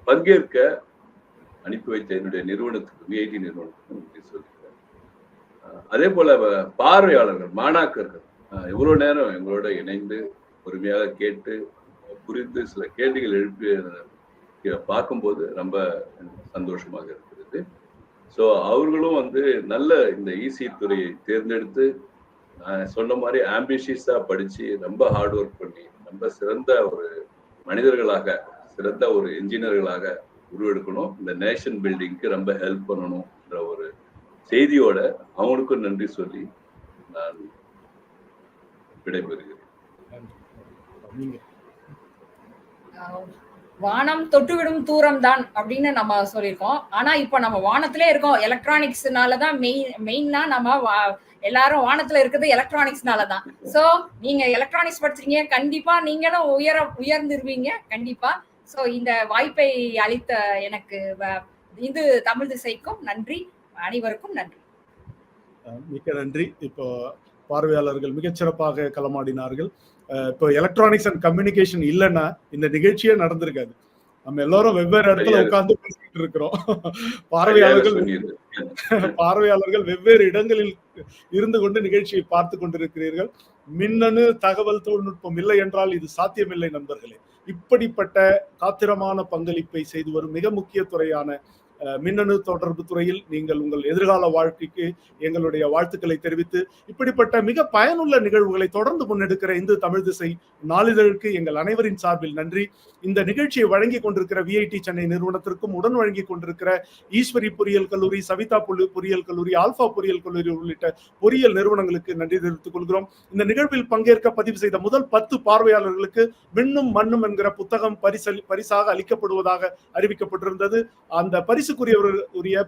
பங்கேற்க அனுப்பி வைத்த என்னுடைய நிறுவனத்துக்கு, விஐடி நிறுவனத்துக்கு நன்றி சொல்கிறேன். அதே போல பார்வையாளர்கள், மாணாக்கர்கள் இவ்வளவு நேரம் எங்களோட இணைந்து பொறுமையாக கேட்டு புரிந்து சில கேள்விகள் எழுப்பி பார்க்கும்போது ரொம்ப சந்தோஷமாக இருக்கிறது. ஸோ அவர்களும் நல்ல இந்த இசி துறையை தேர்ந்தெடுத்து நான் சொன்ன மாதிரி ஆம்பிஷியஸா படிச்சு ரொம்ப ஹார்ட் ஒர்க் பண்ணி ரொம்ப சிறந்த ஒரு மனிதர்களாக, சிறந்த ஒரு இன்ஜினியர்களாக உருவெடுக்கணும். இந்த நேஷன் பில்டிங்க்கு ரொம்ப ஹெல்ப் பண்ணணும்ன்ற ஒரு செய்தியோட அவங்களுக்கும் நன்றி சொல்லி நான் விடைபெறுகிறேன். வானம் தொட்டுவிடும் தூரம் தான் அப்படின்னு நம்ம சொல்லியிருக்கோம். ஆனா இப்ப நம்ம வானத்திலே இருக்கோம். எலக்ட்ரானிக்ஸ்னாலதான் மெயினா நம்ம எல்லாரும் வானத்துல இருக்கிறது எலக்ட்ரானிக்ஸ்னாலதான். சோ நீங்க எலக்ட்ரானிக்ஸ் படிச்சிருக்கீங்க, கண்டிப்பா நீங்களும் உயர்ந்துருவீங்க கண்டிப்பா. சோ இந்த வாய்ப்பை அளித்த எனக்கு இந்து தமிழ் திசைக்கும் நன்றி, அனைவருக்கும் நன்றி. மிக்க நன்றி. இப்போ பார்வையாளர்கள் மிகச்சிறப்பாக களமாடினார்கள். இப்போ எலக்ட்ரானிக்ஸ் அண்ட் கம்யூனிகேஷன் இல்லைன்னா இந்த நிகழ்ச்சியே நடந்திருக்காது. நம்ம எல்லாரும் வெவ்வேறு இடத்துல உட்கார்ந்து பேசிட்டு இருக்கிறோம். பார்வையாளர்கள் வெவ்வேறு இடங்களில் இருந்து கொண்டு நிகழ்ச்சியை பார்த்து கொண்டிருக்கிறீர்கள். மின்னணு தகவல் தொழில்நுட்பம் இல்லை என்றால் இது சாத்தியமில்லை நண்பர்களே. இப்படிப்பட்ட காத்திரமான பங்களிப்பை செய்து வரும் மிக முக்கிய துறையான மின்னணு தொடர்பு துறையில் நீங்கள் உங்கள் எதிர்கால வாழ்க்கைக்கு எங்களுடைய வாழ்த்துக்களை தெரிவித்து, இப்படிப்பட்ட மிக பயனுள்ள நிகழ்வுகளை தொடர்ந்து முன்னெடுக்கிற இந்து தமிழ் திசை நாளிதழுக்கு எங்கள் அனைவரின் சார்பில் நன்றி. இந்த நிகழ்ச்சியை வழங்கி கொண்டிருக்கிற விஐடி சென்னை நிறுவனத்திற்கும், உடன் வழங்கி கொண்டிருக்கிற ஈஸ்வரி பொறியியல் கல்லூரி, சவிதா பொறியியல் கல்லூரி, ஆல்பா பொறியியல் கல்லூரி உள்ளிட்ட பொறியியல் நிறுவனங்களுக்கு நன்றி தெரிவித்துக் கொள்கிறோம். இந்த நிகழ்வில் பங்கேற்க பதிவு செய்த முதல் 10 பார்வையாளர்களுக்கு விண்ணும் மண்ணும் என்கிற புத்தகம் பரிசாக அளிக்கப்படுவதாக அறிவிக்கப்பட்டிருந்தது. அந்த பரிசுக்குரிய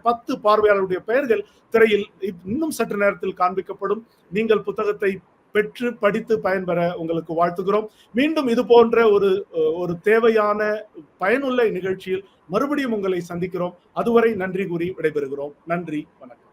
10 பார்வையாளருடைய பெயர்கள் திரையில் இன்னும் சற்று நேரத்தில் காண்பிக்கப்படும். நீங்கள் புத்தகத்தை பெற்று படித்து பயன்பெற உங்களுக்கு வாழ்த்துகிறோம். மீண்டும் இது போன்ற ஒரு தேவையான பயனுள்ள நிகழ்ச்சியில் மறுபடியும் உங்களை சந்திக்கிறோம். அதுவரை நன்றி கூறி விடைபெறுகிறோம். நன்றி, வணக்கம்.